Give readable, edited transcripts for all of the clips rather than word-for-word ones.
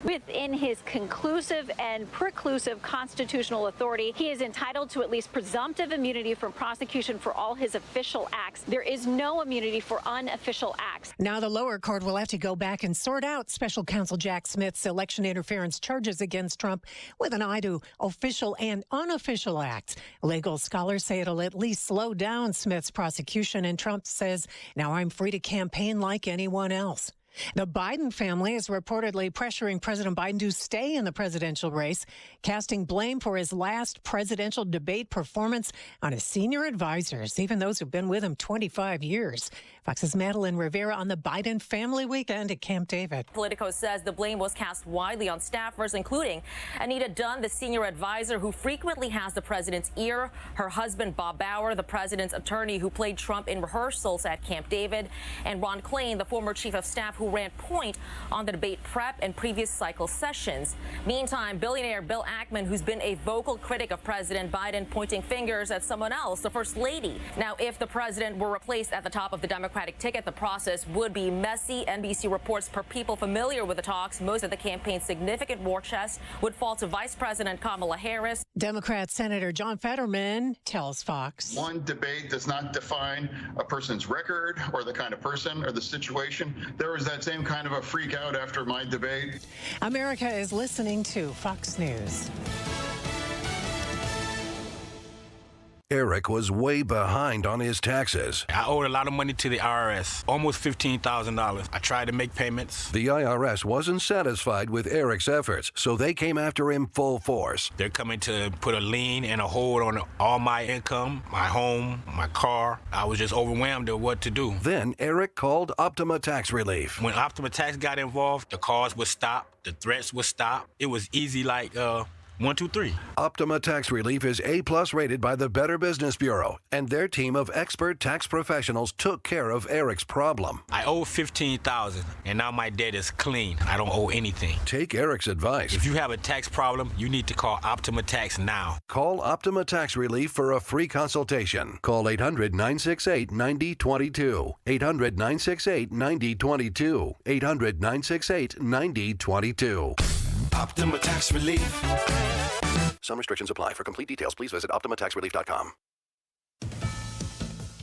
Within his conclusive and preclusive constitutional authority, he is entitled to at least presumptive immunity from prosecution for all his official acts. There is no immunity for unofficial acts. Now the lower court will have to go back and sort out special counsel Jack Smith's election interference charges against Trump with an eye to official and unofficial acts. Legal scholars say it'll at least slow down Smith's prosecution, and Trump says, now I'm free to campaign like anyone else. The Biden family is reportedly pressuring President Biden to stay in the presidential race, casting blame for his last presidential debate performance on his senior advisors, even those who've been with him 25 years. Fox's Madeline Rivera on the Biden family weekend at Camp David. Politico says the blame was cast widely on staffers, including Anita Dunn, the senior advisor who frequently has the president's ear, her husband Bob Bauer, the president's attorney who played Trump in rehearsals at Camp David, and Ron Klain, the former chief of staff who ran point on the debate prep and previous cycle sessions. Meantime, billionaire Bill Ackman, who's been a vocal critic of President Biden, pointing fingers at someone else, the First Lady. Now, if the president were replaced at the top of the Democratic ticket, the process would be messy. NBC reports per people familiar with the talks, most of the campaign's significant war chest would fall to Vice President Kamala Harris. Democrat Senator John Fetterman tells Fox. One debate does not define a person's record or the kind of person or the situation. There was that same kind of a freak out after my debate. America is listening to Fox News. Eric was way behind on his taxes. I owed a lot of money to the IRS, almost $15,000. I tried to make payments. The IRS wasn't satisfied with Eric's efforts, so they came after him full force. They're coming to put a lien and a hold on all my income, my home, my car. I was just overwhelmed at what to do. Then Eric called Optima Tax Relief. When Optima Tax got involved, the calls would stop, the threats would stop. It was easy like 1, 2, 3. Optima Tax Relief is A+ rated by the Better Business Bureau, and their team of expert tax professionals took care of Eric's problem. I owe $15,000, and now my debt is clean. I don't owe anything. Take Eric's advice. If you have a tax problem, you need to call Optima Tax now. Call Optima Tax Relief for a free consultation. Call 800-968-9022. 800-968-9022. 800-968-9022. Optima Tax Relief. Some restrictions apply. For complete details, please visit OptimaTaxRelief.com.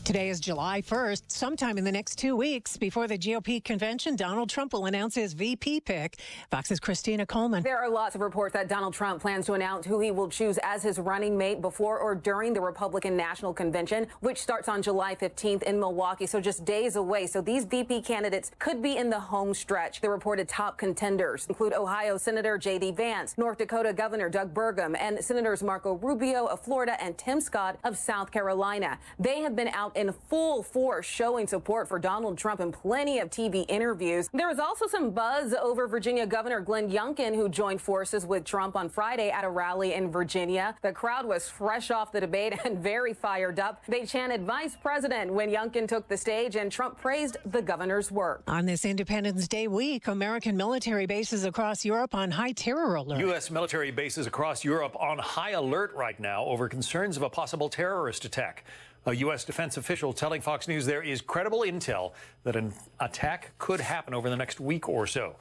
Today is July 1st. Sometime in the next 2 weeks before the GOP convention, Donald Trump will announce his VP pick. Fox's Christina Coleman. There are lots of reports that Donald Trump plans to announce who he will choose as his running mate before or during the Republican National Convention, which starts on July 15th in Milwaukee, so just days away. So these VP candidates could be in the home stretch. The reported top contenders include Ohio Senator J.D. Vance, North Dakota Governor Doug Burgum, and Senators Marco Rubio of Florida and Tim Scott of South Carolina. They have been out in full force showing support for Donald Trump in plenty of TV interviews. There was also some buzz over Virginia Governor Glenn Youngkin, who joined forces with Trump on Friday at a rally in Virginia. The crowd was fresh off the debate and very fired up. They chanted Vice President when Youngkin took the stage, and Trump praised the governor's work. On this Independence Day week, American military bases across Europe on high terror alert. U.S. military bases across Europe on high alert right now over concerns of a possible terrorist attack. A U.S. defense official telling Fox News there is credible intel that an attack could happen over the next week or so.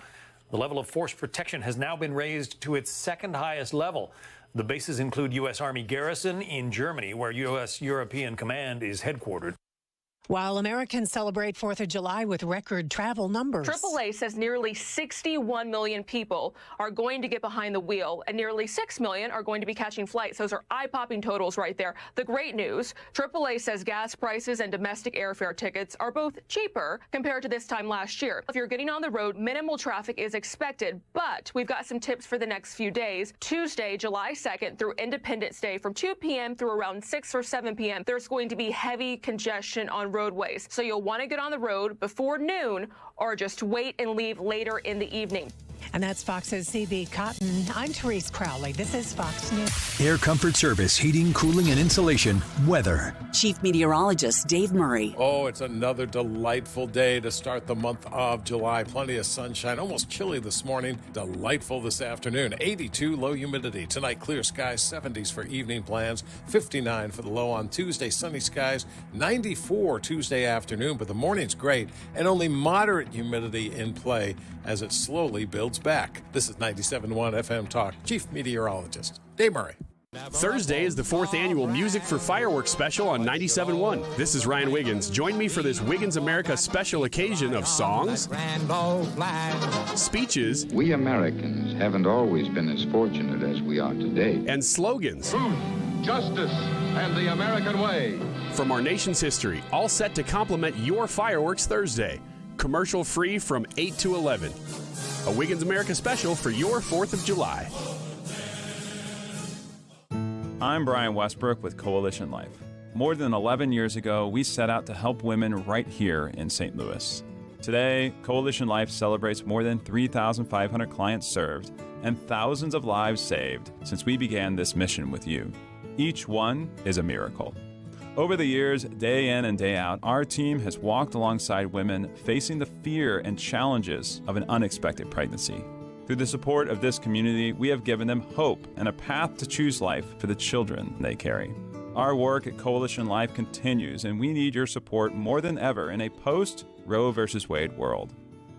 The level of force protection has now been raised to its second highest level. The bases include U.S. Army garrison in Germany, where U.S. European Command is headquartered. While Americans celebrate 4th of July with record travel numbers. AAA says nearly 61 million people are going to get behind the wheel, and nearly 6 million are going to be catching flights. Those are eye-popping totals right there. The great news, AAA says gas prices and domestic airfare tickets are both cheaper compared to this time last year. If you're getting on the road, minimal traffic is expected, but we've got some tips for the next few days. Tuesday, July 2nd through Independence Day from 2 p.m. through around 6 or 7 p.m. There's going to be heavy congestion on roadways. So you'll want to get on the road before noon or just wait and leave later in the evening. And that's Fox's CB Cotton. I'm Therese Crowley. This is Fox News. Air Comfort Service, heating, cooling, and insulation. Weather. Chief Meteorologist Dave Murray. Oh, it's another delightful day to start the month of July. Plenty of sunshine, almost chilly this morning. Delightful this afternoon. 82 low humidity. Tonight, clear skies, 70s for evening plans. 59 for the low on Tuesday, sunny skies. 94 Tuesday afternoon, but the morning's great and only moderate humidity in play as it slowly builds holds back. This is 97.1 FM Talk Chief Meteorologist Dave Murray. Thursday is the 4th annual Music for Fireworks special on 97.1. This is Ryan Wiggins. Join me for this Wiggins America special occasion of songs, speeches, we Americans haven't always been as fortunate as we are today, and slogans. Truth, justice, and the American way. From our nation's history, all set to complement your fireworks Thursday. Commercial free from 8 to 11. A Wiggins America special for your 4th of July. I'm Brian Westbrook with Coalition Life. More than 11 years ago, we set out to help women right here in St. Louis. Today, Coalition Life celebrates more than 3,500 clients served and thousands of lives saved since we began this mission with you. Each one is a miracle. Over the years, day in and day out, our team has walked alongside women facing the fear and challenges of an unexpected pregnancy. Through the support of this community, we have given them hope and a path to choose life for the children they carry. Our work at Coalition Life continues, and we need your support more than ever in a post-Roe v. Wade world.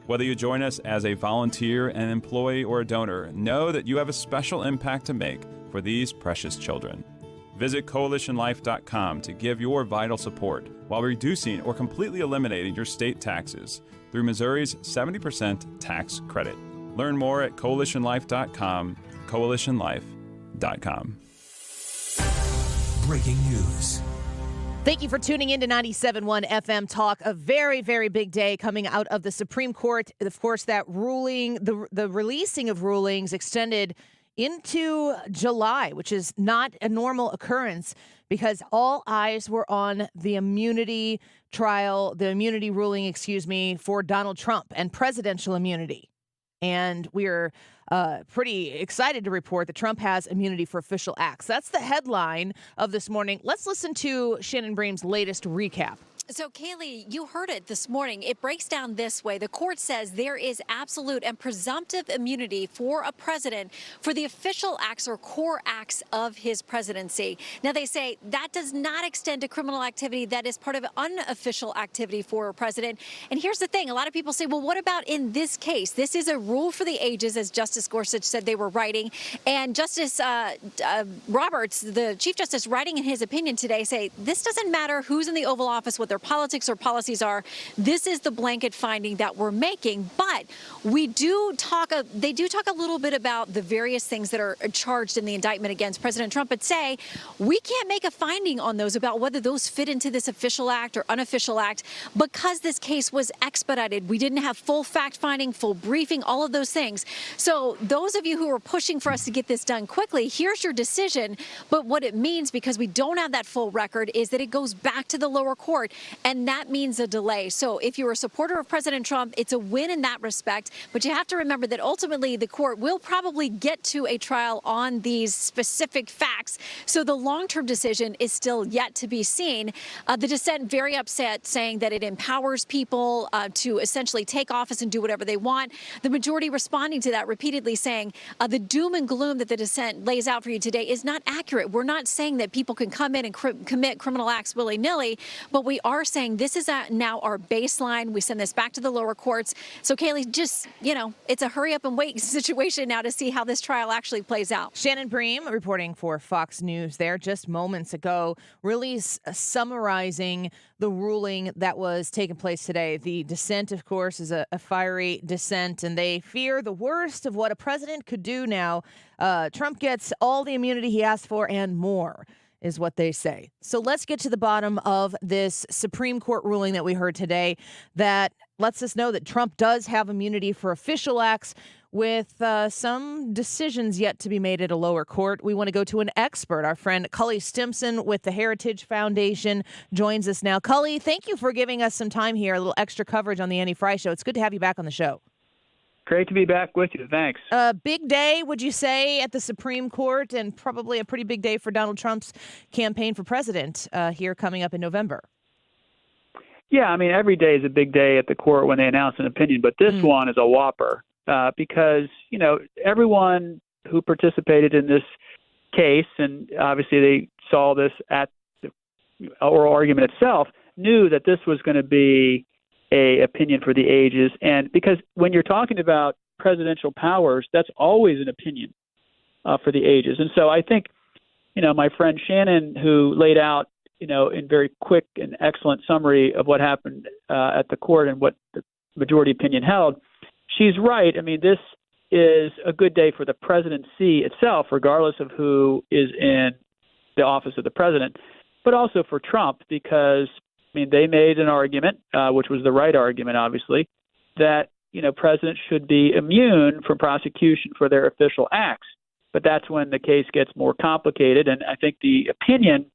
Whether you join us as a volunteer, an employee, or a donor, know that you have a special impact to make for these precious children. Visit coalitionlife.com to give your vital support while reducing or completely eliminating your state taxes through Missouri's 70% tax credit. Learn more at coalitionlife.com, coalitionlife.com. Breaking news. Thank you for tuning in to 97.1 FM Talk. A very, very big day coming out of the Supreme Court. Of course, that ruling, the releasing of rulings extended into July, which is not a normal occurrence because all eyes were on the immunity trial, the immunity ruling, for Donald Trump and presidential immunity. And we're pretty excited to report that Trump has immunity for official acts. That's the headline of this morning. Let's listen to Shannon Bream's latest recap. So, Kaylee, you heard it this morning. It breaks down this way. The court says there is absolute and presumptive immunity for a president for the official acts or core acts of his presidency. Now, they say that does not extend to criminal activity that is part of unofficial activity for a president. And here's the thing. A lot of people say, well, what about in this case? This is a rule for the ages, as Justice Gorsuch said they were writing. And Justice Roberts, the Chief Justice, writing in his opinion today, say this doesn't matter who's in the Oval Office, what their politics or policies are. This is the blanket finding that we're making. But they do talk a little bit about the various things that are charged in the indictment against President Trump, but say we can't make a finding on those about whether those fit into this official act or unofficial act because this case was expedited. We didn't have full fact finding, full briefing, all of those things. So those of you who are pushing for us to get this done quickly, here's your decision. But what it means, because we don't have that full record, is that it goes back to the lower court. And that means a delay. So if you're a supporter of President Trump, it's a win in that respect. But you have to remember that ultimately the court will probably get to a trial on these specific facts. So the long-term decision is still yet to be seen. The dissent very upset, saying that it empowers people to essentially take office and do whatever they want. The majority responding to that, repeatedly saying the doom and gloom that the dissent lays out for you today is not accurate. We're not saying that people can come in and commit criminal acts willy-nilly, but we are saying this is now our baseline. We send this back to the lower courts. So, Kaylee, just, it's a hurry up and wait situation now to see how this trial actually plays out. Shannon Bream reporting for Fox News there just moments ago, really summarizing the ruling that was taking place today. The dissent, of course, is a fiery dissent, and they fear the worst of what a president could do now. Trump gets all the immunity he asked for and more, is what they say. So let's get to the bottom of this Supreme Court ruling that we heard today that lets us know that Trump does have immunity for official acts, with some decisions yet to be made at a lower court. We want to go to an expert. Our friend Cully Stimson with the Heritage Foundation joins us now. Cully, thank you for giving us some time here, a little extra coverage on the Annie Frey Show. It's good to have you back on the show. Great to be back with you. Thanks. A big day, would you say, at the Supreme Court, and probably a pretty big day for Donald Trump's campaign for president here coming up in November. Yeah, I mean, every day is a big day at the court when they announce an opinion, but this one is a whopper because, everyone who participated in this case, and obviously they saw this at the oral argument itself, knew that this was going to be a opinion for the ages. And because when you're talking about presidential powers, that's always an opinion for the ages. And so I think, my friend Shannon, who laid out, in very quick and excellent summary of what happened at the court and what the majority opinion held, she's right. I mean, this is a good day for the presidency itself, regardless of who is in the office of the president, but also for Trump, because, they made an argument, which was the right argument, obviously, that, presidents should be immune from prosecution for their official acts. But that's when the case gets more complicated. And I think the opinion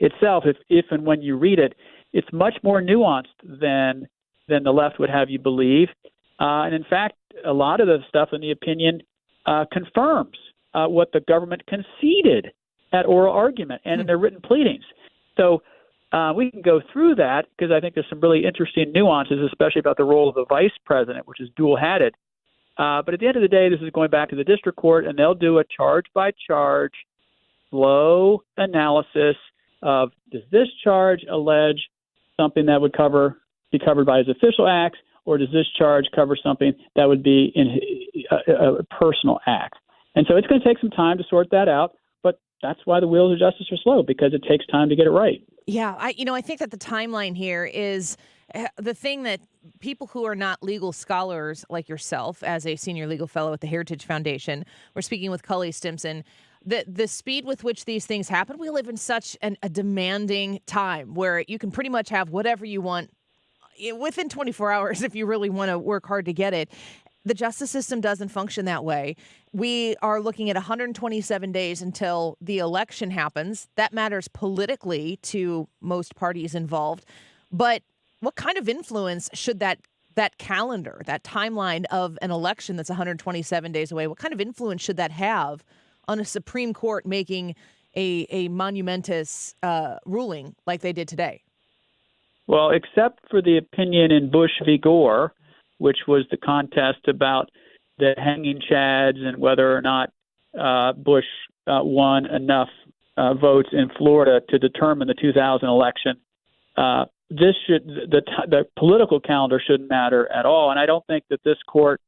itself, if and when you read it, it's much more nuanced than the left would have you believe. And in fact, a lot of the stuff in the opinion confirms what the government conceded at oral argument and in their written pleadings. So we can go through that because I think there's some really interesting nuances, especially about the role of the vice president, which is dual-hatted. But at the end of the day, this is going back to the district court, and they'll do a charge-by-charge, slow analysis of, does this charge allege something that would be covered by his official acts, or does this charge cover something that would be in a personal act? And so it's going to take some time to sort that out, but that's why the wheels of justice are slow, because it takes time to get it right. Yeah, I think that the timeline here is the thing that people who are not legal scholars like yourself, as a senior legal fellow at the Heritage Foundation, we're speaking with Cully Stimson, the speed with which these things happen, we live in such a demanding time where you can pretty much have whatever you want within 24 hours if you really want to work hard to get it. The justice system doesn't function that way. We are looking at 127 days until the election happens. That matters politically to most parties involved. But what kind of influence should that calendar, that timeline of an election that's 127 days away, what kind of influence should that have on a Supreme Court making a monumentous ruling like they did today? Well, except for the opinion in Bush v. Gore, which was the contest about the hanging chads and whether or not Bush won enough votes in Florida to determine the 2000 election. The political calendar shouldn't matter at all. And I don't think that this court,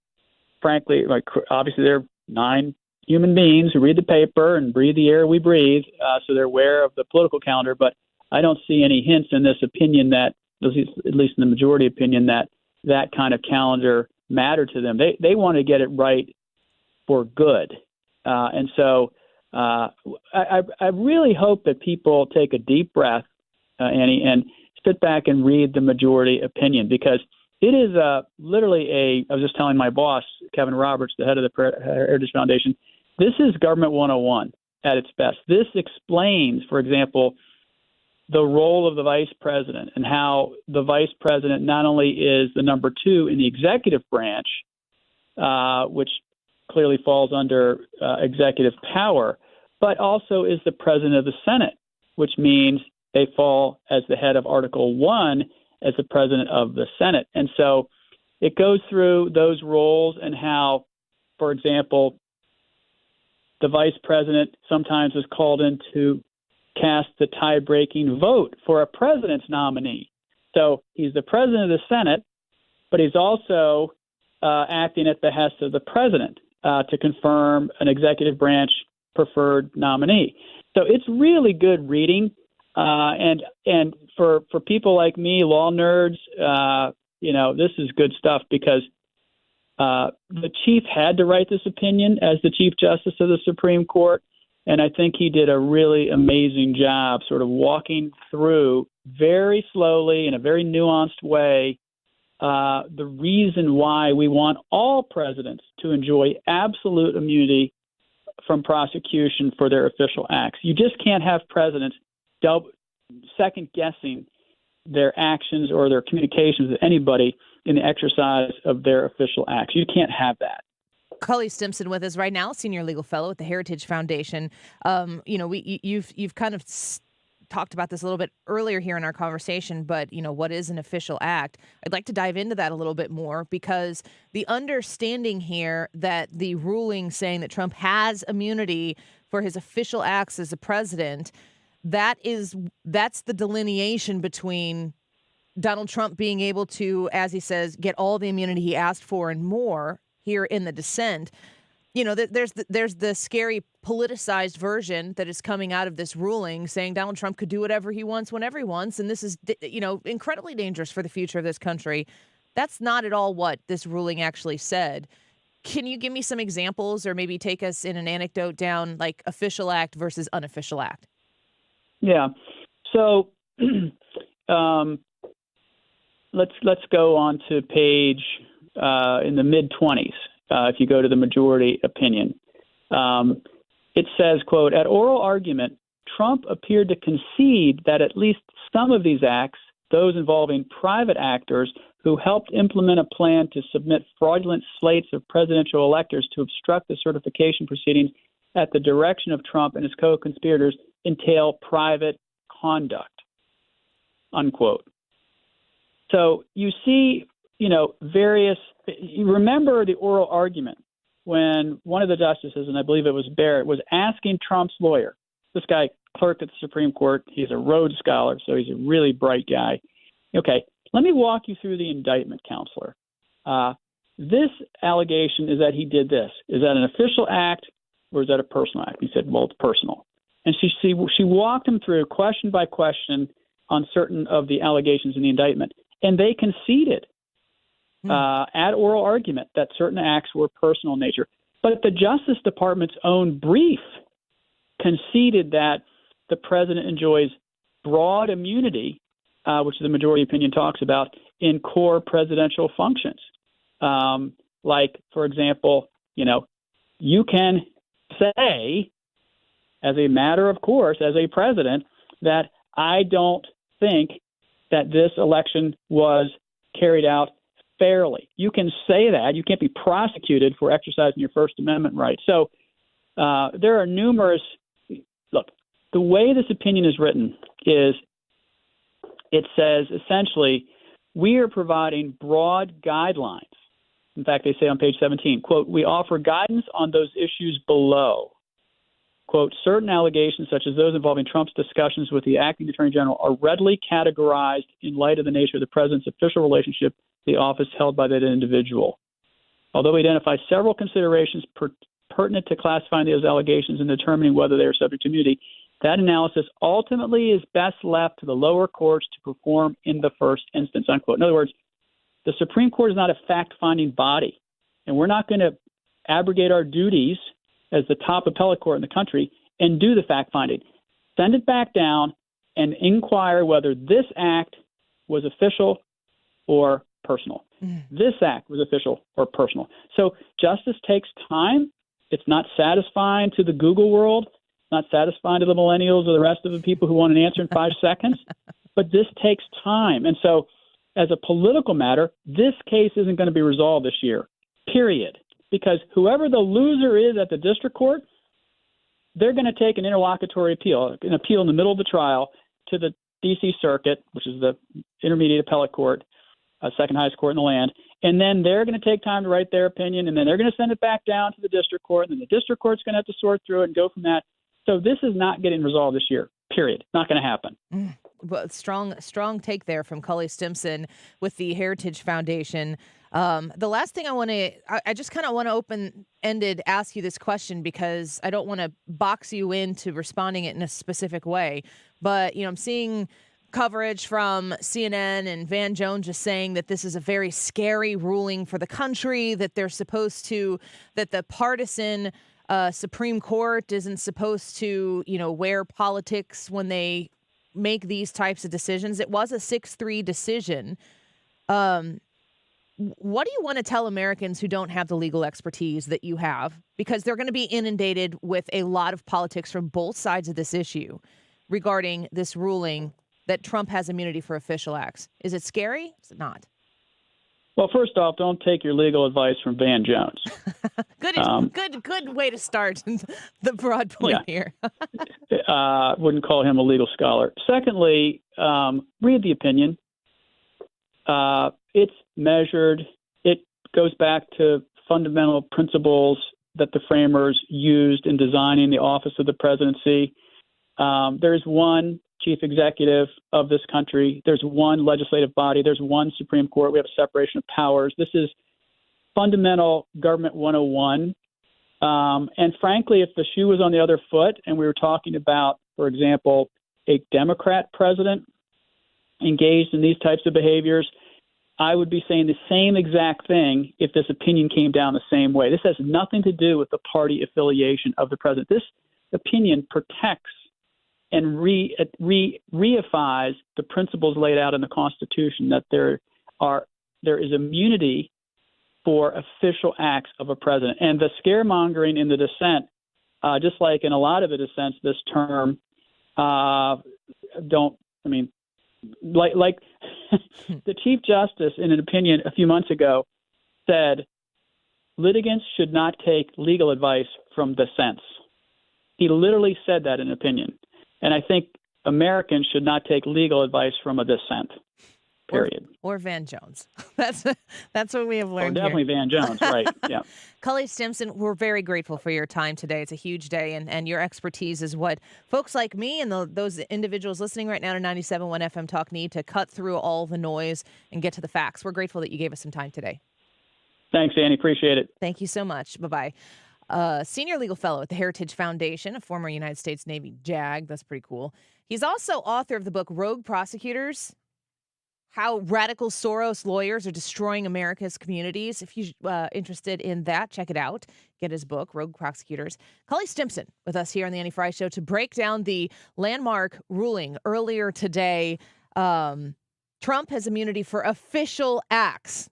frankly, obviously they're 9 human beings who read the paper and breathe the air we breathe, so they're aware of the political calendar. But I don't see any hints in this opinion that, at least in the majority opinion, that kind of calendar mattered to them. They want to get it right for good. And so I really hope that people take a deep breath, Annie, and sit back and read the majority opinion, because it is literally I was just telling my boss, Kevin Roberts, the head of the Heritage Foundation, this is government 101 at its best. This explains, for example, the role of the vice president and how the vice president not only is the number 2 in the executive branch, which clearly falls under executive power, but also is the president of the Senate, which means they fall as the head of Article 1 as the president of the Senate. And so it goes through those roles and how, for example, the vice president sometimes is called in to cast the tie-breaking vote for a president's nominee. So he's the president of the Senate, but he's also acting at the behest of the president to confirm an executive branch preferred nominee. So it's really good reading. And for people like me, law nerds, this is good stuff, because the chief had to write this opinion as the Chief Justice of the Supreme Court. And I think he did a really amazing job sort of walking through very slowly in a very nuanced way the reason why we want all presidents to enjoy absolute immunity from prosecution for their official acts. You just can't have presidents second-guessing their actions or their communications with anybody in the exercise of their official acts. You can't have that. Cully Stimson with us right now, senior legal fellow at the Heritage Foundation. You've kind of talked about this a little bit earlier here in our conversation, but what is an official act? I'd like to dive into that a little bit more, because the understanding here that the ruling saying that Trump has immunity for his official acts as a president, that's the delineation between Donald Trump being able to, as he says, get all the immunity he asked for and more. here in the dissent. There's the scary politicized version that is coming out of this ruling saying Donald Trump could do whatever he wants whenever he wants. And this is, incredibly dangerous for the future of this country. That's not at all what this ruling actually said. Can you give me some examples or maybe take us in an anecdote down like official act versus unofficial act? Yeah. So let's go on to page in the mid-20s. If you go to the majority opinion, it says, quote, at oral argument, Trump appeared to concede that at least some of these acts, those involving private actors who helped implement a plan to submit fraudulent slates of presidential electors to obstruct the certification proceedings at the direction of Trump and his co-conspirators, entail private conduct, unquote. So you see, you remember the oral argument when one of the justices, and I believe it was Barrett, was asking Trump's lawyer, this guy clerked at the Supreme Court, he's a Rhodes Scholar, so he's a really bright guy. Okay, let me walk you through the indictment, counselor. This allegation is that he did this. Is that an official act or is that a personal act? He said, well, it's personal. And she walked him through question by question on certain of the allegations in the indictment, and they conceded at oral argument that certain acts were personal in nature. But the Justice Department's own brief conceded that the president enjoys broad immunity, which the majority opinion talks about, in core presidential functions. Like, for example, you can say, as a matter of course, as a president, that I don't think that this election was carried out fairly. You can say that. You can't be prosecuted for exercising your First Amendment right. So there are numerous. Look, the way this opinion is written is it says essentially we are providing broad guidelines. In fact, they say on page 17, quote, we offer guidance on those issues below. Quote, certain allegations such as those involving Trump's discussions with the acting attorney general are readily categorized in light of the nature of the president's official relationship to the office held by that individual. Although we identify several considerations pertinent to classifying those allegations and determining whether they are subject to immunity, that analysis ultimately is best left to the lower courts to perform in the first instance, unquote. In other words, the Supreme Court is not a fact-finding body, and we're not going to abrogate our duties as the top appellate court in the country and do the fact-finding. Send it back down and inquire whether this act was official or personal. This act was official or personal. So justice takes time. It's not satisfying to the Google world, not satisfying to the millennials or the rest of the people who want an answer in 5 seconds, but this takes time. And so as a political matter, this case isn't going to be resolved this year, period. Because whoever the loser is at the district court, they're going to take an interlocutory appeal, an appeal in the middle of the trial to the D.C. Circuit, which is the intermediate appellate court, second highest court in the land. And then they're going to take time to write their opinion, and then they're going to send it back down to the district court, and then the district court's going to have to sort through it and go from that. So this is not getting resolved this year, period. Not going to happen. Well, strong take there from Cully Stimson with the Heritage Foundation. The last thing I just kind of want to open-ended ask you this question because I don't want to box you into responding it in a specific way. But, I'm seeing coverage from CNN and Van Jones just saying that this is a very scary ruling for the country, that that the partisan Supreme Court isn't supposed to, wear politics when they make these types of decisions. It was a 6-3 decision. What do you want to tell Americans who don't have the legal expertise that you have? Because they're going to be inundated with a lot of politics from both sides of this issue regarding this ruling that Trump has immunity for official acts. Is it scary? Is it not? Well, first off, don't take your legal advice from Van Jones. Good way to start the broad point here. Wouldn't call him a legal scholar. Secondly, read the opinion. It's measured. It goes back to fundamental principles that the framers used in designing the office of the presidency. There's one chief executive of this country. There's one legislative body. There's one Supreme Court. We have a separation of powers. This is fundamental government 101. And frankly, if the shoe was on the other foot and we were talking about, for example, a Democrat president engaged in these types of behaviors, I would be saying the same exact thing if this opinion came down the same way. This has nothing to do with the party affiliation of the president. This opinion protects and reifies the principles laid out in the Constitution that there is immunity for official acts of a president. And the scaremongering in the dissent, just like in a lot of the dissents this term, like the Chief Justice in an opinion a few months ago said, litigants should not take legal advice from dissents. He literally said that in an opinion. And I think Americans should not take legal advice from a dissent. Period. Or Van Jones. That's what we have learned. Definitely here. Van Jones, right? Yeah. Cully Stimson, we're very grateful for your time today. It's a huge day, and your expertise is what folks like me and those individuals listening right now to 97.1 FM Talk need to cut through all the noise and get to the facts. We're grateful that you gave us some time today. Thanks, Annie. Appreciate it. Thank you so much. Bye-bye. Senior legal fellow at the Heritage Foundation, a former United States Navy JAG. That's pretty cool. He's also author of the book Rogue Prosecutors: How Radical Soros Lawyers Are Destroying America's Communities. If you're interested in that, check it out. Get his book, Rogue Prosecutors. Cully Stimson with us here on the Annie Frey Show to break down the landmark ruling earlier today. Trump has immunity for official acts.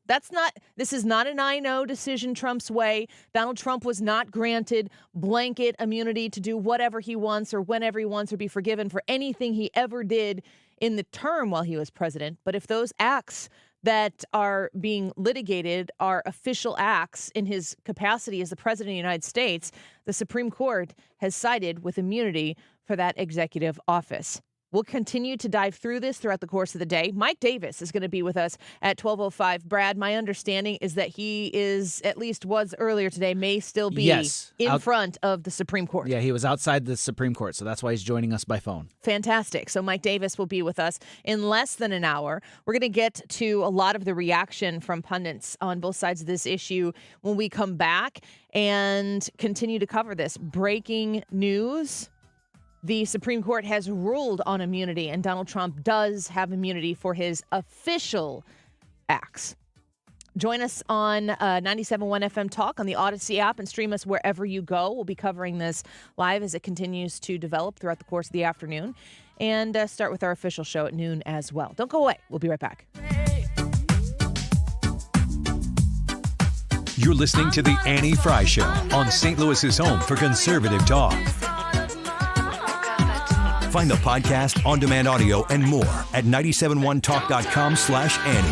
This is not an I know decision Trump's way. Donald Trump was not granted blanket immunity to do whatever he wants or whenever he wants or be forgiven for anything he ever did in the term while he was president. But if those acts that are being litigated are official acts in his capacity as the president of the United States, the Supreme Court has sided with immunity for that executive office. We'll continue to dive through this throughout the course of the day. Mike Davis is going to be with us at 12:05. Brad, my understanding is that he was earlier today, may still be in front of the Supreme Court. Yeah, he was outside the Supreme Court, so that's why he's joining us by phone. Fantastic. So Mike Davis will be with us in less than an hour. We're going to get to a lot of the reaction from pundits on both sides of this issue when we come back and continue to cover this. Breaking news. The Supreme Court has ruled on immunity, and Donald Trump does have immunity for his official acts. Join us on 97.1 FM Talk on the Odyssey app and stream us wherever you go. We'll be covering this live as it continues to develop throughout the course of the afternoon, and start with our official show at noon as well. Don't go away. We'll be right back. You're listening to The Annie Frey Show on St. Louis's home for conservative talk. Find the podcast, on-demand audio, and more at 971talk.com/Annie.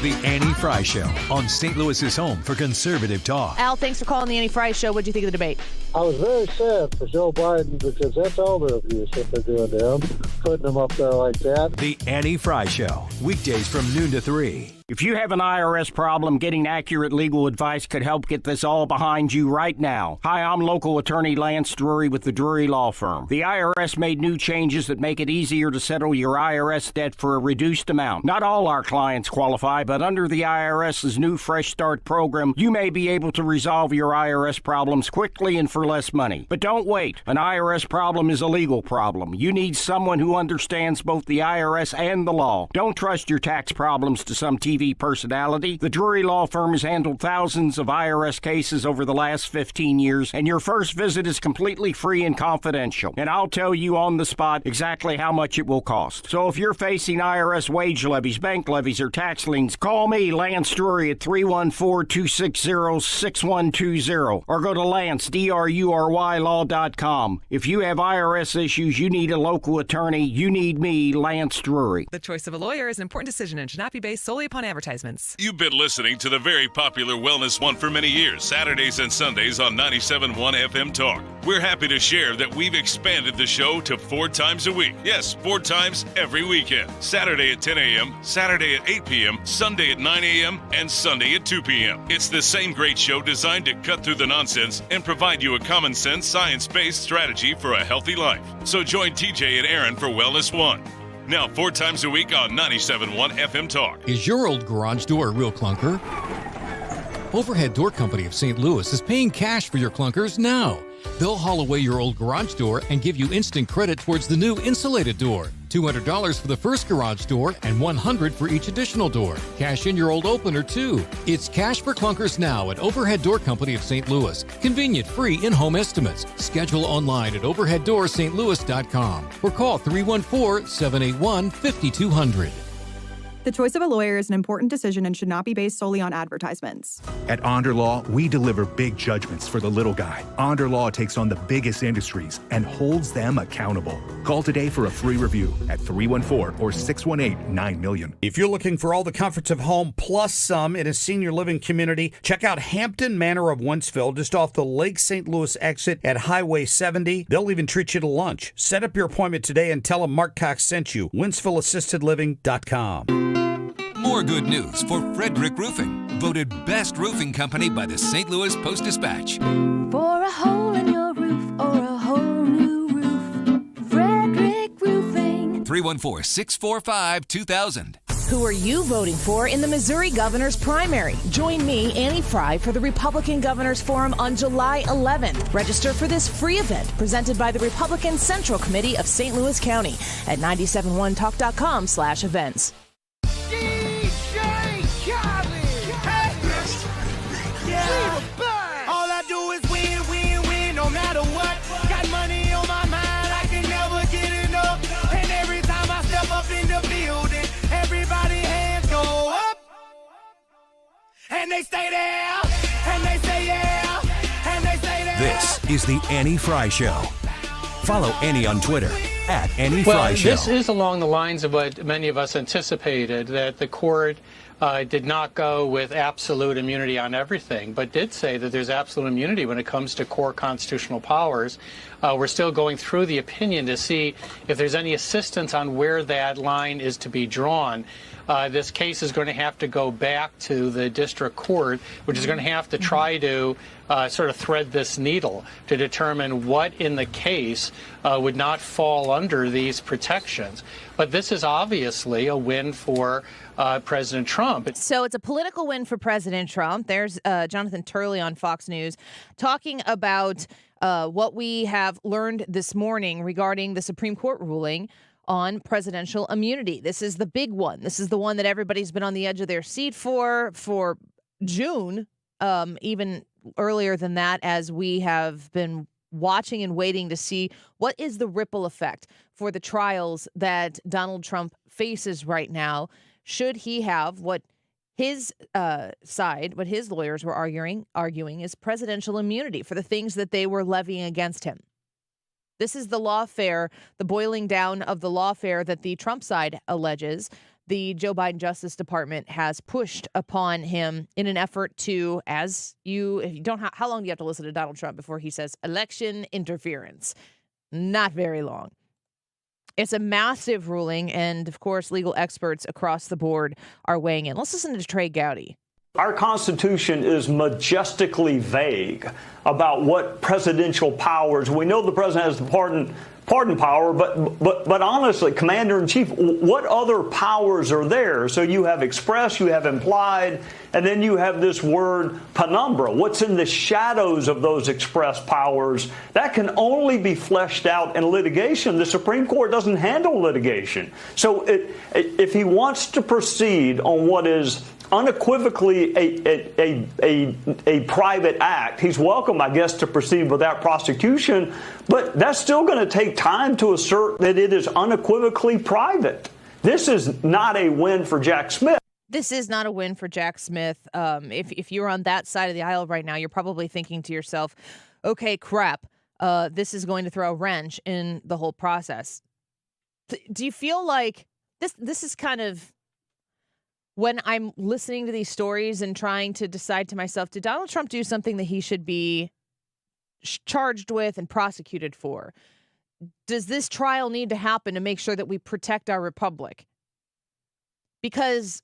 The Annie Frey Show on St. Louis's home for conservative talk. Al, thanks for calling the Annie Frey Show. What do you think of the debate? I was very sad for Joe Biden because that's elder abuse what they're doing to him, putting him up there like that. The Annie Frey Show, weekdays from noon to 3. If you have an IRS problem, getting accurate legal advice could help get this all behind you right now. Hi, I'm local attorney Lance Drury with the Drury Law Firm. The IRS made new changes that make it easier to settle your IRS debt for a reduced amount. Not all our clients qualify, but under the IRS's new Fresh Start program, you may be able to resolve your IRS problems quickly and for less money. But don't wait. An IRS problem is a legal problem. You need someone who understands both the IRS and the law. Don't trust your tax problems to some TV personality. The Drury Law Firm has handled thousands of IRS cases over the last 15 years, and your first visit is completely free and confidential. And I'll tell you on the spot exactly how much it will cost. So if you're facing IRS wage levies, bank levies, or tax liens, call me, Lance Drury, at 314-260-6120, or go to LanceDruryLaw.com. If you have IRS issues, you need a local attorney. You need me, Lance Drury. The choice of a lawyer is an important decision and should not be based solely upon advertisements. You've been listening to the very popular Wellness One for many years, Saturdays and Sundays on 97.1 FM Talk. We're happy to share that we've expanded the show to 4 times a week. Yes, 4 times every weekend. Saturday at 10 a.m., Saturday at 8 p.m., Sunday at 9 a.m., and Sunday at 2 p.m. It's the same great show designed to cut through the nonsense and provide you a common sense, science-based strategy for a healthy life. So join TJ and Aaron for Wellness One. Now 4 times a week on 97.1 FM Talk. Is your old garage door a real clunker? Overhead Door Company of St. Louis is paying cash for your clunkers now. They'll haul away your old garage door and give you instant credit towards the new insulated door. $200 for the first garage door and $100 for each additional door. Cash in your old opener, too. It's cash for clunkers now at Overhead Door Company of St. Louis. Convenient, free in-home estimates. Schedule online at overheaddoorsstlouis.com or call 314-781-5200. The choice of a lawyer is an important decision and should not be based solely on advertisements. At Onder Law, we deliver big judgments for the little guy. Onder Law takes on the biggest industries and holds them accountable. Call today for a free review at 314 or 618-9000000. If you're looking for all the comforts of home plus some in a senior living community, check out Hampton Manor of Wentzville, just off the Lake St. Louis exit at Highway 70. They'll even treat you to lunch. Set up your appointment today and tell them Mark Cox sent you. WentzvilleAssistedLiving.com. More good news for Frederick Roofing, voted best roofing company by the St. Louis Post-Dispatch. For a hole in your roof or a whole new roof, Frederick Roofing. 314-645-2000. Who are you voting for in the Missouri governor's primary? Join me, Annie Fry, for the Republican Governors Forum on July 11th. Register for this free event presented by the Republican Central Committee of St. Louis County at 971talk.com/events. All I do is win, win, win, no matter what. Got money on my mind, I can never get enough. And every time I step up in the building, everybody hands go up. And they stay there, and they say yeah, and they say there. This is the Annie Fry Show. Follow Annie on Twitter at Annie Well, Fry Show. this is along the lines of what many of us anticipated, that the court did not go with absolute immunity on everything, but did say that there's absolute immunity when it comes to core constitutional powers. We're still going through the opinion to see if there's any assistance on where that line is to be drawn. This case is going to have to go back to the district court, which is going to have to try to sort of thread this needle to determine what in the case would not fall under these protections. But this is obviously a win for President Trump. So it's a political win for President Trump. There's Jonathan Turley on Fox News talking about what we have learned this morning regarding the Supreme Court ruling on presidential immunity. This is the big one. This is the one that everybody's been on the edge of their seat for June, even earlier than that, as we have been watching and waiting to see what is the ripple effect for the trials that Donald Trump faces right now. Should he have what his side, what his lawyers were arguing is presidential immunity for the things that they were levying against him. This is the lawfare, the boiling down of the lawfare that the Trump side alleges the Joe Biden Justice Department has pushed upon him in an effort to, if you don't, how long do you have to listen to Donald Trump before he says election interference? Not very long. It's a massive ruling, and of course, legal experts across the board are weighing in. Let's listen to Trey Gowdy. Our Constitution is majestically vague about what presidential powers. We know the president has the pardon power, but honestly, Commander-in-Chief, what other powers are there? So you have express, you have implied, and then you have this word penumbra. What's in the shadows of those express powers? That can only be fleshed out in litigation. The Supreme Court doesn't handle litigation. So if he wants to proceed on what is unequivocally a private act, he's welcome, I guess, to proceed with that prosecution, but that's still going to take time to assert that it is unequivocally private. This is not a win for Jack Smith. This is not a win for Jack Smith. If you're on that side of the aisle right now, you're probably thinking to yourself, okay, crap, this is going to throw a wrench in the whole process. Do you feel like this is kind of, when I'm listening to these stories and trying to decide to myself, did Donald Trump do something that he should be charged with and prosecuted for? Does this trial need to happen to make sure that we protect our republic? Because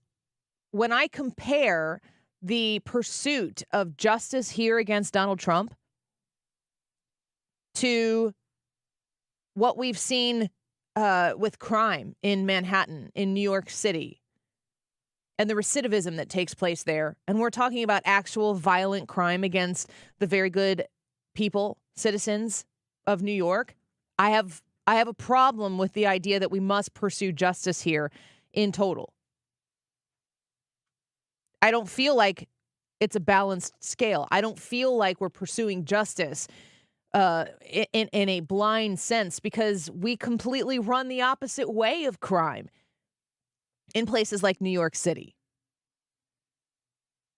when I compare the pursuit of justice here against Donald Trump to what we've seen with crime in Manhattan, in New York City, and the recidivism that takes place there. And we're talking about actual violent crime against the very good people, citizens of New York. I have a problem with the idea that we must pursue justice here in total. I don't feel like it's a balanced scale. I don't feel like we're pursuing justice in a blind sense, because we completely run the opposite way of crime in places like New York City.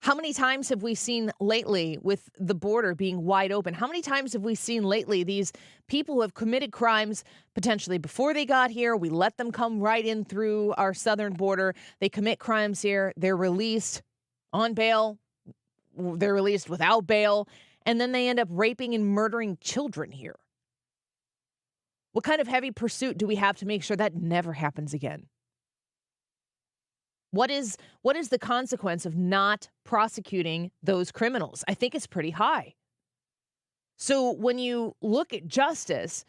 How many times have we seen lately, with the border being wide open, how many times have we seen lately these people who have committed crimes potentially before they got here? We let them come right in through our southern border. They commit crimes here. They're released on bail. They're released without bail. And then they end up raping and murdering children here. What kind of heavy pursuit do we have to make sure that never happens again? What is the consequence of not prosecuting those criminals? I think it's pretty high. So when you look at justice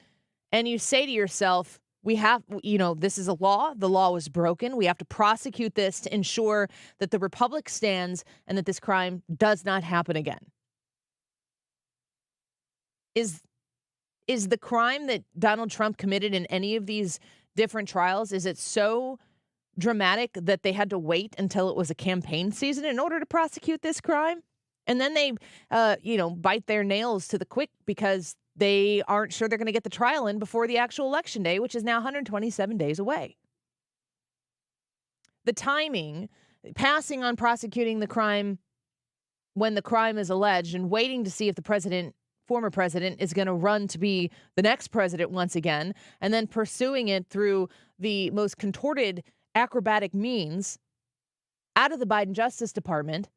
and you say to yourself, this is a law. The law was broken. We have to prosecute this to ensure that the republic stands and that this crime does not happen again. Is the crime that Donald Trump committed in any of these different trials, is it so dramatic that they had to wait until it was a campaign season in order to prosecute this crime? And then they, bite their nails to the quick because they aren't sure they're going to get the trial in before the actual election day, which is now 127 days away. The timing, passing on prosecuting the crime when the crime is alleged and waiting to see if the former president is going to run to be the next president once again, and then pursuing it through the most contorted acrobatic means out of the Biden Justice Department,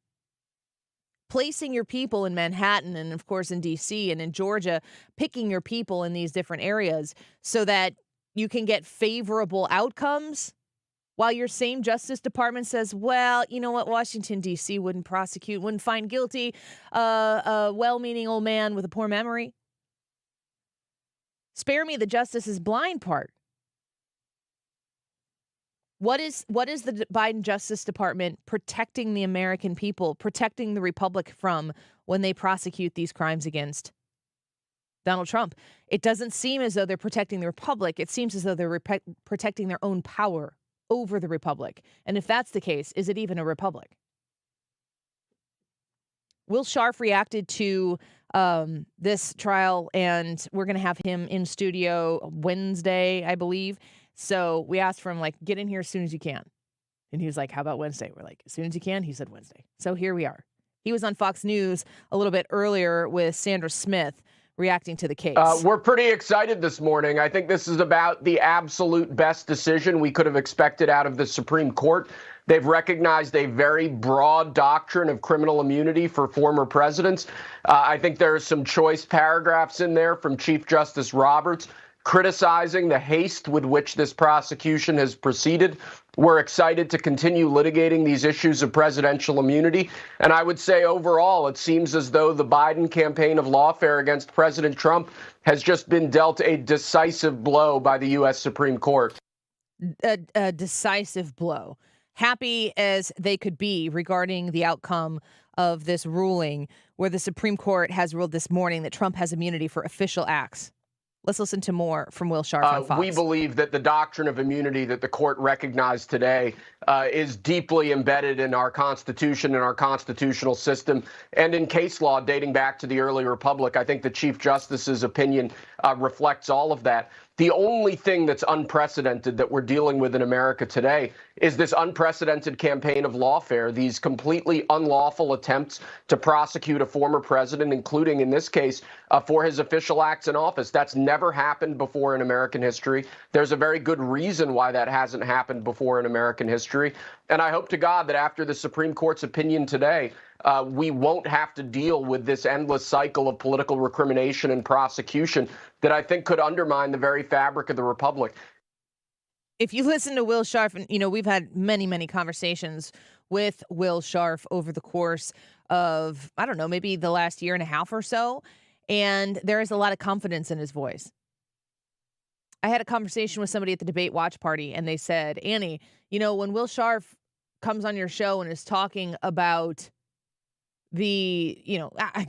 placing your people in Manhattan and, of course, in D.C. and in Georgia, picking your people in these different areas so that you can get favorable outcomes, while your same Justice Department says, well, you know what, Washington, D.C. wouldn't prosecute, wouldn't find guilty a well-meaning old man with a poor memory. Spare me the justice is blind part. What is the Biden Justice Department protecting the American people, protecting the republic from when they prosecute these crimes against Donald Trump? It doesn't seem as though they're protecting the republic. It seems as though they're protecting their own power over the republic. And if that's the case, is it even a republic? Will Scharf reacted to this trial, and we're going to have him in studio Wednesday, I believe. So we asked for him, get in here as soon as you can. And he was like, how about Wednesday? We're like, as soon as you can? He said Wednesday. So here we are. He was on Fox News a little bit earlier with Sandra Smith reacting to the case. We're pretty excited this morning. I think this is about the absolute best decision we could have expected out of the Supreme Court. They've recognized a very broad doctrine of criminal immunity for former presidents. I think there are some choice paragraphs in there from Chief Justice Roberts criticizing the haste with which this prosecution has proceeded. We're excited to continue litigating these issues of presidential immunity. And I would say overall, it seems as though the Biden campaign of lawfare against President Trump has just been dealt a decisive blow by the U.S. Supreme Court. A decisive blow. Happy as they could be regarding the outcome of this ruling, where the Supreme Court has ruled this morning that Trump has immunity for official acts. Let's listen to more from Will Scharf on Fox. We believe that the doctrine of immunity that the court recognized today is deeply embedded in our Constitution and our constitutional system and in case law dating back to the early republic. I think the Chief Justice's opinion reflects all of that. The only thing that's unprecedented that we're dealing with in America today is this unprecedented campaign of lawfare, these completely unlawful attempts to prosecute a former president, including in this case for his official acts in office. That's never happened before in American history. There's a very good reason why that hasn't happened before in American history. And I hope to God that after the Supreme Court's opinion today, we won't have to deal with this endless cycle of political recrimination and prosecution that I think could undermine the very fabric of the republic. If you listen to Will Scharf, and we've had many, many conversations with Will Scharf over the course of, I don't know, maybe the last year and a half or so, and there is a lot of confidence in his voice. I had a conversation with somebody at the debate watch party, and they said, Annie, when Will Scharf comes on your show and is talking about the,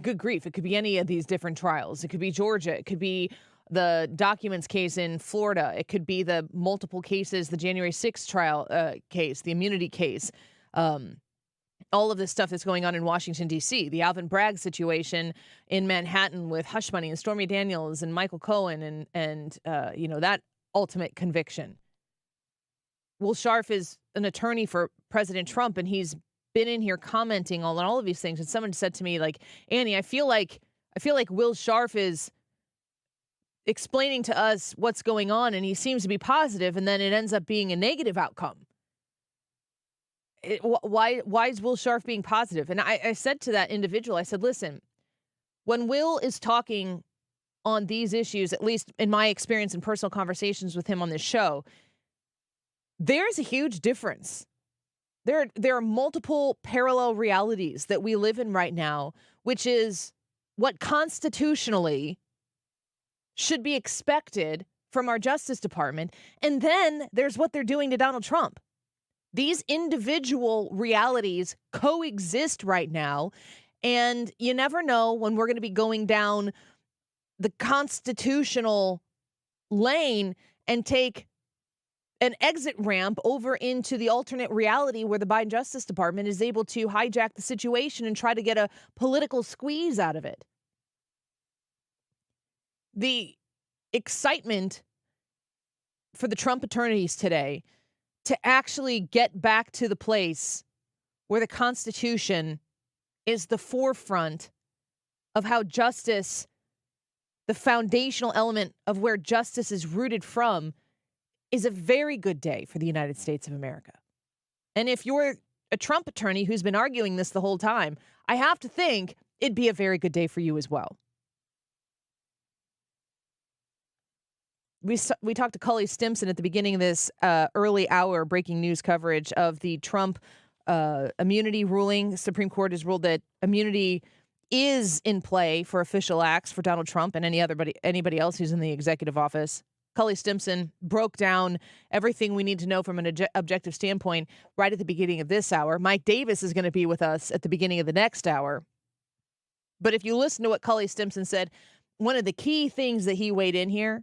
good grief, it could be any of these different trials. It could be Georgia. It could be the documents case in Florida. It could be the multiple cases, the January 6th trial case, the immunity case, all of this stuff that's going on in Washington, D.C., the Alvin Bragg situation in Manhattan with Hush Money and Stormy Daniels and Michael Cohen and that ultimate conviction. Will Scharf is an attorney for President Trump, and he's been in here commenting on all of these things. And someone said to me, like, Annie, I feel like Will Scharf is explaining to us what's going on, and he seems to be positive, and then it ends up being a negative outcome. Why is Will Scharf being positive? And I said to that individual, I said, listen, when Will is talking on these issues, at least in my experience and personal conversations with him on this show, there's a huge difference. There are multiple parallel realities that we live in right now, which is what constitutionally should be expected from our Justice Department. And then there's what they're doing to Donald Trump. These individual realities coexist right now, and you never know when we're going to be going down the constitutional lane and take an exit ramp over into the alternate reality where the Biden Justice Department is able to hijack the situation and try to get a political squeeze out of it. The excitement for the Trump attorneys today to actually get back to the place where the Constitution is the forefront of how justice, the foundational element of where justice is rooted from, is a very good day for the United States of America. And if you're a Trump attorney who's been arguing this the whole time, I have to think it'd be a very good day for you as well. We talked to Cully Stimson at the beginning of this early hour breaking news coverage of the Trump immunity ruling. The Supreme Court has ruled that immunity is in play for official acts for Donald Trump and anybody else who's in the executive office. Cully Stimson broke down everything we need to know from an objective standpoint right at the beginning of this hour. Mike Davis is going to be with us at the beginning of the next hour. But if you listen to what Cully Stimson said, one of the key things that he weighed in here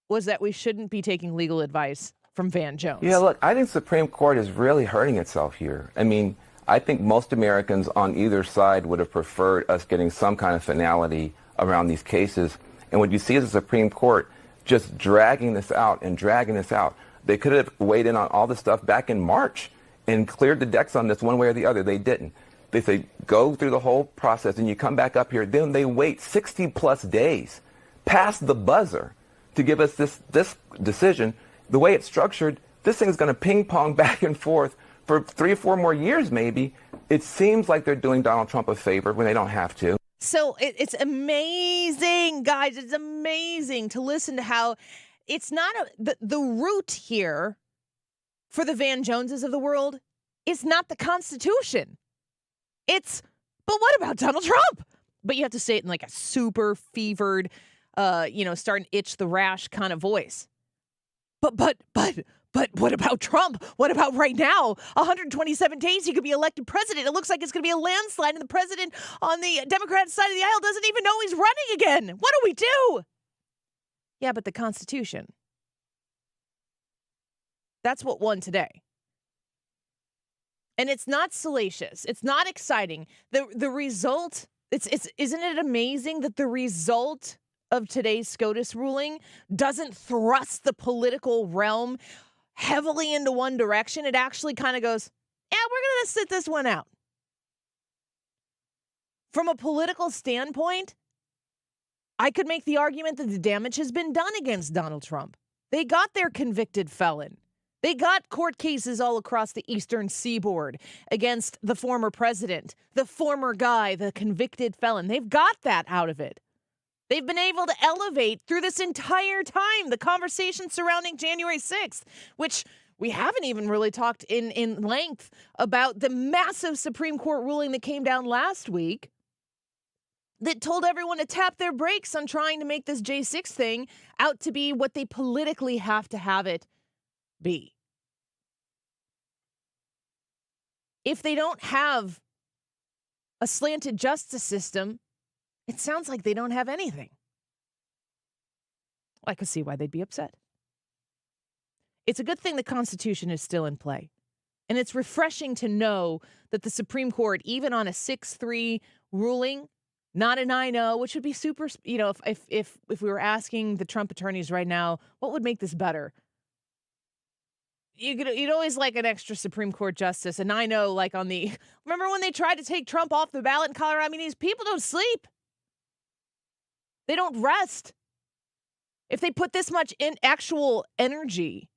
was that we shouldn't be taking legal advice from Van Jones. Yeah, look, I think Supreme Court is really hurting itself here. I mean, I think most Americans on either side would have preferred us getting some kind of finality around these cases. And what you see is the Supreme Court just dragging this out and dragging this out. They could have weighed in on all this stuff back in March and cleared the decks on this one way or the other. They didn't. They say, go through the whole process and you come back up here. Then they wait 60 plus days past the buzzer to give us this decision. The way it's structured, this thing is going to ping pong back and forth for 3 or 4 more years, maybe. It seems like they're doing Donald Trump a favor when they don't have to. So it's amazing, guys. It's amazing to listen to how it's not the root here for the Van Joneses of the world is not the Constitution. But what about Donald Trump? But you have to say it in like a super fevered, starting to itch the rash kind of voice. But what about Trump? What about right now? 127 days he could be elected president. It looks like it's going to be a landslide, and the president on the Democrat side of the aisle doesn't even know he's running again. What do we do? Yeah, but the Constitution. That's what won today. And it's not salacious. It's not exciting. The result, isn't it amazing that the result of today's SCOTUS ruling doesn't thrust the political realm heavily into one direction? It actually kind of goes, yeah, we're going to sit this one out. From a political standpoint, I could make the argument that the damage has been done against Donald Trump. They got their convicted felon. They got court cases all across the eastern seaboard against the former president, the former guy, the convicted felon. They've got that out of it. They've been able to elevate through this entire time the conversation surrounding January 6th, which we haven't even really talked in length about the massive Supreme Court ruling that came down last week that told everyone to tap their brakes on trying to make this J6 thing out to be what they politically have to have it be. If they don't have a slanted justice system, it sounds like they don't have anything. I could see why they'd be upset. It's a good thing the Constitution is still in play. And it's refreshing to know that the Supreme Court, even on a 6-3 ruling, not a 9-0, which would be super, if we were asking the Trump attorneys right now, what would make this better? You'd always like an extra Supreme Court justice. And I know, remember when they tried to take Trump off the ballot in Colorado? I mean, these people don't sleep. They don't rest. If they put this much in actual energy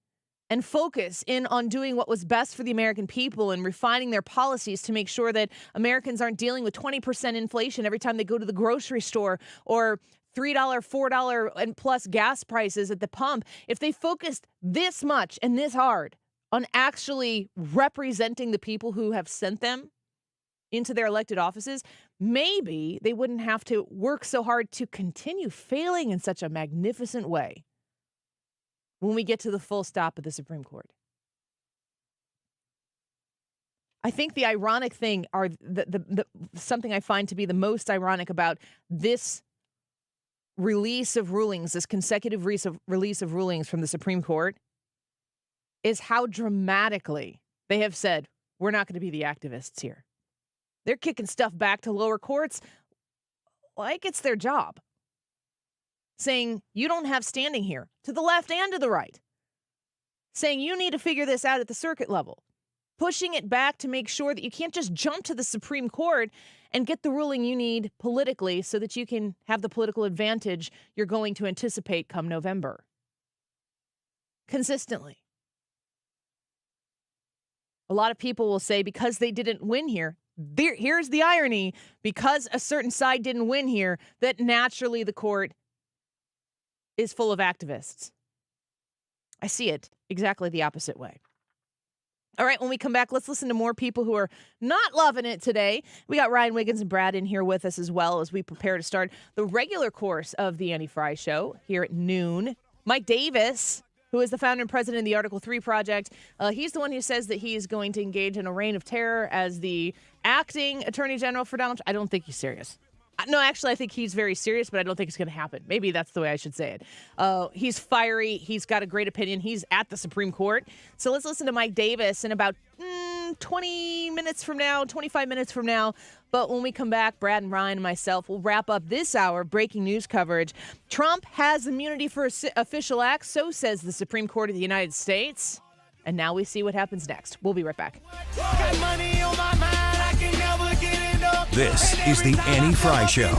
and focus in on doing what was best for the American people and refining their policies to make sure that Americans aren't dealing with 20% inflation every time they go to the grocery store, or $3, $4 and plus gas prices at the pump, if they focused this much and this hard on actually representing the people who have sent them into their elected offices, maybe they wouldn't have to work so hard to continue failing in such a magnificent way when we get to the full stop of the Supreme Court. I think the ironic thing, or the something I find to be the most ironic about this release of rulings, this consecutive release of rulings from the Supreme Court, is how dramatically they have said, we're not going to be the activists here. They're kicking stuff back to lower courts like it's their job, saying you don't have standing here, to the left and to the right, saying you need to figure this out at the circuit level, pushing it back to make sure that you can't just jump to the Supreme Court and get the ruling you need politically so that you can have the political advantage you're going to anticipate come November. Consistently. A lot of people will say because they didn't win here, here's the irony, because a certain side didn't win here, that naturally the court is full of activists. I see it exactly the opposite way. All right, when we come back, let's listen to more people who are not loving it today. We got Ryan Wiggins and Brad in here with us as well as we prepare to start the regular course of the Annie Frey Show here at noon. Mike Davis, who is the founder and president of the Article 3 Project, he's the one who says that he is going to engage in a reign of terror as the acting attorney general for Donald Trump. I don't think he's serious. No, actually, I think he's very serious, but I don't think it's going to happen. Maybe that's the way I should say it. He's fiery. He's got a great opinion. He's at the Supreme Court. So let's listen to Mike Davis in about 25 minutes from now. But when we come back, Brad and Ryan and myself will wrap up this hour breaking news coverage. Trump has immunity for official acts, so says the Supreme Court of the United States. And now we see what happens next. We'll be right back. Got money on my mind, I can never get enough. This is the Annie Frey Show.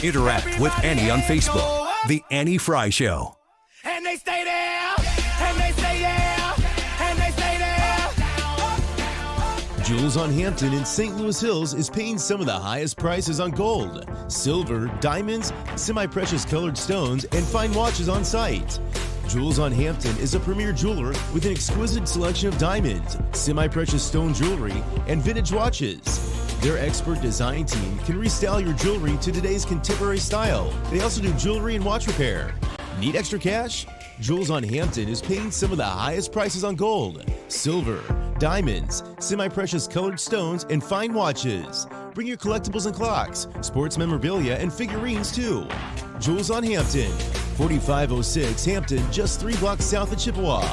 Interact with Annie on Facebook. The Annie Frey Show. And they stay there, and they stay there, and they stay there. Jewels on Hampton in St. Louis Hills is paying some of the highest prices on gold, silver, diamonds, semi-precious colored stones, and fine watches on site. Jewels on Hampton is a premier jeweler with an exquisite selection of diamonds, semi-precious stone jewelry, and vintage watches. Their expert design team can restyle your jewelry to today's contemporary style. They also do jewelry and watch repair. Need extra cash? Jewels on Hampton is paying some of the highest prices on gold, silver, diamonds, semi-precious colored stones, and fine watches. Bring your collectibles and clocks, sports memorabilia, and figurines too. Jewels on Hampton, 4506 Hampton, just 3 blocks south of Chippewa.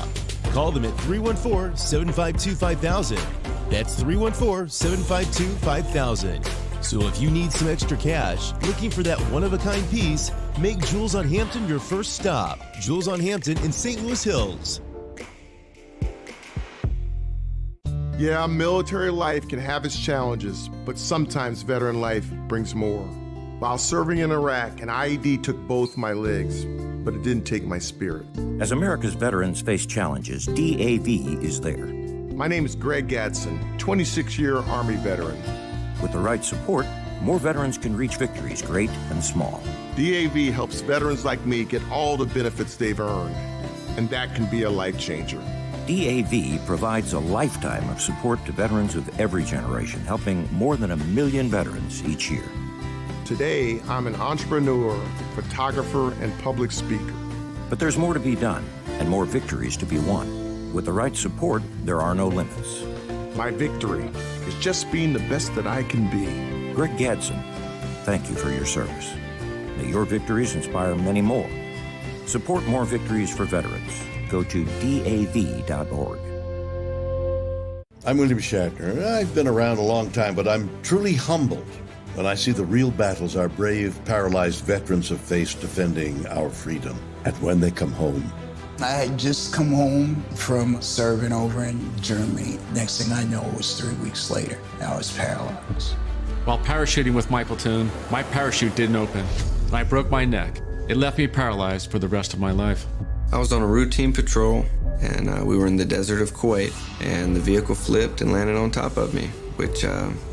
Call them at 314-752-5000. That's 314-752-5000. So if you need some extra cash, looking for that one-of-a-kind piece, make Jewels on Hampton your first stop. Jewels on Hampton in St. Louis Hills. Yeah, military life can have its challenges, but sometimes veteran life brings more. While serving in Iraq, an IED took both my legs, but it didn't take my spirit. As America's veterans face challenges, DAV is there. My name is Greg Gadsden, 26-year Army veteran. With the right support, more veterans can reach victories, great and small. DAV helps veterans like me get all the benefits they've earned, and that can be a life changer. DAV provides a lifetime of support to veterans of every generation, helping more than 1 million veterans each year. Today, I'm an entrepreneur, photographer, and public speaker. But there's more to be done and more victories to be won. With the right support, there are no limits. My victory is just being the best that I can be. Greg Gadsden, thank you for your service. May your victories inspire many more. Support more victories for veterans. Go to DAV.org. I'm William Shatner. I've been around a long time, but I'm truly humbled when I see the real battles our brave, paralyzed veterans have faced defending our freedom. And when they come home. I had just come home from serving over in Germany. Next thing I know, it was 3 weeks later. I was paralyzed. While parachuting with my platoon, my parachute didn't open, and I broke my neck. It left me paralyzed for the rest of my life. I was on a routine patrol, and we were in the desert of Kuwait, and the vehicle flipped and landed on top of me, which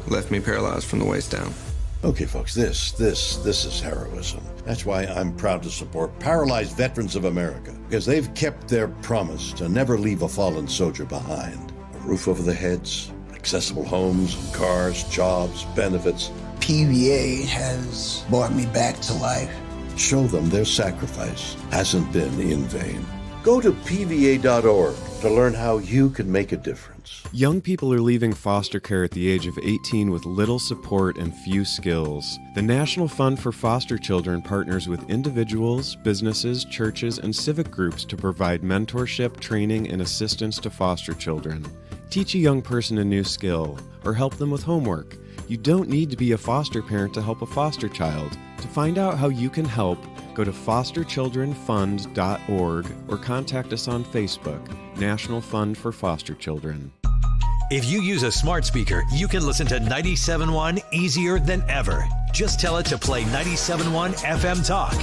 left me paralyzed from the waist down. Okay, folks, this is heroism. That's why I'm proud to support Paralyzed Veterans of America, because they've kept their promise to never leave a fallen soldier behind. A roof over their heads, accessible homes, cars, jobs, benefits. PVA has brought me back to life. Show them their sacrifice hasn't been in vain. Go to PVA.org to learn how you can make a difference. Young people are leaving foster care at the age of 18 with little support and few skills. The National Fund for Foster Children partners with individuals, businesses, churches, and civic groups to provide mentorship, training, and assistance to foster children. Teach a young person a new skill or help them with homework. You don't need to be a foster parent to help a foster child. To find out how you can help, go to fosterchildrenfund.org or contact us on Facebook, National Fund for Foster Children. If you use a smart speaker, you can listen to 97.1 easier than ever. Just tell it to play 97.1 FM Talk.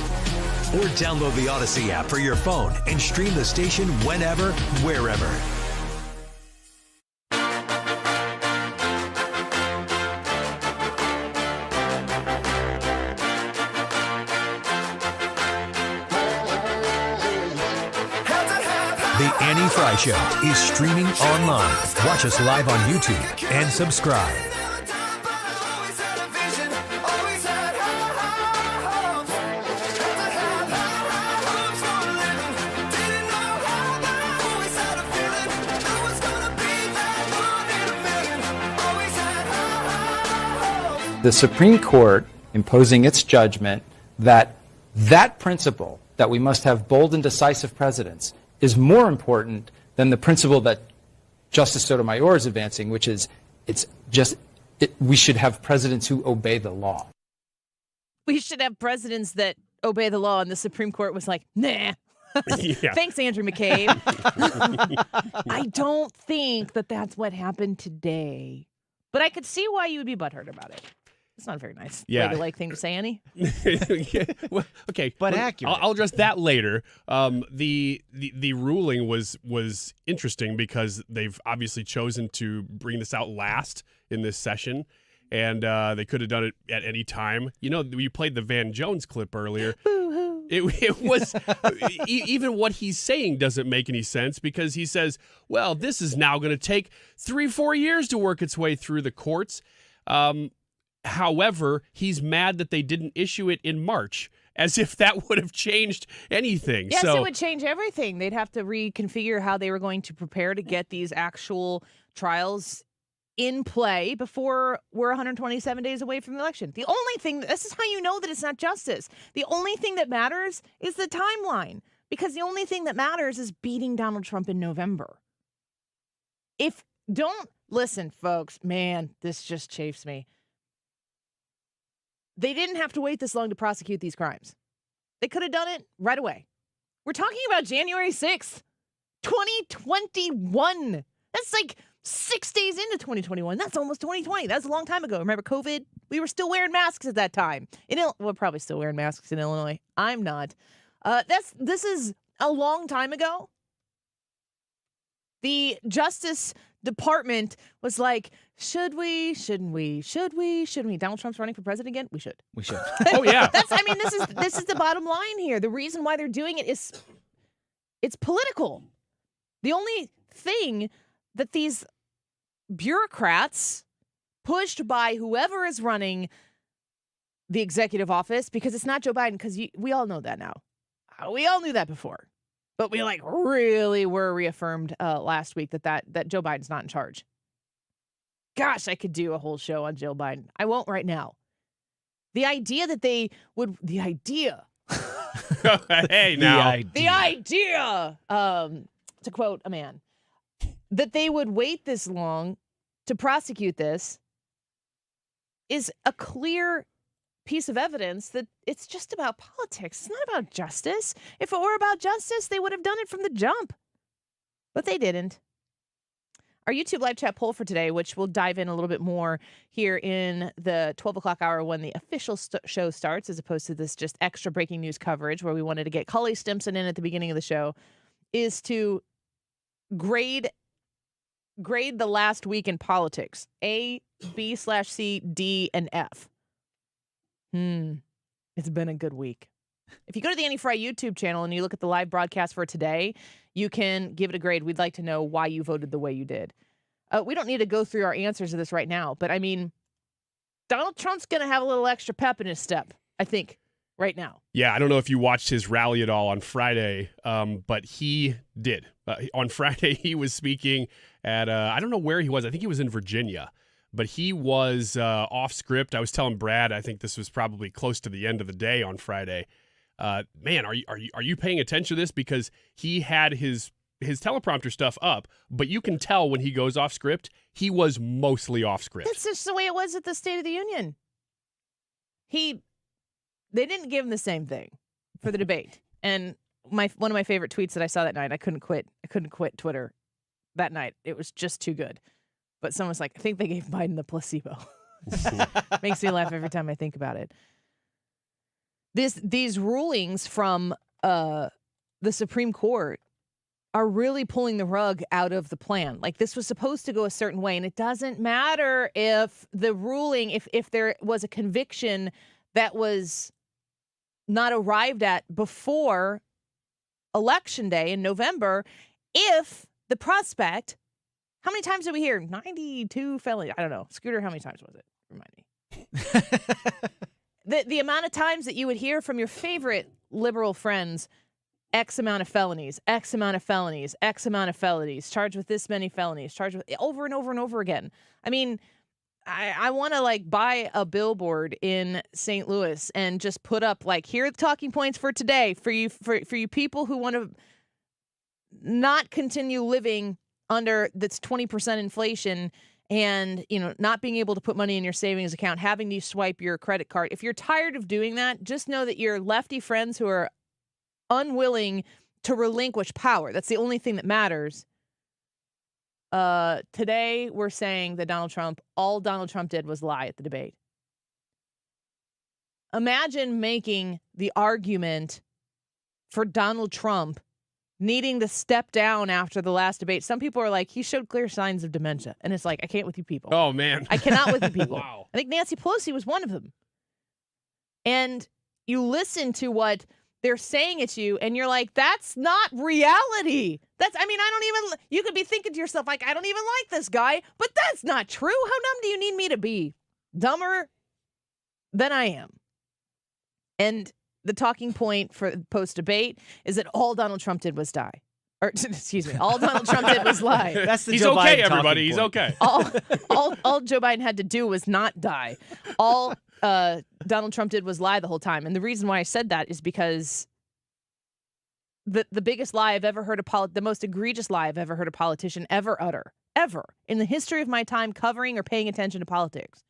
Or download the Odyssey app for your phone and stream the station whenever, wherever. The Annie Fry Show is streaming online. Watch us live on YouTube and subscribe. The Supreme Court imposing its judgment that principle, that we must have bold and decisive presidents, is more important than the principle that Justice Sotomayor is advancing, which is we should have presidents who obey the law. We should have presidents that obey the law, and the Supreme Court was like, nah. Yeah. Thanks, Andrew McCabe. I don't think that that's what happened today, but I could see why you would be butthurt about it. It's not a very nice ladylike thing to say, Annie. Well, okay, but accurate. I'll address that later. The ruling was interesting because they've obviously chosen to bring this out last in this session, and they could have done it at any time. You know, you played the Van Jones clip earlier. Boo-hoo. It was even what he's saying doesn't make any sense because he says, "Well, this is now going to take 3-4 years to work its way through the courts." However, he's mad that they didn't issue it in March, as if that would have changed anything. Yes, it would change everything. They'd have to reconfigure how they were going to prepare to get these actual trials in play before we're 127 days away from the election. The only thing, this is how you know that it's not justice. The only thing that matters is the timeline, because the only thing that matters is beating Donald Trump in November. Listen, folks, man, this just chafes me. They didn't have to wait this long to prosecute these crimes. They could have done it right away. We're talking about January 6th, 2021. That's like 6 days into 2021. That's almost 2020. That's a long time ago. Remember COVID? We were still wearing masks at that time. We're probably still wearing masks in Illinois. I'm not. This is a long time ago. The Justice Department was like, should we? Shouldn't we? Should we? Shouldn't we? Donald Trump's running for president again? We should. We should. Oh, yeah. This is the bottom line here. The reason why they're doing it is it's political. The only thing that these bureaucrats pushed by whoever is running the executive office because it's not Joe Biden, because we all know that now. We all knew that before. But we really were reaffirmed last week that Joe Biden's not in charge. Gosh, I could do a whole show on Joe Biden. I won't right now. The idea that they would, Hey, now. The idea, to quote a man, that they would wait this long to prosecute this is a clear piece of evidence that it's just about politics. It's not about justice. If it were about justice, they would have done it from the jump. But they didn't. Our YouTube live chat poll for today, which we'll dive in a little bit more here in the 12 o'clock hour when the official show starts, as opposed to this just extra breaking news coverage where we wanted to get Cully Stimson in at the beginning of the show, is to grade the last week in politics. A, B/C, D, and F. It's been a good week. If you go to the Annie Fry YouTube channel and you look at the live broadcast for today, you can give it a grade. We'd like to know why you voted the way you did. We don't need to go through our answers to this right now, but I mean, Donald Trump's going to have a little extra pep in his step, I think, right now. Yeah, I don't know if you watched his rally at all on Friday, but he did. On Friday, he was speaking at, I don't know where he was. I think he was in Virginia. But he was off script. I was telling Brad, I think this was probably close to the end of the day on Friday. Man, are you paying attention to this? Because he had his teleprompter stuff up, but you can tell when he goes off script, he was mostly off script. That's just the way it was at the State of the Union. They didn't give him the same thing for the debate. And one of my favorite tweets that I saw that night, I couldn't quit Twitter that night. It was just too good. But someone's like, I think they gave Biden the placebo. Makes me laugh every time I think about it. These rulings from the Supreme Court are really pulling the rug out of the plan. Like, this was supposed to go a certain way, and it doesn't matter if the ruling, if there was a conviction that was not arrived at before Election Day in November, if the prospect... How many times did we hear? 92 felonies. I don't know. Scooter, how many times was it? Remind me. The amount of times that you would hear from your favorite liberal friends, X amount of felonies, X amount of felonies, X amount of felonies, charged with this many felonies, charged with over and over and over again. I mean, I want to buy a billboard in St. Louis and just put up here are the talking points for today for you people who want to not continue living under that's 20% inflation and, not being able to put money in your savings account, having to swipe your credit card. If you're tired of doing that, just know that your lefty friends who are unwilling to relinquish power, that's the only thing that matters. Today, we're saying that all Donald Trump did was lie at the debate. Imagine making the argument for Donald Trump needing to step down after the last debate. Some people are like, he showed clear signs of dementia. And it's like, I can't with you people. Oh, man. I cannot with you people. Wow. I think Nancy Pelosi was one of them. And you listen to what they're saying at you, and you're like, that's not reality. You could be thinking to yourself, I don't even like this guy, but that's not true. How dumb do you need me to be? Dumber than I am. And the talking point for post-debate is that all Donald Trump did was die. Or, excuse me, all Donald Trump did was lie. That's the He's Joe okay, Biden everybody. He's point. okay. All Joe Biden had to do was not die. All Donald Trump did was lie the whole time. And the reason why I said that is because the biggest lie I've ever heard the most egregious lie I've ever heard a politician ever utter, ever, in the history of my time covering or paying attention to politics,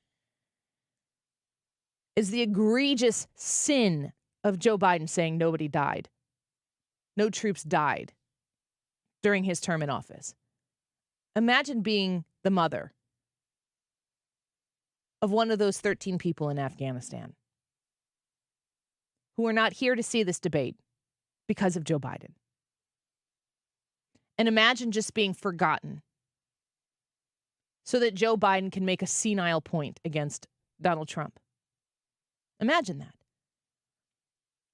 is the egregious sin of Joe Biden saying nobody died. No troops died during his term in office. Imagine being the mother of one of those 13 people in Afghanistan who are not here to see this debate because of Joe Biden. And imagine just being forgotten so that Joe Biden can make a senile point against Donald Trump. Imagine that.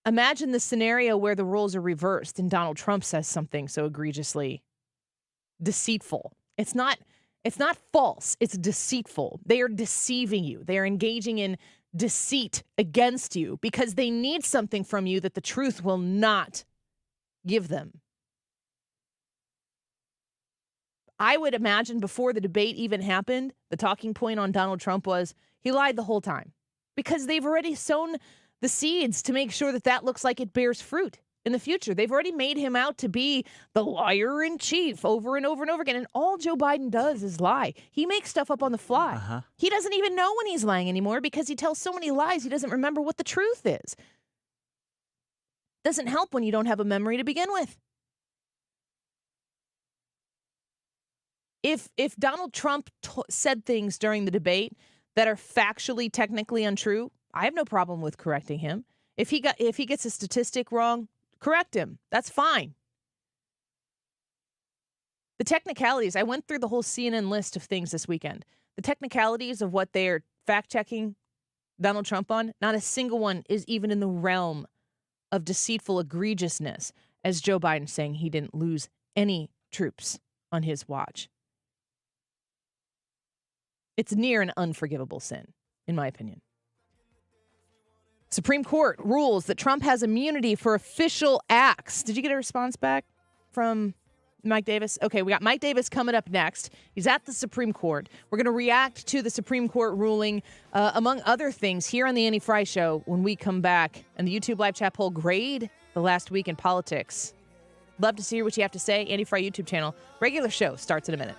Imagine the scenario where the roles are reversed and Donald Trump says something so egregiously deceitful. It's not false. It's deceitful. They are deceiving you. They are engaging in deceit against you because they need something from you that the truth will not give them. I would imagine before the debate even happened, the talking point on Donald Trump was he lied the whole time because they've already sown the seeds to make sure that that looks like it bears fruit in the future. They've already made him out to be the liar in chief over and over and over again. And all Joe Biden does is lie. He makes stuff up on the fly. He doesn't even know when he's lying anymore because he tells so many lies he doesn't remember what the truth is. Doesn't help when you don't have a memory to begin with. If Donald Trump said things during the debate that are factually, technically untrue, I have no problem with correcting him. If he gets a statistic wrong, correct him. That's fine. The technicalities, I went through the whole CNN list of things this weekend. The technicalities of what they're fact-checking Donald Trump on, not a single one is even in the realm of deceitful egregiousness, as Joe Biden saying he didn't lose any troops on his watch. It's near an unforgivable sin, in my opinion. Supreme Court rules that Trump has immunity for official acts. Did you get a response back from Mike Davis? Okay, we got Mike Davis coming up next. He's at the Supreme Court. We're going to react to the Supreme Court ruling, among other things, here on the Annie Frey Show when we come back. And the YouTube live chat poll grade the last week in politics. Love to see what you have to say. Annie Frey YouTube channel. Regular show starts in a minute.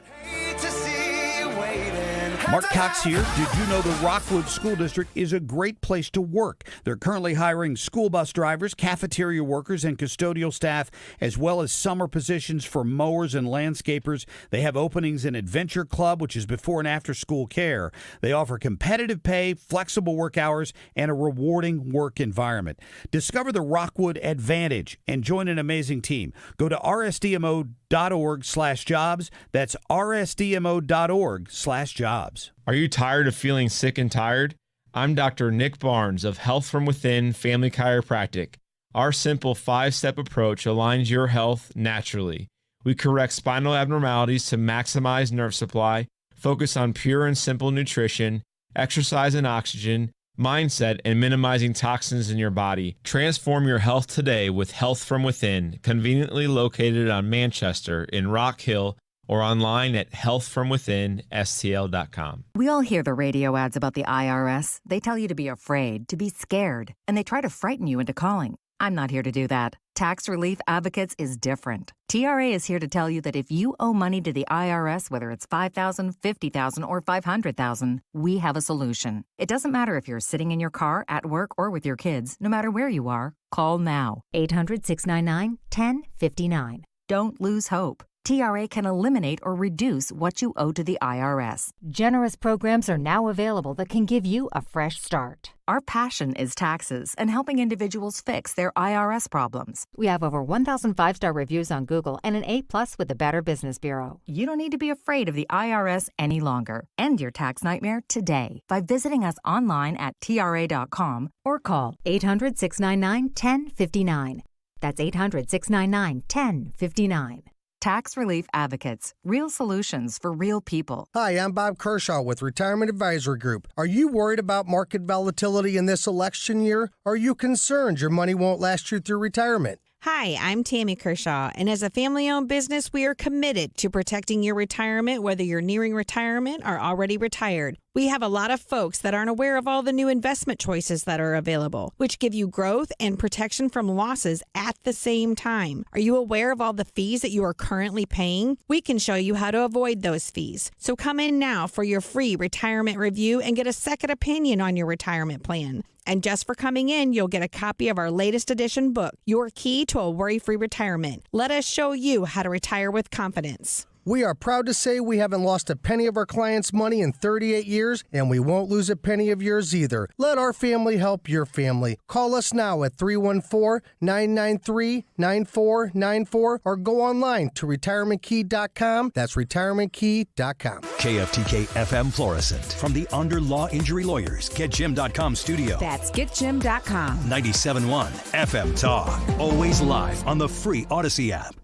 Mark Cox here. Did you know the Rockwood School District is a great place to work? They're currently hiring school bus drivers, cafeteria workers, and custodial staff, as well as summer positions for mowers and landscapers. They have openings in Adventure Club, which is before and after school care. They offer competitive pay, flexible work hours, and a rewarding work environment. Discover the Rockwood Advantage and join an amazing team. Go to rsdmo.org/jobs. That's rsdmo.org/jobs. Are you tired of feeling sick and tired? I'm Dr. Nick Barnes of Health from Within Family Chiropractic. Our simple 5-step approach aligns your health naturally. We correct spinal abnormalities to maximize nerve supply, focus on pure and simple nutrition, exercise and oxygen, mindset, and minimizing toxins in your body. Transform your health today with Health from Within, conveniently located on Manchester in Rock Hill, or online at healthfromwithinstl.com. We all hear the radio ads about the IRS. They tell you to be afraid, to be scared, and they try to frighten you into calling. I'm not here to do that. Tax Relief Advocates is different. TRA is here to tell you that if you owe money to the IRS, whether it's $5,000, $50,000, or $500,000, we have a solution. It doesn't matter if you're sitting in your car, at work, or with your kids. No matter where you are, call now. 800-699-1059. Don't lose hope. TRA can eliminate or reduce what you owe to the IRS. Generous programs are now available that can give you a fresh start. Our passion is taxes and helping individuals fix their IRS problems. We have over 1,000 5-star reviews on Google and an A+ with the Better Business Bureau. You don't need to be afraid of the IRS any longer. End your tax nightmare today by visiting us online at TRA.com or call 800-699-1059. That's 800-699-1059. Tax Relief Advocates. Real solutions for real people. Hi, I'm Bob Kershaw with Retirement Advisory Group. Are you worried about market volatility in this election year? Are you concerned your money won't last you through retirement? Hi, I'm Tammy Kershaw, and as a family-owned business, we are committed to protecting your retirement, whether you're nearing retirement or already retired. We have a lot of folks that aren't aware of all the new investment choices that are available, which give you growth and protection from losses at the same time. Are you aware of all the fees that you are currently paying? We can show you how to avoid those fees. So come in now for your free retirement review and get a second opinion on your retirement plan. And just for coming in, you'll get a copy of our latest edition book, Your Key to a Worry-Free Retirement. Let us show you how to retire with confidence. We are proud to say we haven't lost a penny of our clients' money in 38 years, and we won't lose a penny of yours either. Let our family help your family. Call us now at 314-993-9494 or go online to retirementkey.com. That's retirementkey.com. KFTK FM Florissant. From the Under Law Injury Lawyers, GetJim.com studio. That's GetJim.com. 97.1 FM Talk. Always live on the free Odyssey app.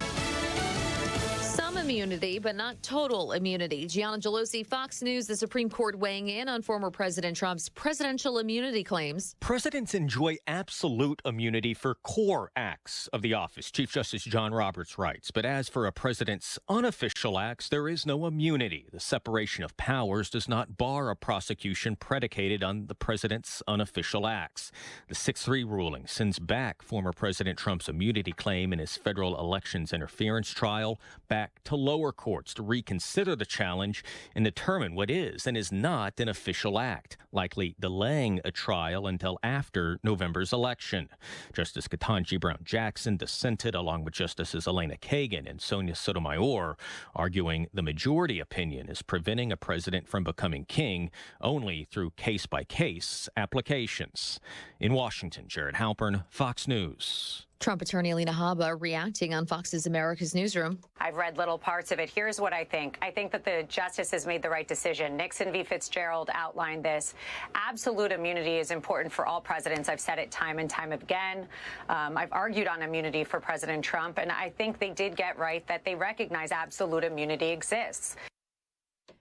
immunity, but not total immunity. Gianna Gelosi, Fox News, the Supreme Court weighing in on former President Trump's presidential immunity claims. Presidents enjoy absolute immunity for core acts of the office, Chief Justice John Roberts writes. But as for a president's unofficial acts, there is no immunity. The separation of powers does not bar a prosecution predicated on the president's unofficial acts. The 6-3 ruling sends back former President Trump's immunity claim in his federal elections interference trial back to lower courts to reconsider the challenge and determine what is and is not an official act, likely delaying a trial until after November's election. Justice Ketanji Brown Jackson dissented along with Justices Elena Kagan and Sonia Sotomayor, arguing the majority opinion is preventing a president from becoming king only through case-by-case applications. In Washington, Jared Halpern, Fox News. Trump attorney Alina Habba reacting on Fox's America's Newsroom. I've read little parts of it. Here's what I think. I think that the justices made the right decision. Nixon v. Fitzgerald outlined this. Absolute immunity is important for all presidents. I've said it time and time again. I've argued on immunity for President Trump, and I think they did get right that they recognize absolute immunity exists.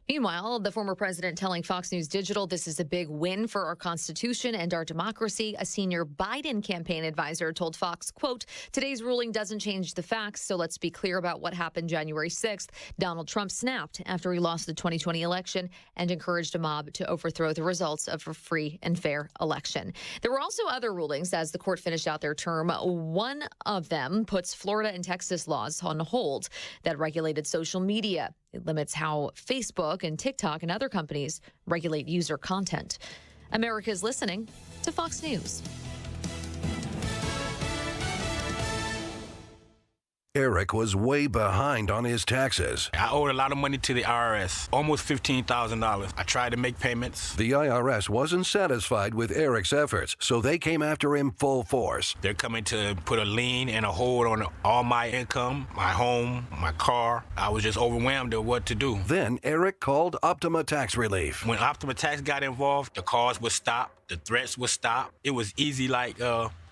Meanwhile, the former president telling Fox News Digital this is a big win for our Constitution and our democracy. A senior Biden campaign advisor told Fox, quote, today's ruling doesn't change the facts, so let's be clear about what happened January 6th. Donald Trump snapped after he lost the 2020 election and encouraged a mob to overthrow the results of a free and fair election. There were also other rulings as the court finished out their term. One of them puts Florida and Texas laws on hold that regulated social media. It limits how Facebook and TikTok and other companies regulate user content. America's listening to Fox News. Eric was way behind on his taxes. I owed a lot of money to the IRS, almost $15,000. I tried to make payments. The IRS wasn't satisfied with Eric's efforts, so they came after him full force. They're coming to put a lien and a hold on all my income, my home, my car. I was just overwhelmed at what to do. Then Eric called Optima Tax Relief. When Optima Tax got involved, the calls would stop, the threats would stop. It was easy like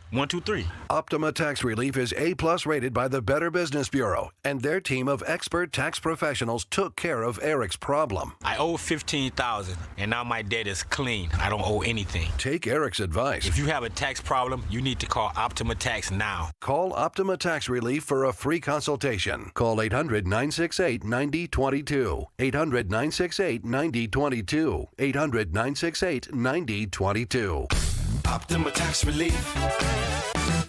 1, 2, 3. Optima Tax Relief is A+ rated by the Better Business Bureau, and their team of expert tax professionals took care of Eric's problem. I owe $15,000, and now my debt is clean. I don't owe anything. Take Eric's advice. If you have a tax problem, you need to call Optima Tax now. Call Optima Tax Relief for a free consultation. Call 800-968-9022. 800-968-9022. 800-968-9022. Optima Tax Relief.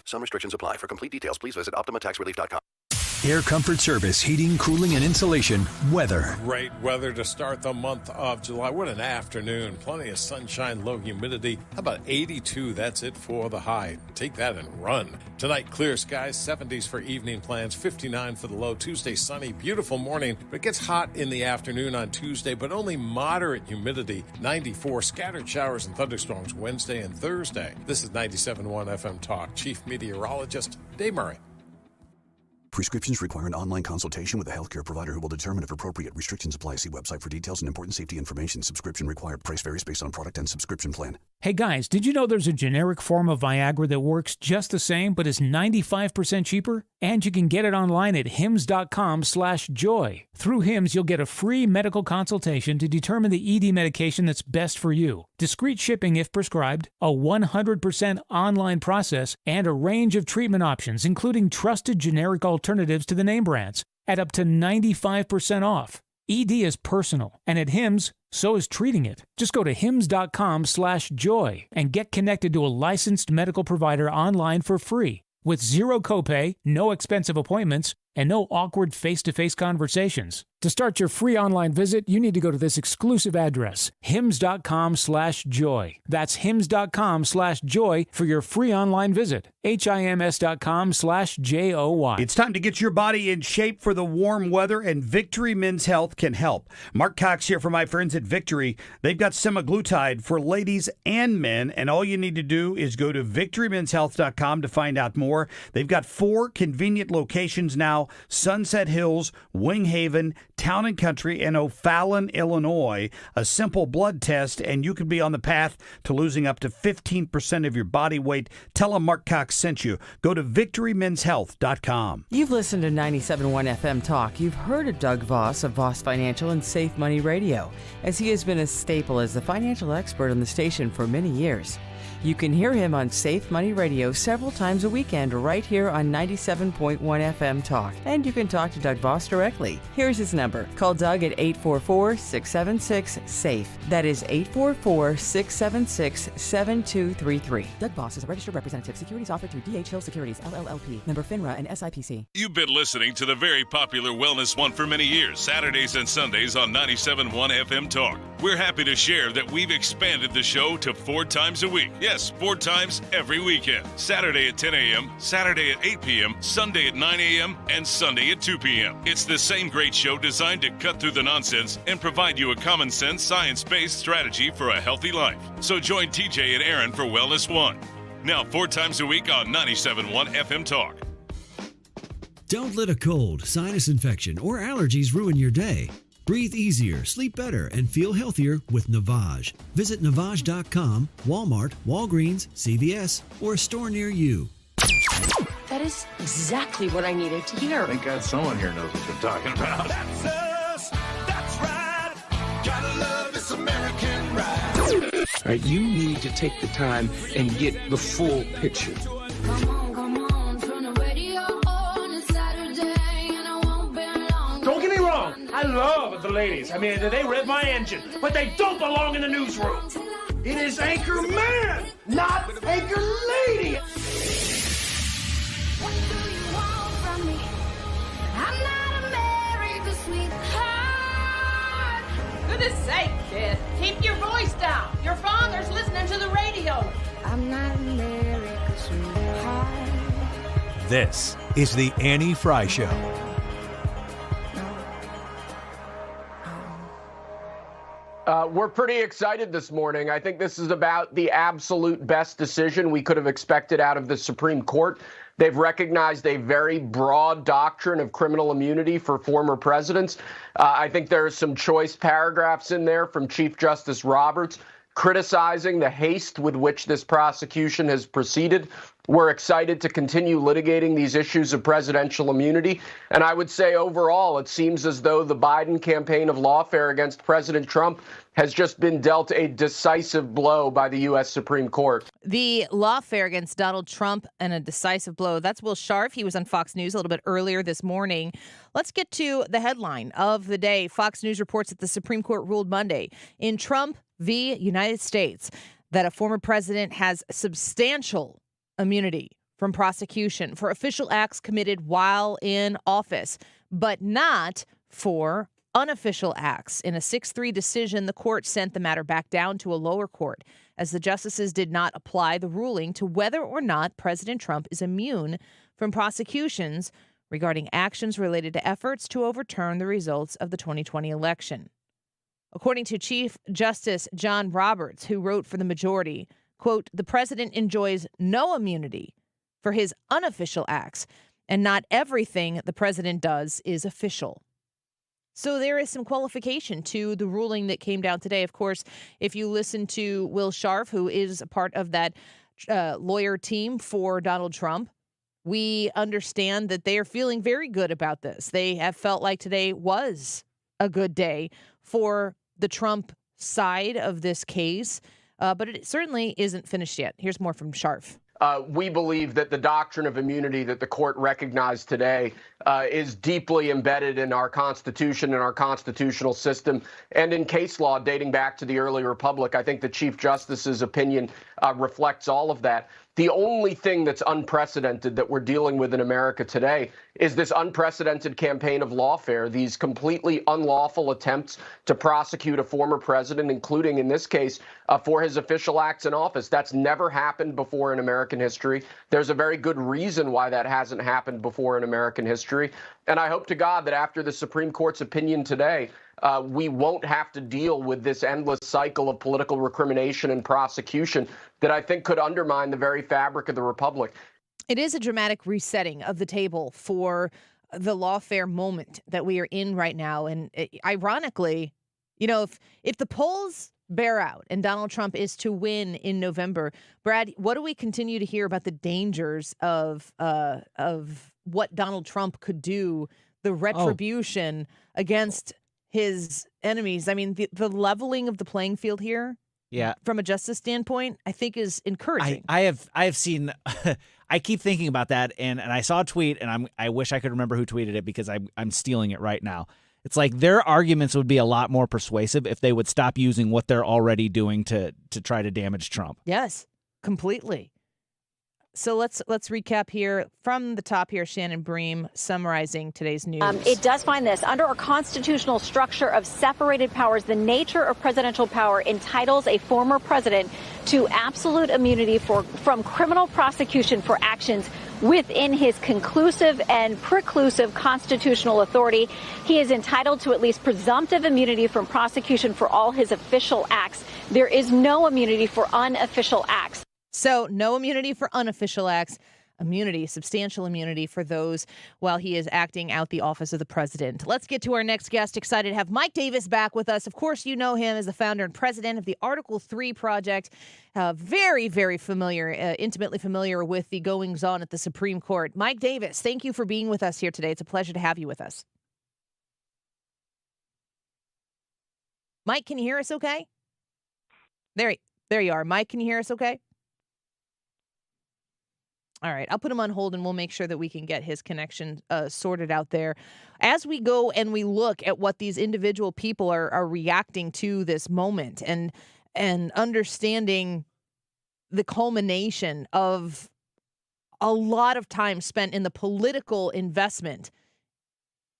Some restrictions apply. For complete details, please visit OptimaTaxRelief.com. Air Comfort Service, heating, cooling, and insulation. Weather. Great weather to start the month of July. What an afternoon. Plenty of sunshine, low humidity. How about 82? That's it for the high. Take that and run. Tonight, clear skies, 70s for evening plans, 59 for the low. Tuesday, sunny, beautiful morning. But it gets hot in the afternoon on Tuesday, but only moderate humidity. 94, scattered showers and thunderstorms Wednesday and Thursday. This is 97.1 FM Talk. Chief Meteorologist Dave Murray. Prescriptions require an online consultation with a healthcare provider who will determine if appropriate. Restrictions apply. See website for details and important safety information. Subscription required. Price varies based on product and subscription plan. Hey guys, did you know there's a generic form of Viagra that works just the same but is 95% cheaper? And you can get it online at hims.com/joy. Through Hims, you'll get a free medical consultation to determine the ED medication that's best for you. Discreet shipping if prescribed, a 100% online process, and a range of treatment options, including trusted generic alternatives to the name brands, at up to 95% off. ED is personal, and at Hims, so is treating it. Just go to hims.com/joy and get connected to a licensed medical provider online for free with zero copay, no expensive appointments, and no awkward face-to-face conversations. To start your free online visit, you need to go to this exclusive address, hims.com/joy. That's hims.com/joy for your free online visit. HIMS.com/JOY. It's time to get your body in shape for the warm weather, and Victory Men's Health can help. Mark Cox here for my friends at Victory. They've got semaglutide for ladies and men, and all you need to do is go to victorymenshealth.com to find out more. They've got 4 convenient locations now: Sunset Hills, Wing Haven, Town and Country in O'Fallon, Illinois. A simple blood test, and you could be on the path to losing up to 15% of your body weight. Tell them Mark Cox sent you. Go to victorymenshealth.com. You've listened to 97.1 FM Talk. You've heard of Doug Voss of Voss Financial and Safe Money Radio, as he has been a staple as the financial expert on the station for many years. You can hear him on Safe Money Radio several times a weekend right here on 97.1 FM Talk. And you can talk to Doug Voss directly. Here's his number. Call Doug at 844-676-SAFE. That is 844-676-7233. Doug Voss is a registered representative. Securities offered through D.H. Hill Securities, LLLP. Member FINRA and SIPC. You've been listening to the very popular Wellness One for many years, Saturdays and Sundays on 97.1 FM Talk. We're happy to share that we've expanded the show to 4 times a week. Yes, 4 times every weekend. Saturday at 10 a.m., Saturday at 8 p.m., Sunday at 9 a.m., and Sunday at 2 p.m. It's the same great show designed to cut through the nonsense and provide you a common sense, science-based strategy for a healthy life. So join TJ and Aaron for Wellness One. Now 4 times a week on 97.1 FM Talk. Don't let a cold, sinus infection, or allergies ruin your day. Breathe easier, sleep better, and feel healthier with Navage. Visit Navage.com, Walmart, Walgreens, CVS, or a store near you. That is exactly what I needed to hear. Thank God someone here knows what they're talking about. That's us. That's right. Gotta love this American ride. All right, you need to take the time and get the full picture. Come on, turn the radio on. It's Saturday and I won't be long. Don't get me wrong. I love the ladies. I mean, they rev my engine, but they don't belong in the newsroom. It is Anchor Man, not Anchor Lady. What do you want from me? I'm not America's sweetheart. Goodness sake, kid. Keep your voice down. Your father's listening to the radio. I'm not America's sweetheart. This is the Annie Fry Show. We're pretty excited this morning. I think this is about the absolute best decision we could have expected out of the Supreme Court. They've recognized a very broad doctrine of criminal immunity for former presidents. I think there are some choice paragraphs in there from Chief Justice Roberts criticizing the haste with which this prosecution has proceeded. We're excited to continue litigating these issues of presidential immunity. And I would say overall, it seems as though the Biden campaign of lawfare against President Trump has just been dealt a decisive blow by the U.S. Supreme Court. The lawfare against Donald Trump and a decisive blow. That's Will Scharf. He was on Fox News a little bit earlier this morning. Let's get to the headline of the day. Fox News reports that the Supreme Court ruled Monday in Trump v. United States that a former president has substantial immunity from prosecution for official acts committed while in office, but not for unofficial acts. In a 6-3 decision, the court sent the matter back down to a lower court as the justices did not apply the ruling to whether or not President Trump is immune from prosecutions regarding actions related to efforts to overturn the results of the 2020 election. According to Chief Justice John Roberts, who wrote for the majority, quote, the president enjoys no immunity for his unofficial acts, and not everything the president does is official. So there is some qualification to the ruling that came down today. Of course, if you listen to Will Scharf, who is a part of that lawyer team for Donald Trump, we understand that they are feeling very good about this. They have felt like today was a good day for the Trump side of this case, but it certainly isn't finished yet. Here's more from Scharf. We believe that the doctrine of immunity that the court recognized today is deeply embedded in our Constitution and our constitutional system and in case law dating back to the early republic. I think the Chief Justice's opinion reflects all of that. The only thing that's unprecedented that we're dealing with in America today is this unprecedented campaign of lawfare, these completely unlawful attempts to prosecute a former president, including in this case for his official acts in office. That's never happened before in American history. There's a very good reason why that hasn't happened before in American history. And I hope to God that after the Supreme Court's opinion today, we won't have to deal with this endless cycle of political recrimination and prosecution that I think could undermine the very fabric of the republic. It is a dramatic resetting of the table for the lawfare moment that we are in right now. And ironically, if the polls bear out and Donald Trump is to win in November, Brad, what do we continue to hear about the dangers of what Donald Trump could do, the retribution against his enemies? I mean, the leveling of the playing field here, from a justice standpoint, I think is encouraging. I have seen. I keep thinking about that, and I saw a tweet, and I wish I could remember who tweeted it because I'm stealing it right now. It's like their arguments would be a lot more persuasive if they would stop using what they're already doing to try to damage Trump. Yes, completely. So let's recap here from the top here. Shannon Bream summarizing today's news. It does find this. Under our constitutional structure of separated powers, the nature of presidential power entitles a former president to absolute immunity from criminal prosecution for actions within his conclusive and preclusive constitutional authority. He is entitled to at least presumptive immunity from prosecution for all his official acts. There is no immunity for unofficial acts. So no immunity for unofficial acts, substantial immunity for those while he is acting out the office of the president. Let's get to our next guest. Excited to have Mike Davis back with us. Of course, you know him as the founder and president of the Article 3 Project. Very, very familiar, intimately familiar with the goings-on at the Supreme Court. Mike Davis, thank you for being with us here today. It's a pleasure to have you with us. Mike, can you hear us okay? There you are. Mike, can you hear us okay? All right, I'll put him on hold and we'll make sure that we can get his connection sorted out there. As we go and we look at what these individual people are reacting to this moment and understanding the culmination of a lot of time spent in the political investment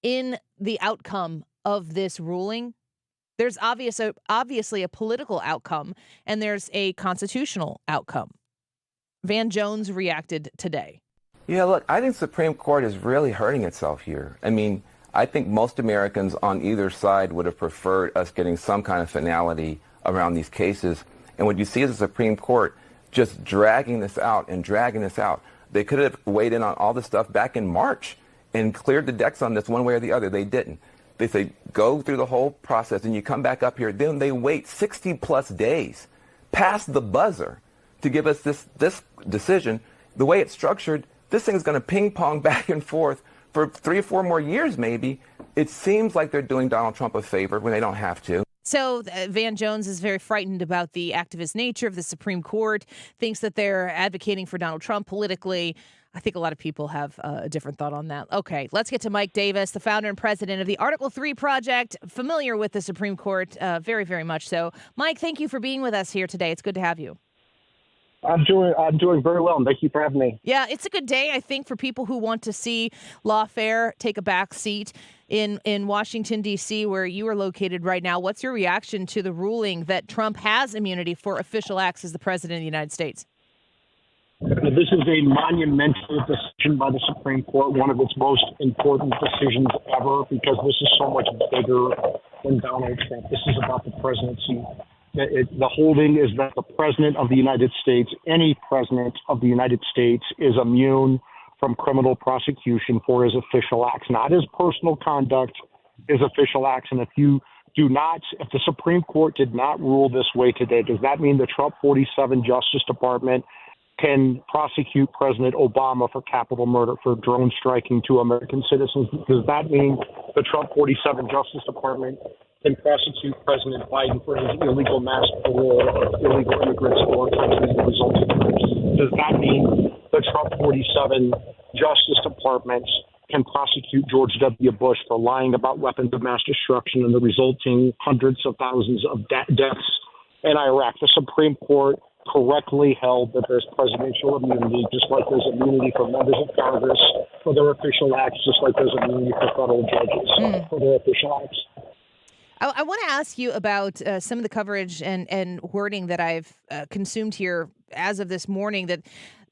in the outcome of this ruling, there's obviously a political outcome and there's a constitutional outcome. Van Jones reacted today. Yeah, look, I think the Supreme Court is really hurting itself here. I mean, I think most Americans on either side would have preferred us getting some kind of finality around these cases. And what you see is the Supreme Court just dragging this out and dragging this out. They could have weighed in on all this stuff back in March and cleared the decks on this one way or the other. They didn't. They say, go through the whole process and you come back up here. Then they wait 60 plus days past the buzzer to give us this decision. The way it's structured, this thing is going to ping pong back and forth for 3 or 4 more years, maybe. It seems like they're doing Donald Trump a favor when they don't have to. So Van Jones is very frightened about the activist nature of the Supreme Court, thinks that they're advocating for Donald Trump politically. I think a lot of people have a different thought on that. Okay, let's get to Mike Davis, the founder and president of the Article 3 Project, familiar with the Supreme Court, very, very much so. Mike, thank you for being with us here today. It's good to have you. I'm doing very well, and thank you for having me. Yeah, it's a good day, I think, for people who want to see lawfare take a back seat in Washington, D.C., where you are located right now. What's your reaction to the ruling that Trump has immunity for official acts as the president of the United States? This is a monumental decision by the Supreme Court, one of its most important decisions ever, because this is so much bigger than Donald Trump. This is about the presidency. The holding is that the president of the United States, any president of the United States, is immune from criminal prosecution for his official acts, not his personal conduct, his official acts. And if the Supreme Court did not rule this way today, does that mean the Trump 47 Justice Department can prosecute President Obama for capital murder, for drone striking to American citizens? Does that mean the Trump 47 Justice Department can prosecute President Biden for his illegal mass parole of illegal immigrants to our country and the resulting crimes? Does that mean the Trump 47 Justice Department can prosecute George W. Bush for lying about weapons of mass destruction and the resulting hundreds of thousands of deaths in Iraq? The Supreme Court correctly held that there's presidential immunity, just like there's immunity for members of Congress for their official acts, just like there's immunity for federal judges for their official acts. I want to ask you about some of the coverage and wording that I've consumed here as of this morning, that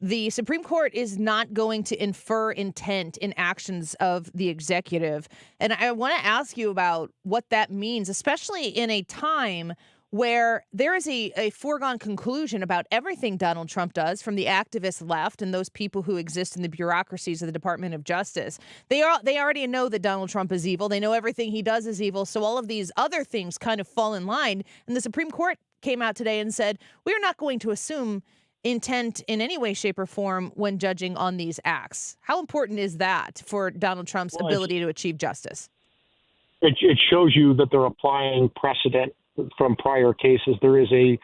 the Supreme Court is not going to infer intent in actions of the executive. And I want to ask you about what that means, especially in a time where there is a foregone conclusion about everything Donald Trump does, from the activist left and those people who exist in the bureaucracies of the Department of Justice. They already know that Donald Trump is evil. They know everything he does is evil. So all of these other things kind of fall in line. And the Supreme Court came out today and said, we're not going to assume intent in any way, shape, or form when judging on these acts. How important is that for Donald Trump's ability to achieve justice? It shows you that they're applying precedent from prior cases. There is a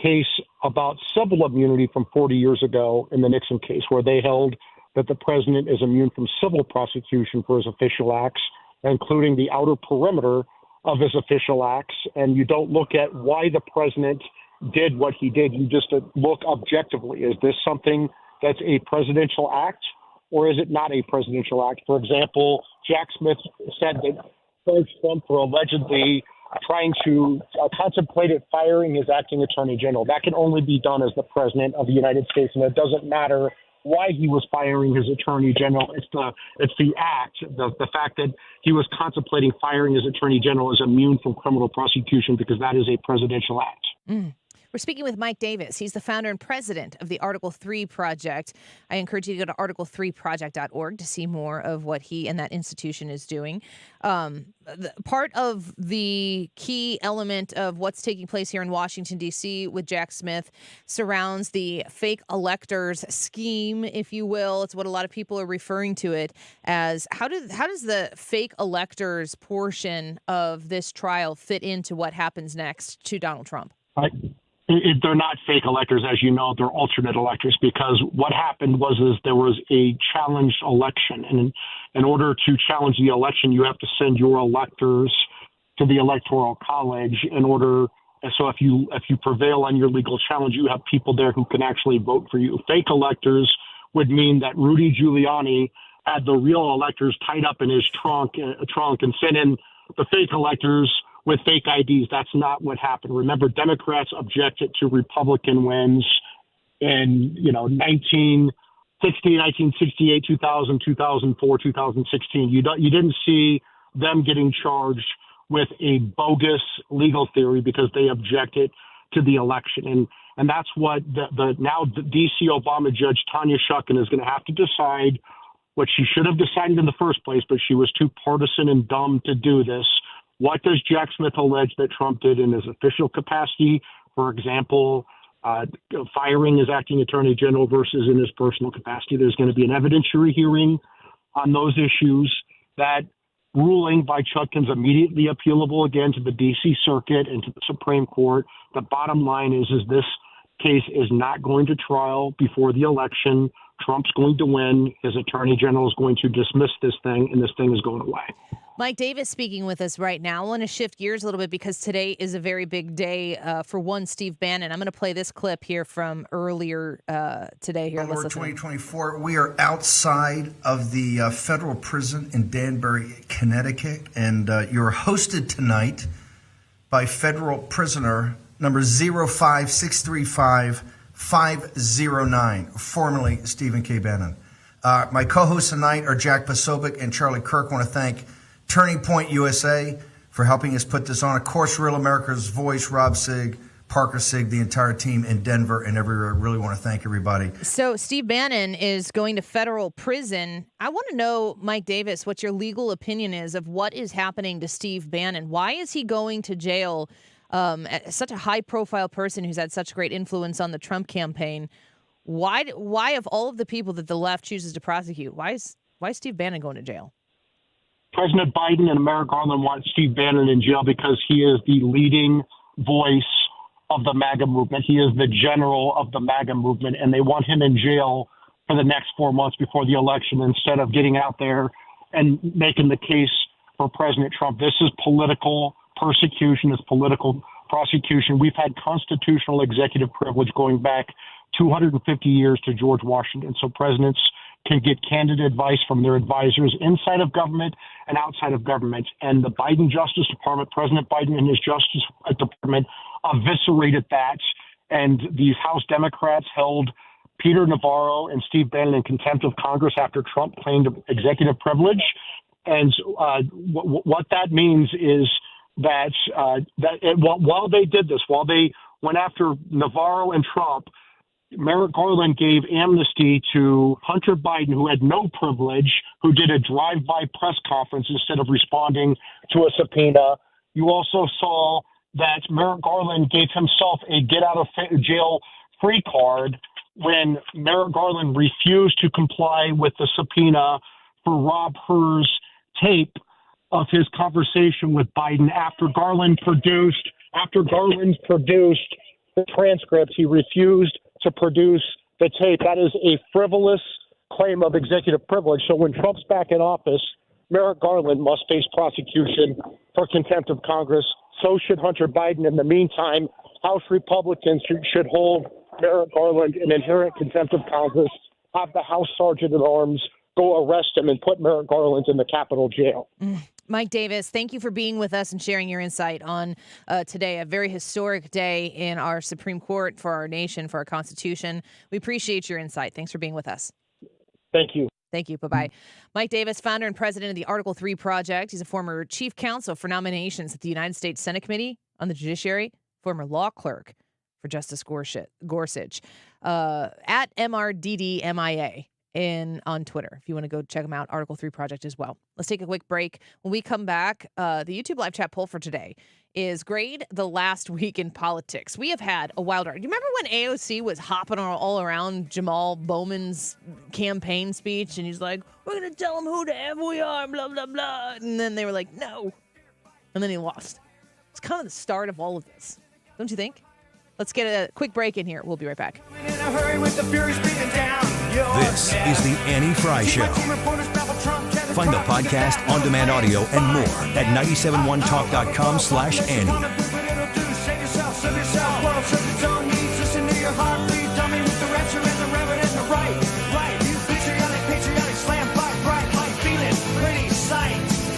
case about civil immunity from 40 years ago in the Nixon case where they held that the president is immune from civil prosecution for his official acts, including the outer perimeter of his official acts. And you don't look at why the president did what he did. You just look objectively. Is this something that's a presidential act or is it not a presidential act? For example, Jack Smith said that Trump for allegedly trying to contemplated firing his acting attorney general. That can only be done as the president of the United States, and it doesn't matter why he was firing his attorney general. It's the act, the fact that he was contemplating firing his attorney general is immune from criminal prosecution because that is a presidential act. We're speaking with Mike Davis. He's the founder and president of the Article 3 Project. I encourage you to go to article3project.org to see more of what he and that institution is doing. Part of the key element of what's taking place here in Washington, D.C. with Jack Smith surrounds the fake electors scheme, if you will. It's what a lot of people are referring to it as. How does the fake electors portion of this trial fit into what happens next to Donald Trump? They're not fake electors, as you know. They're alternate electors, because what happened was there was a challenged election. And in order to challenge the election, you have to send your electors to the Electoral College in order. And so if you prevail on your legal challenge, you have people there who can actually vote for you. Fake electors would mean that Rudy Giuliani had the real electors tied up in his trunk and sent in the fake electors with fake IDs. That's not what happened. Remember, Democrats objected to Republican wins in 1960, 1968, 2000, 2004, 2016. You didn't see them getting charged with a bogus legal theory because they objected to the election. And that's what now the D.C. Obama judge Tanya Shucken is going to have to decide, what she should have decided in the first place, but she was too partisan and dumb to do this. What does Jack Smith allege that Trump did in his official capacity? For example, firing his acting attorney general versus in his personal capacity. There's going to be an evidentiary hearing on those issues. That ruling by Chutkan's immediately appealable again to the D.C. Circuit and to the Supreme Court. The bottom line is this case is not going to trial before the election. Trump's going to win. His attorney general is going to dismiss this thing, and this thing is going away. Mike Davis speaking with us right now. I want to shift gears a little bit because today is a very big day for one Steve Bannon. I'm going to play this clip here from earlier today. Here, Lord 2024, we are outside of the federal prison in Danbury, Connecticut, and you're hosted tonight by federal prisoner number 05635-509, formerly Stephen K. Bannon. My co-hosts tonight are Jack Posobiec and Charlie Kirk. I want to thank Turning Point USA for helping us put this on. Of course, Real America's Voice, Rob Sig, Parker Sig, the entire team in Denver and everywhere. I really want to thank everybody. So Steve Bannon is going to federal prison. I want to know, Mike Davis, what your legal opinion is of what is happening to Steve Bannon. Why is he going to jail? Such a high-profile person who's had such great influence on the Trump campaign. Why of all of the people that the left chooses to prosecute, why is Steve Bannon going to jail? President Biden and Merrick Garland want Steve Bannon in jail because he is the leading voice of the MAGA movement. He is the general of the MAGA movement, and they want him in jail for the next 4 months before the election instead of getting out there and making the case for President Trump. This is political persecution. It's political prosecution. We've had constitutional executive privilege going back 250 years to George Washington. So presidents can get candid advice from their advisors inside of government and outside of government. And the Biden Justice Department, President Biden and his Justice Department eviscerated that. And these House Democrats held Peter Navarro and Steve Bannon in contempt of Congress after Trump claimed executive privilege. And what that means is while they did this, while they went after Navarro and Trump, Merrick Garland gave amnesty to Hunter Biden, who had no privilege, who did a drive-by press conference instead of responding to a subpoena. You also saw that Merrick Garland gave himself a get-out-of-jail-free card when Merrick Garland refused to comply with the subpoena for Rob Hur's tape of his conversation with Biden after Garland produced the transcripts. He refused to produce the tape. That is a frivolous claim of executive privilege. So when Trump's back in office, Merrick Garland must face prosecution for contempt of Congress. So should Hunter Biden. In the meantime, House Republicans should hold Merrick Garland in inherent contempt of Congress, have the House Sergeant at Arms go arrest him and put Merrick Garland in the Capitol jail. Mike Davis, thank you for being with us and sharing your insight on today, a very historic day in our Supreme Court for our nation, for our Constitution. We appreciate your insight. Thanks for being with us. Thank you. Thank you. Bye-bye. Mike Davis, founder and president of the Article 3 Project. He's a former chief counsel for nominations at the United States Senate Committee on the Judiciary, former law clerk for Justice Gorsuch, at MRDDMIA. On Twitter, if you want to go check them out, Article 3 Project as well. Let's take a quick break. When we come back, the YouTube live chat poll for today is grade the last week in politics. We have had a wild ride. Do you remember when AOC was hopping all around Jamal Bowman's campaign speech, and he's like, we're going to tell them who the F we are, blah, blah, blah. And then they were like, no. And then he lost. It's kind of the start of all of this. Don't you think? Let's get a quick break in here. We'll be right back. This is the Annie Fry Show. Find the podcast, on-demand audio, and more at 971talk.com/Annie.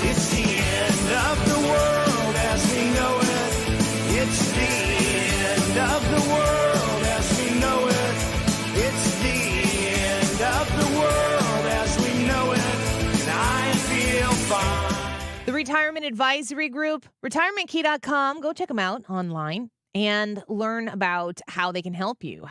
It's the end of the world as we know it. It's the end of the world as we know it. It's the end of the world as we know it. And I feel fine. The Retirement Advisory Group, retirementkey.com. Go check them out online and learn about how they can help you,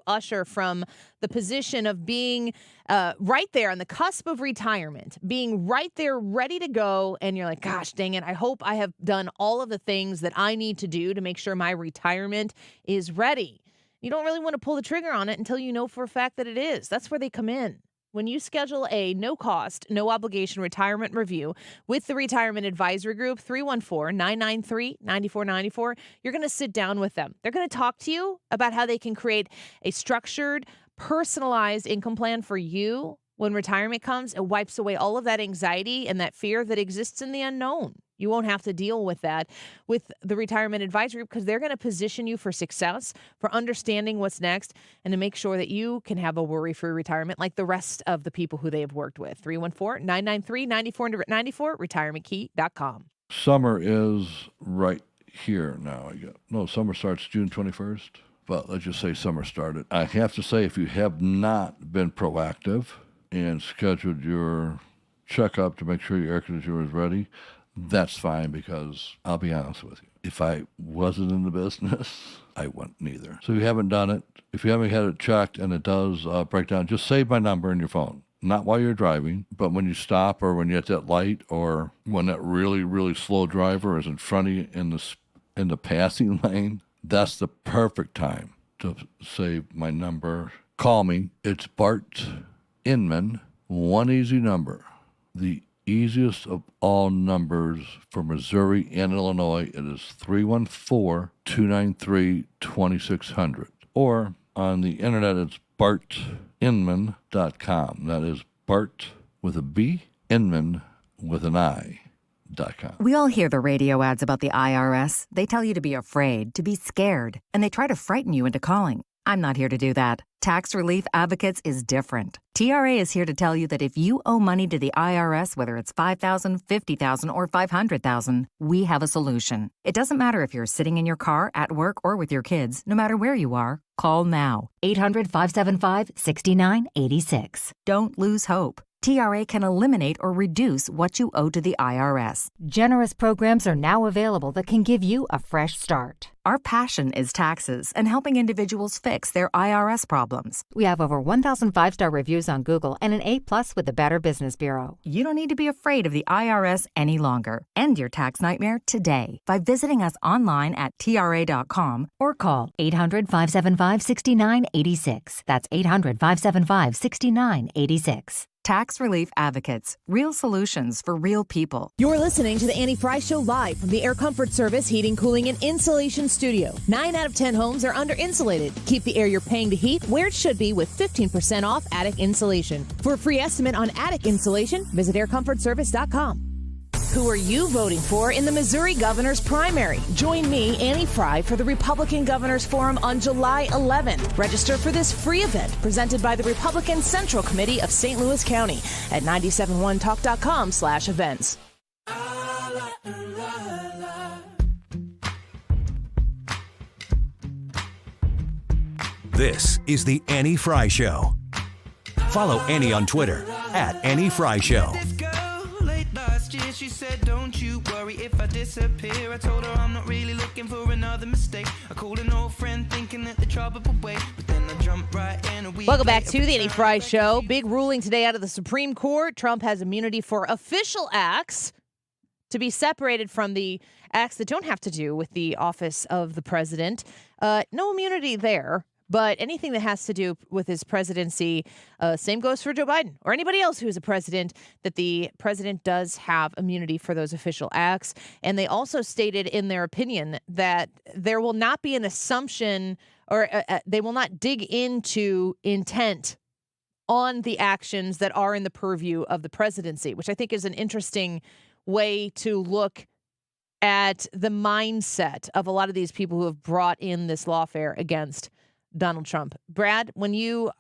usher from the position of being right there on the cusp of retirement, being right there ready to go. And you're like, gosh, dang it, I hope I have done all of the things that I need to do to make sure my retirement is ready. You don't really want to pull the trigger on it until you know for a fact that it is. That's where they come in. When you schedule a no-cost, no-obligation retirement review with the Retirement Advisory Group, 314-993-9494, you're going to sit down with them. They're going to talk to you about how they can create a structured, personalized income plan for you. When retirement comes, it wipes away all of that anxiety and that fear that exists in the unknown. You won't have to deal with that with the Retirement Advisory Group because they're going to position you for success, for understanding what's next, and to make sure that you can have a worry-free retirement like the rest of the people who they have worked with. 314-993-9494, retirementkey.com. Summer is right here now. Summer starts June 21st, but let's just say summer started. I have to say, if you have not been proactive and scheduled your checkup to make sure your air conditioner is ready, that's fine, because I'll be honest with you. If I wasn't in the business, I wouldn't either. So if you haven't done it, if you haven't had it checked and it does break down, just save my number in your phone. Not while you're driving, but when you stop or when you're at that light or when that really, really slow driver is in front of you in the passing lane, that's the perfect time to save my number. Call me. It's Bart Inman. One easy number. The easiest of all numbers for Missouri and Illinois. It is 314-293-2600. Or on the internet, it's bartinman.com. That is Bart with a B, Inman with an I.com. We all hear the radio ads about the IRS. They tell you to be afraid, to be scared, and they try to frighten you into calling. I'm not here to do that. Tax Relief Advocates is different. TRA is here to tell you that if you owe money to the IRS, whether it's $5,000, $50,000, or $500,000, we have a solution. It doesn't matter if you're sitting in your car, at work, or with your kids. No matter where you are, call now. 800-575-6986. Don't lose hope. TRA can eliminate or reduce what you owe to the IRS. Generous programs are now available that can give you a fresh start. Our passion is taxes and helping individuals fix their IRS problems. We have over 1,000 5-star reviews on Google and an A+ with the Better Business Bureau. You don't need to be afraid of the IRS any longer. End your tax nightmare today by visiting us online at TRA.com or call 800-575-6986. That's 800-575-6986. Tax Relief Advocates. Real solutions for real people. You're listening to the Annie Fry Show live from the Air Comfort Service Heating, Cooling, and Insulation Studio. 9 out of 10 homes are under-insulated. Keep the air you're paying to heat where it should be with 15% off attic insulation. For a free estimate on attic insulation, visit aircomfortservice.com. Who are you voting for in the Missouri governor's primary? Join me, Annie Fry, for the Republican Governors Forum on July 11th. Register for this free event presented by the Republican Central Committee of St. Louis County at 971talk.com/events. This is the Annie Fry Show. Follow Annie on Twitter at Annie Fry Show. She said, don't you worry if I disappear. I told her I'm not really looking for another mistake. I called an old friend thinking that the trouble would wait, but then I jumped right in. Welcome back to the Annie Fry Show. Big ruling today out of the Supreme Court. Trump has immunity for official acts to be separated from the acts that don't have to do with the office of the president. No immunity there. But anything that has to do with his presidency, same goes for Joe Biden or anybody else who is a president, that the president does have immunity for those official acts. And they also stated in their opinion that there will not be an assumption or they will not dig into intent on the actions that are in the purview of the presidency, which I think is an interesting way to look at the mindset of a lot of these people who have brought in this lawfare against Donald Trump. Brad, when the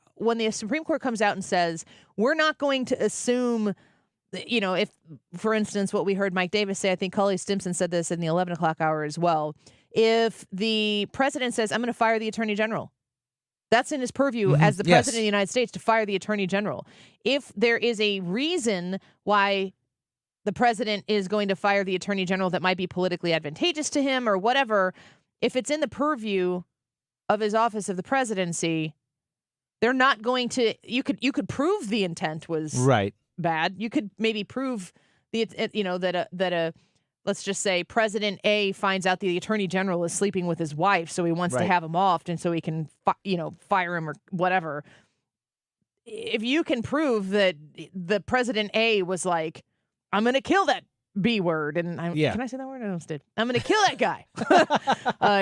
Supreme Court comes out and says, we're not going to assume, if, for instance, what we heard Mike Davis say, I think Cully Stimson said this in the 11 o'clock hour as well. If the president says, I'm going to fire the attorney general, that's in his purview as the president of the United States to fire the attorney general. If there is a reason why the president is going to fire the attorney general that might be politically advantageous to him or whatever, if it's in the purview of his office of the presidency, they're not going to. You could prove the intent was bad. You could maybe prove that let's just say President A finds out the attorney general is sleeping with his wife, so he wants to have him offed, and so he can fire him or whatever. If you can prove that the President A was like, I'm going to kill that B word. And can I say that word? I almost did. I'm going to kill that guy.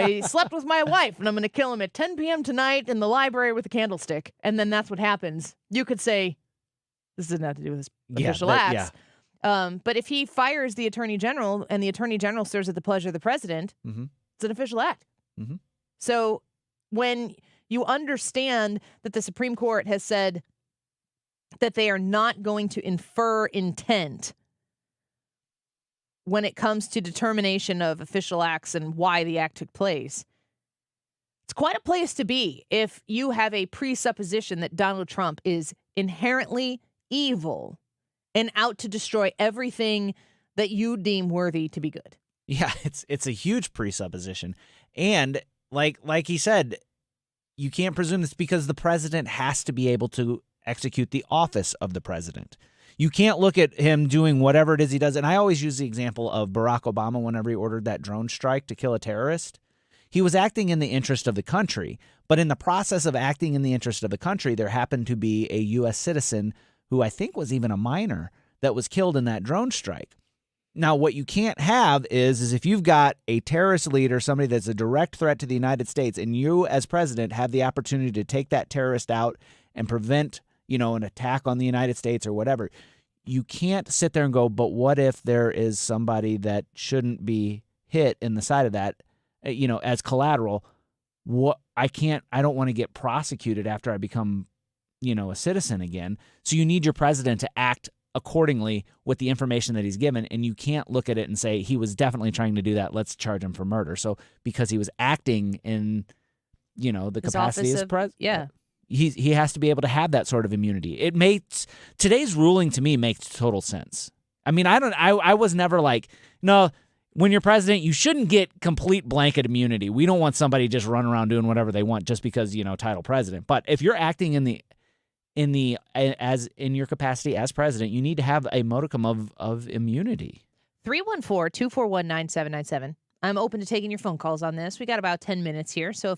He slept with my wife, and I'm going to kill him at 10 p.m. tonight in the library with a candlestick. And then that's what happens. You could say, this doesn't have to do with his official acts. But if he fires the attorney general and the attorney general serves at the pleasure of the president, it's an official act. So when you understand that the Supreme Court has said that they are not going to infer intent when it comes to determination of official acts and why the act took place, it's quite a place to be if you have a presupposition that Donald Trump is inherently evil and out to destroy everything that you deem worthy to be good. Yeah, it's a huge presupposition. And like he said, you can't presume this because the president has to be able to execute the office of the president. You can't look at him doing whatever it is he does. And I always use the example of Barack Obama whenever he ordered that drone strike to kill a terrorist. He was acting in the interest of the country. But in the process of acting in the interest of the country, there happened to be a U.S. citizen who I think was even a minor that was killed in that drone strike. Now, what you can't have is if you've got a terrorist leader, somebody that's a direct threat to the United States, and you as president have the opportunity to take that terrorist out and prevent an attack on the United States or whatever, you can't sit there and go, but what if there is somebody that shouldn't be hit in the side of that, as collateral? I don't want to get prosecuted after I become, a citizen again. So you need your president to act accordingly with the information that he's given, and you can't look at it and say he was definitely trying to do that, let's charge him for murder. So because he was acting in, the capacity as president. he has to be able to have that sort of immunity. Today's ruling to me makes total sense. I mean, I was never like, no, when you're president, you shouldn't get complete blanket immunity. We don't want somebody just running around doing whatever they want just because, title president. But if you're acting in your capacity as president, you need to have a modicum of immunity. 314-241-9797. I'm open to taking your phone calls on this. We got about 10 minutes here. So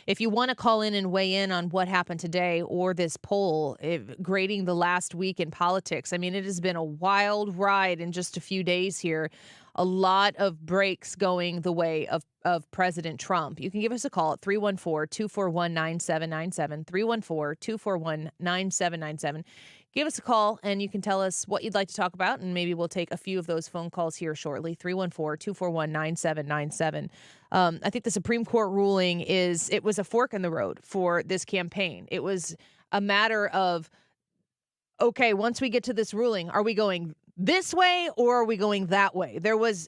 if you want to call in and weigh in on what happened today or this poll grading the last week in politics, I mean, it has been a wild ride in just a few days here. A lot of breaks going the way of President Trump. You can give us a call at 314-241-9797, 314-241-9797. Give us a call, and you can tell us what you'd like to talk about, and maybe we'll take a few of those phone calls here shortly, 314-241-9797. I think the Supreme Court ruling it was a fork in the road for this campaign. It was a matter of, okay, once we get to this ruling, are we going this way or are we going that way?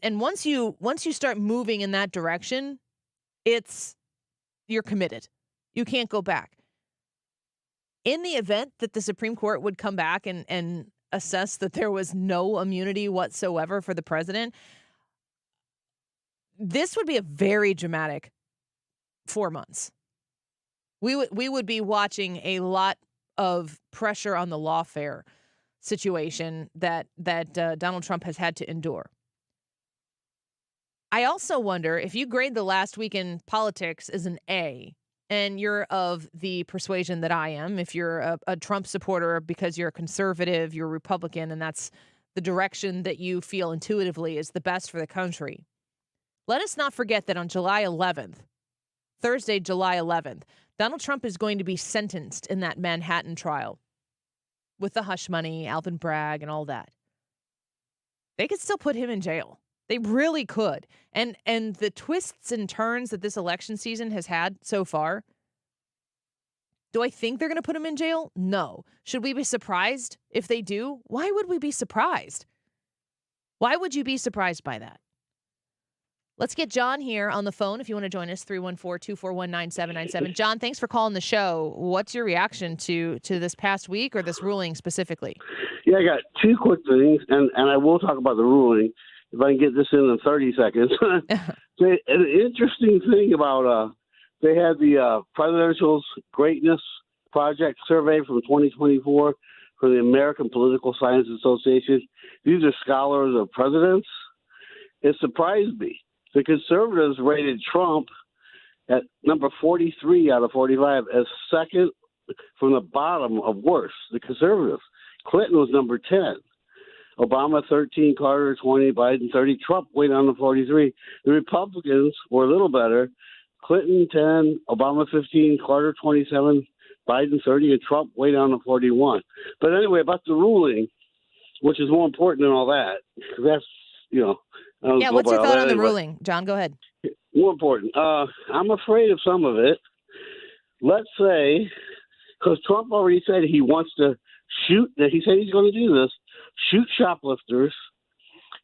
And once you start moving in that direction, you're committed. You can't go back. In the event that the Supreme Court would come back and assess that there was no immunity whatsoever for the president, this would be a very dramatic 4 months. We would be watching a lot of pressure on the lawfare situation that Donald Trump has had to endure. I also wonder if you grade the last week in politics as an A, and you're of the persuasion that I am, if you're a Trump supporter because you're a conservative, you're a Republican, and that's the direction that you feel intuitively is the best for the country. Let us not forget that on July 11th, Thursday, July 11th, Donald Trump is going to be sentenced in that Manhattan trial with the hush money, Alvin Bragg, and all that. They could still put him in jail. They really could. And the twists and turns that this election season has had so far, do I think they're going to put him in jail? No. Should we be surprised if they do? Why would we be surprised? Why would you be surprised by that? Let's get John here on the phone if you want to join us, 314-241-9797. John, thanks for calling the show. What's your reaction to this past week or this ruling specifically? Yeah, I got two quick things, and I will talk about the ruling if I can get this in 30 seconds. An interesting thing about they had the Presidential Greatness Project survey from 2024 from the American Political Science Association. These are scholars of presidents. It surprised me. The conservatives rated Trump at number 43 out of 45 as second from the bottom of worst, the conservatives. Clinton was number 10. Obama 13, Carter 20, Biden 30, Trump way down to 43. The Republicans were a little better. Clinton 10, Obama 15, Carter 27, Biden 30, and Trump way down to 41. But anyway, about the ruling, which is more important than all that, that's, yeah, what's your thought on the ruling? John, go ahead. More important. I'm afraid of some of it. Let's say, because Trump already said he wants to shoot, that he said he's going to do this, shoot shoplifters,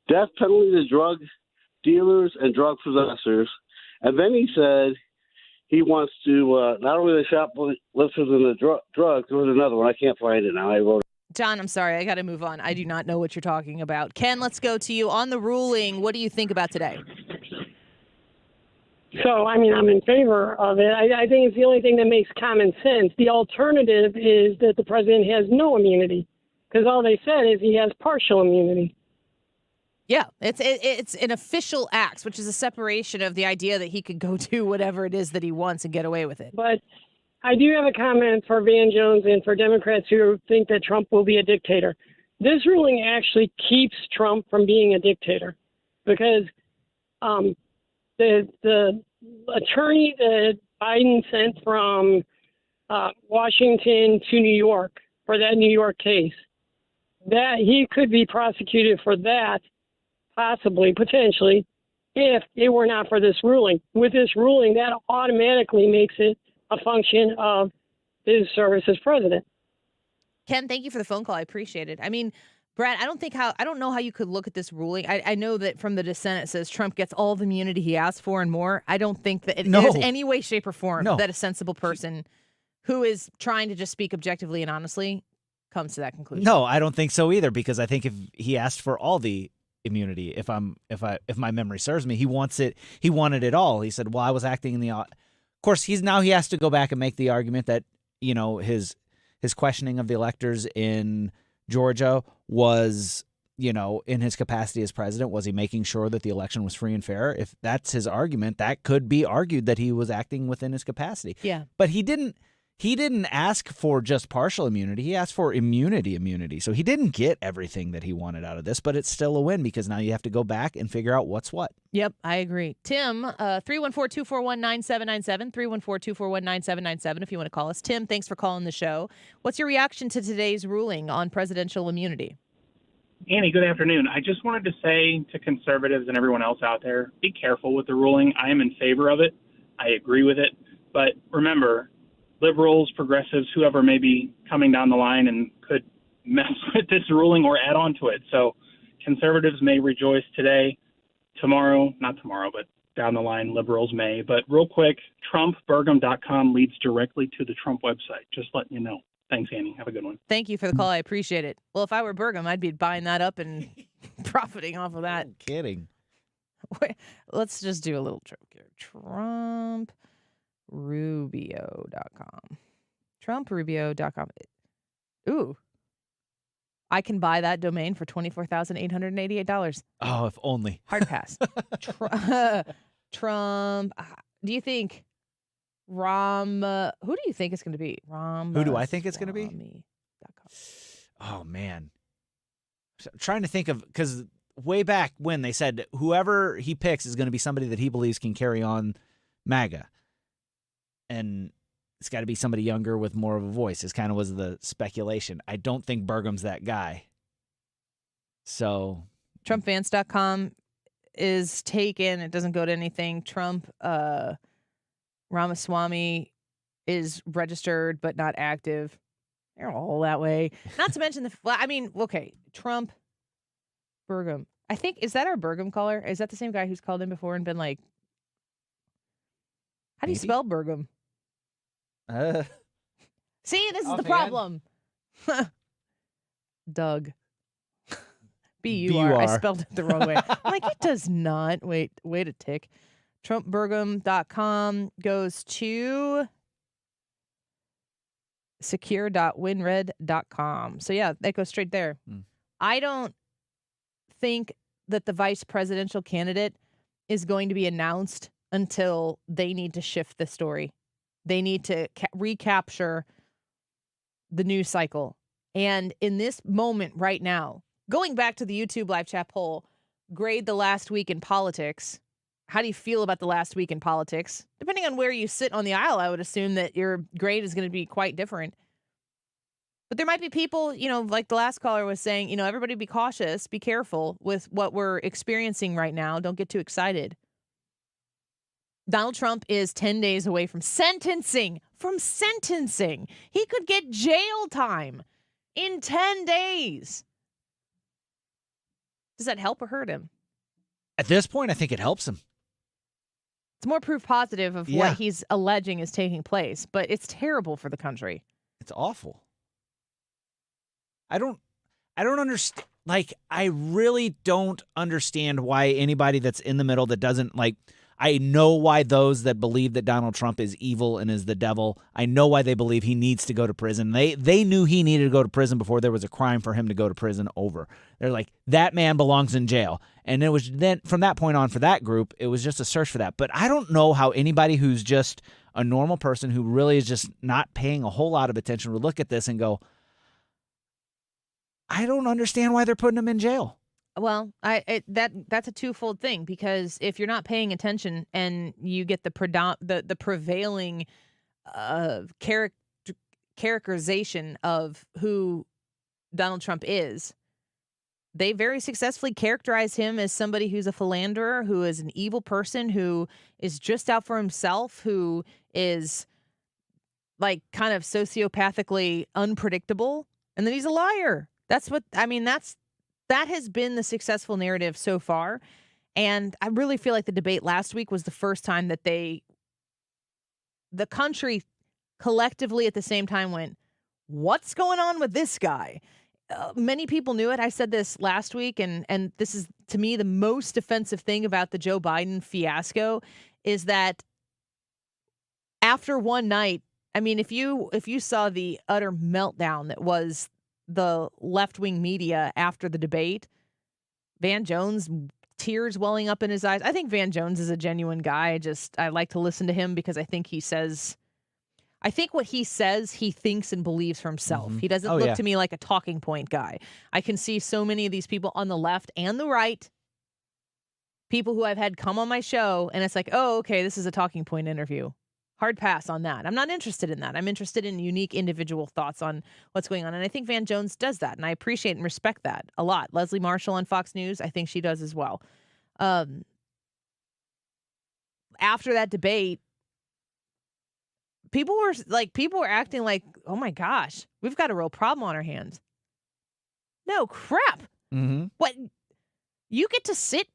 death penalty to drug dealers and drug possessors. And then he said he wants to not only the shoplifters and the drugs, there was another one. I can't find it now. I wrote it. John, I'm sorry. I got to move on. I do not know what you're talking about. Ken, let's go to you. On the ruling, what do you think about today? So, I'm in favor of it. I think it's the only thing that makes common sense. The alternative is that the president has no immunity, because all they said is he has partial immunity. Yeah, it's an official act, which is a separation of the idea that he could go do whatever it is that he wants and get away with it. But I do have a comment for Van Jones and for Democrats who think that Trump will be a dictator. This ruling actually keeps Trump from being a dictator, because the attorney that Biden sent from Washington to New York for that New York case, that he could be prosecuted for that, possibly, potentially, if it were not for this ruling. With this ruling, that automatically makes it a function of his service as president. Ken, thank you for the phone call. I appreciate it. Brad, I don't know how you could look at this ruling. I know that from the dissent it says Trump gets all the immunity he asked for and more. I don't think that there's any way, shape, or form that a sensible person who is trying to just speak objectively and honestly, comes to that conclusion. No, I don't think so either, because I think if he asked for all the immunity, if my memory serves me, he wanted it all. He said, well, I was acting in the, of course, he has to go back and make the argument that, his questioning of the electors in Georgia was, in his capacity as president, was he making sure that the election was free and fair? If that's his argument, that could be argued that he was acting within his capacity. Yeah. But he didn't ask for just partial immunity. He asked for immunity. So he didn't get everything that he wanted out of this, but it's still a win because now you have to go back and figure out what's what. Yep, I agree. Tim, 314-241-9797, 314-241-9797 if you want to call us. Tim, thanks for calling the show. What's your reaction to today's ruling on presidential immunity? Annie, good afternoon. I just wanted to say to conservatives and everyone else out there, be careful with the ruling. I am in favor of it. I agree with it. But remember, liberals, progressives, whoever may be coming down the line and could mess with this ruling or add on to it. So conservatives may rejoice today, not tomorrow, but down the line, liberals may. But real quick, TrumpBurgum.com leads directly to the Trump website. Just letting you know. Thanks, Annie. Have a good one. Thank you for the call. I appreciate it. Well, if I were Burgum, I'd be buying that up and profiting off of that. No kidding. Wait, let's just do a little joke here. TrumpRubio.com. TrumpRubio.com. Ooh. I can buy that domain for $24,888. Oh, if only. Hard pass. Trump. Do you think who do you think it's going to be? Who do I think it's going to be? Oh, man. I'm trying to think of, because way back when they said whoever he picks is going to be somebody that he believes can carry on MAGA. And it's got to be somebody younger with more of a voice, is kind of was the speculation. I don't think Burgum's that guy. So TrumpVance.com is taken. It doesn't go to anything. Trump Ramaswamy is registered but not active. They're all that way. Not to mention Trump, Burgum. I think, is that our Burgum caller? Is that the same guy who's called in before and been like, how do you spell Burgum? See, this is the problem. Doug. B-U-R. I spelled it the wrong way. I'm like, it does not. Wait a tick. TrumpBurgum.com goes to secure.winred.com. So, yeah, that goes straight there. I don't think that the vice presidential candidate is going to be announced until they need to shift the story. They need to recapture the news cycle. And in this moment right now, going back to the YouTube live chat poll, grade the last week in politics. How do you feel about the last week in politics? Depending on where you sit on the aisle, I would assume that your grade is going to be quite different. But there might be people, like the last caller was saying, everybody be cautious, be careful with what we're experiencing right now. Don't get too excited. Donald Trump is 10 days away from sentencing. He could get jail time in 10 days. Does that help or hurt him? At this point, I think it helps him. It's more proof positive of what he's alleging is taking place, but it's terrible for the country. It's awful. I don't understand. I really don't understand why anybody that's in the middle that doesn't I know why those that believe that Donald Trump is evil and is the devil, I know why they believe he needs to go to prison. They knew he needed to go to prison before there was a crime for him to go to prison over. They're like, that man belongs in jail. And it was then, from that point on, for that group, it was just a search for that. But I don't know how anybody who's just a normal person who really is just not paying a whole lot of attention would look at this and go, I don't understand why they're putting him in jail. Well, that's a twofold thing, because if you're not paying attention and you get the prevailing characterization of who Donald Trump is, they very successfully characterize him as somebody who's a philanderer, who is an evil person, who is just out for himself, who is kind of sociopathically unpredictable, and then he's a liar. That has been the successful narrative so far. And I really feel like the debate last week was the first time that the country collectively at the same time went, what's going on with this guy? Many people knew it. I said this last week, and this is, to me, the most offensive thing about the Joe Biden fiasco is that after one night, I mean, if you saw the utter meltdown that was the left-wing media after the debate, Van Jones, tears welling up in his eyes. I think Van Jones is a genuine guy. I like to listen to him because I think what he says, he thinks and believes for himself. He doesn't look to me like a talking point guy. I can see so many of these people on the left and the right, people who I've had come on my show, and it's like, oh, okay, this is a talking point interview. Hard pass on that. I'm not interested in that. I'm interested in unique individual thoughts on what's going on. And I think Van Jones does that. And I appreciate and respect that a lot. Leslie Marshall on Fox News, I think she does as well. After that debate, people were acting like, oh my gosh, we've got a real problem on our hands. No crap. What? You get to sit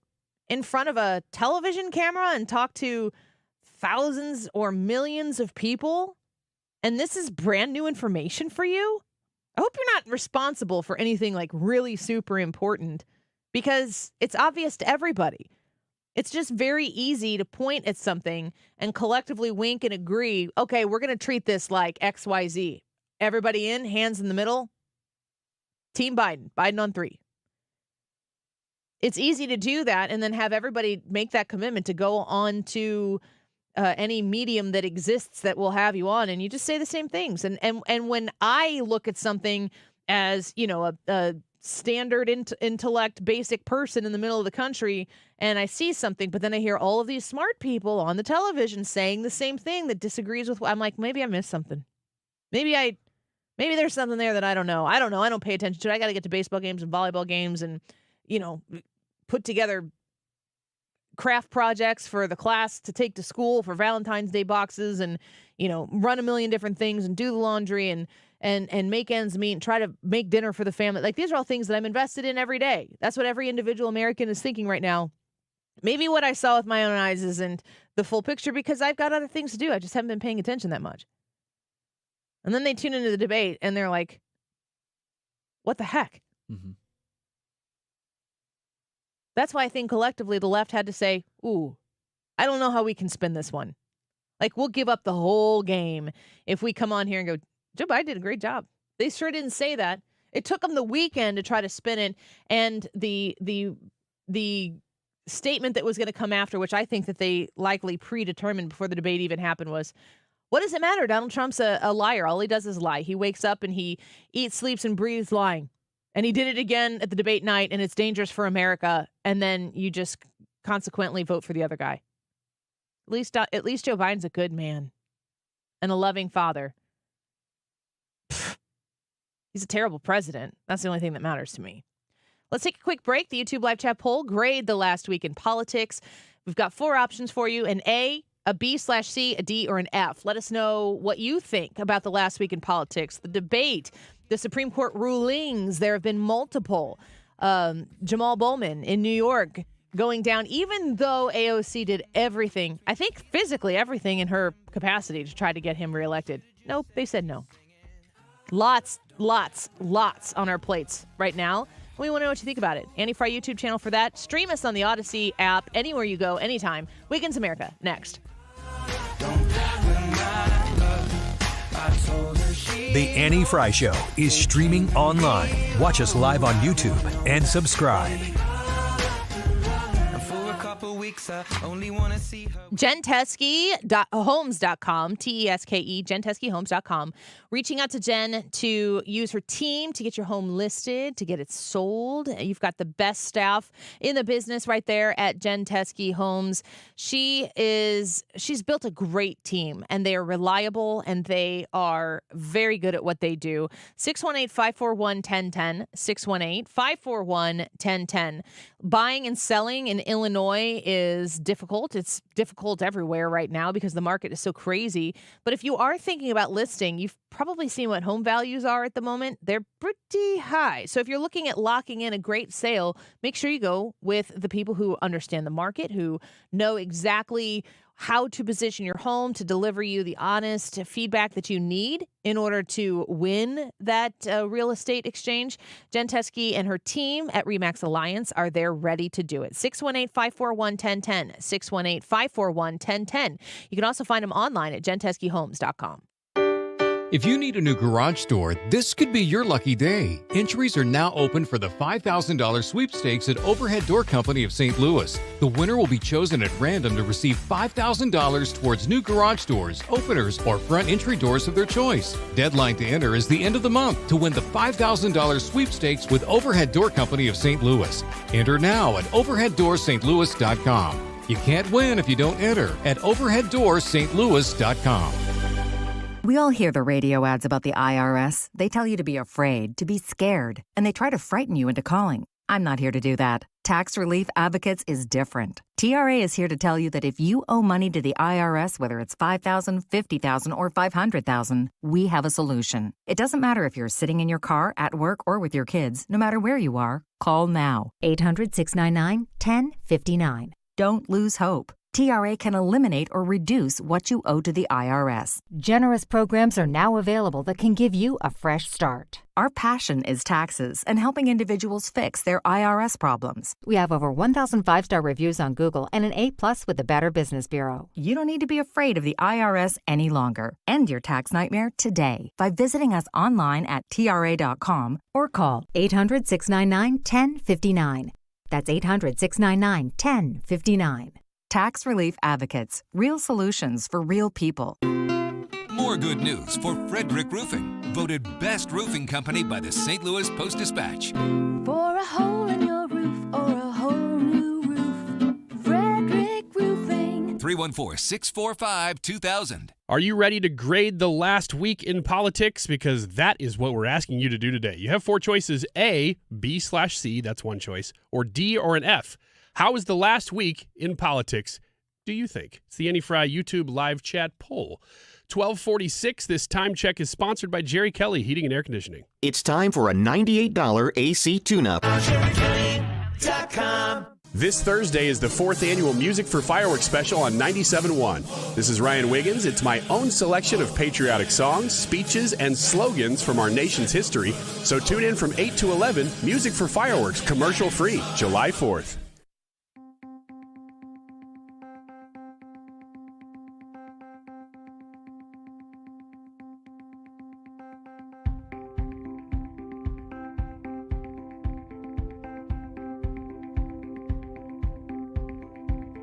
in front of a television camera and talk to thousands or millions of people, and this is brand new information for you? I hope you're not responsible for anything like really super important, because it's obvious to everybody. It's just very easy to point at something and collectively wink and agree, okay, we're going to treat this like XYZ. Everybody in, hands in the middle. Team Biden. Biden on 3. It's easy to do that and then have everybody make that commitment to go on to any medium that exists that will have you on, and you just say the same things. And when I look at something as, a standard intellect, basic person in the middle of the country, and I see something, but then I hear all of these smart people on the television saying the same thing that disagrees with, I'm like, maybe I missed something. Maybe there's something there that I don't know. I don't pay attention to it. I got to get to baseball games and volleyball games and, put together craft projects for the class to take to school for Valentine's Day boxes and, run a million different things and do the laundry and make ends meet and try to make dinner for the family. Like, these are all things that I'm invested in every day. That's what every individual American is thinking right now. Maybe what I saw with my own eyes isn't the full picture because I've got other things to do. I just haven't been paying attention that much. And then they tune into the debate and they're like, what the heck? That's why I think collectively the left had to say, ooh, I don't know how we can spin this one. Like, we'll give up the whole game if we come on here and go, Joe Biden did a great job. They sure didn't say that. It took them the weekend to try to spin it. And the statement that was going to come after, which I think that they likely predetermined before the debate even happened, was, what does it matter? Donald Trump's a liar. All he does is lie. He wakes up and he eats, sleeps, and breathes lying. And he did it again at the debate night, and it's dangerous for America. And then you just consequently vote for the other guy. At least Joe Biden's a good man and a loving father. He's a terrible president. That's the only thing that matters to me. Let's take a quick break. The YouTube live chat poll, grade the last week in politics. We've got 4 options for you: an A, a B/C, a D, or an F. Let us know what you think about the last week in politics, the debate, the Supreme Court rulings. There have been multiple. Jamal Bowman in New York going down, even though AOC did everything, I think physically everything in her capacity to try to get him reelected. Nope, they said no. Lots on our plates right now. We want to know what you think about it. Annie Fry YouTube channel for that. Stream us on the Odyssey app, anywhere you go, anytime. Weekends America, next. The Annie Fry Show is streaming online. Watch us live on YouTube and subscribe. JenTeske.homes.com, Teske, JenTeskeHomes.com. Reaching out to Jen to use her team to get your home listed, to get it sold. You've got the best staff in the business right there at Jen Teske Homes. She's built a great team, and they are reliable, and they are very good at what they do. 618-541-1010, 618-541-1010. Buying and selling in Illinois is difficult. It's difficult everywhere right now because the market is so crazy. But if you are thinking about listing, you've probably seen what home values are at the moment. They're pretty high. So if you're looking at locking in a great sale, make sure you go with the people who understand the market, who know exactly how to position your home to deliver you the honest feedback that you need in order to win that real estate exchange. Jen Teskey and her team at RE/MAX Alliance are there ready to do it. 618-541-1010, 618-541-1010. You can also find them online at jenteskeyhomes.com. If you need a new garage door, this could be your lucky day. Entries are now open for the $5,000 sweepstakes at Overhead Door Company of St. Louis. The winner will be chosen at random to receive $5,000 towards new garage doors, openers, or front entry doors of their choice. Deadline to enter is the end of the month to win the $5,000 sweepstakes with Overhead Door Company of St. Louis. Enter now at overheaddoorsstlouis.com. You can't win if you don't enter at overheaddoorsstlouis.com. We all hear the radio ads about the IRS. They tell you to be afraid, to be scared, and they try to frighten you into calling. I'm not here to do that. Tax Relief Advocates is different. TRA is here to tell you that if you owe money to the IRS, whether it's $5,000, $50,000, or $500,000, we have a solution. It doesn't matter if you're sitting in your car, at work, or with your kids. No matter where you are, call now. 800-699-1059. Don't lose hope. TRA can eliminate or reduce what you owe to the IRS. Generous programs are now available that can give you a fresh start. Our passion is taxes and helping individuals fix their IRS problems. We have over 1,000 five-star reviews on Google and an A+ with the Better Business Bureau. You don't need to be afraid of the IRS any longer. End your tax nightmare today by visiting us online at TRA.com or call 800-699-1059. That's 800-699-1059. Tax Relief Advocates. Real solutions for real people. More good news for Frederick Roofing, voted best roofing company by the St. Louis Post-Dispatch. For a hole in your roof or a whole new roof, Frederick Roofing. 314-645-2000. Are you ready to grade the last week in politics? Because that is what we're asking you to do today. You have four choices: A, B/C, that's one choice, or D or an F. How was the last week in politics, do you think? It's the Annie Fry YouTube live chat poll. 1246, this time check is sponsored by Jerry Kelly Heating and Air Conditioning. It's time for a $98 AC tune-up. This Thursday is the 4th annual Music for Fireworks special on 97.1. This is Ryan Wiggins. It's my own selection of patriotic songs, speeches, and slogans from our nation's history. So tune in from 8 to 11, Music for Fireworks, commercial-free, July 4th.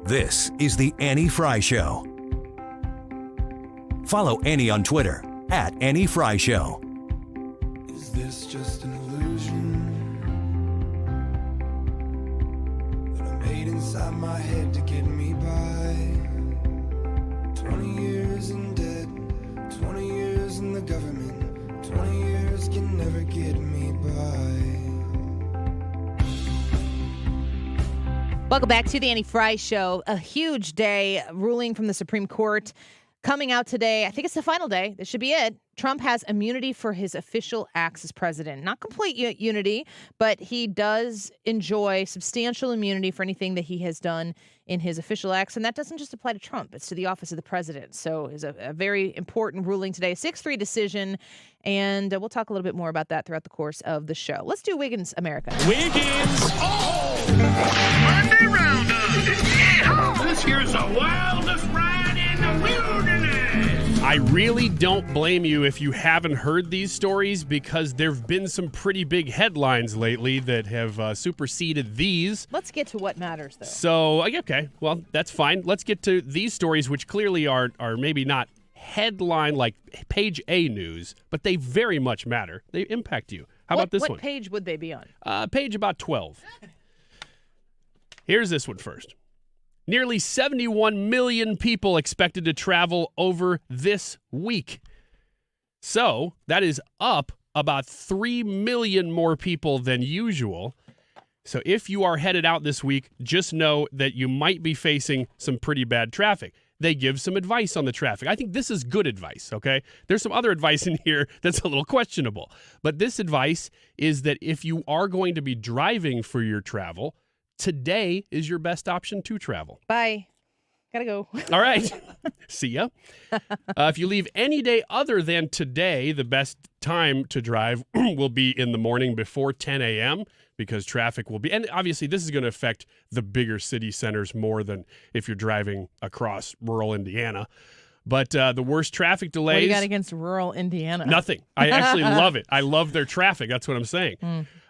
This is the Annie Fry Show. Follow Annie on Twitter at Annie Fry Show. Is this just an illusion that I made inside my head to get me by? 20 years in debt, 20 years in the government, 20 years can never get me by. Welcome back to the Annie Fry Show. A huge day, ruling from the Supreme Court coming out today. I think it's the final day. This should be it. Trump has immunity for his official acts as president. Not complete unity, but he does enjoy substantial immunity for anything that he has done in his official acts. And that doesn't just apply to Trump. It's to the office of the president. So it's a very important ruling today. 6-3 decision. And we'll talk a little bit more about that throughout the course of the show. Let's do Wiggins America. Wiggins! Monday Roundup! Yeah! This here's the wildest ride in the wilderness! I really don't blame you if you haven't heard these stories, because there have been some pretty big headlines lately that have superseded these. Let's get to what matters, though. So, okay, well, that's fine. Let's get to these stories, which clearly are maybe not headline like page A news, but they very much matter. They impact you. How about this one? What page would they be on? Page about 12. Here's this one first. Nearly 71 million people expected to travel over this week. So that is up about 3 million more people than usual. So if you are headed out this week, just know that you might be facing some pretty bad traffic. They give some advice on the traffic. I think this is good advice, okay? There's some other advice in here that's a little questionable. But this advice is that if you are going to be driving for your travel, today is your best option to travel. By Gotta go. All right. See ya. If you leave any day other than today, the best time to drive will be in the morning before 10 a.m. because traffic will be, and obviously this is going to affect the bigger city centers more than if you're driving across rural Indiana. But the worst traffic delays. What do you got against rural Indiana? Nothing. I actually love it. I love their traffic. That's what I'm saying.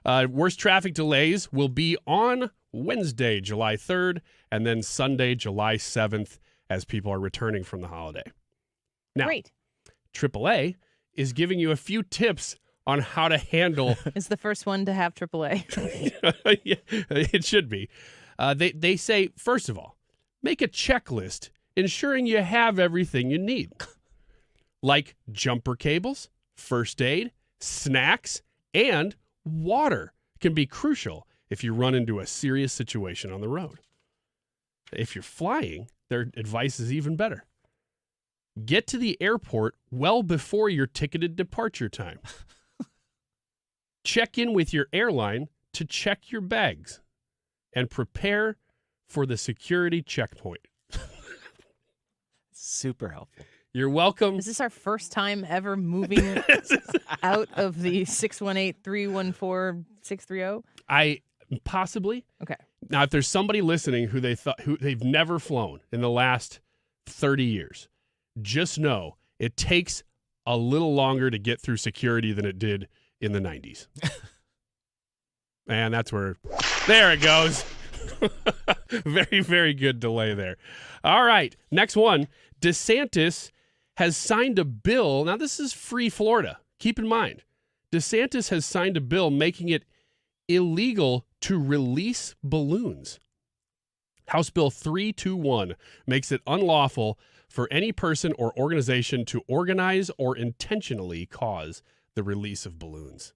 Worst traffic delays will be on Wednesday, July 3rd, and then Sunday, July 7th, as people are returning from the holiday. Now, Great. AAA is giving you a few tips on how to handle. It's the first one to have AAA. Yeah, it should be. They say, first of all, make a checklist ensuring you have everything you need, like jumper cables, first aid, snacks, and water can be crucial if you run into a serious situation on the road. If you're flying, their advice is even better. Get to the airport well before your ticketed departure time. Check in with your airline to check your bags and prepare for the security checkpoint. Super helpful. You're welcome. Is this our first time ever moving out of the 618-314-630? Possibly. Okay. Now, if there's somebody listening who they've never flown in the last 30 years, just know it takes a little longer to get through security than it did in the 90s. And that's where, there it goes. Very, very good delay there. All right, next one. DeSantis has signed a bill. Now, this is free Florida. Keep in mind, DeSantis has signed a bill making it illegal to release balloons. House Bill 321 makes it unlawful for any person or organization to organize or intentionally cause the release of balloons.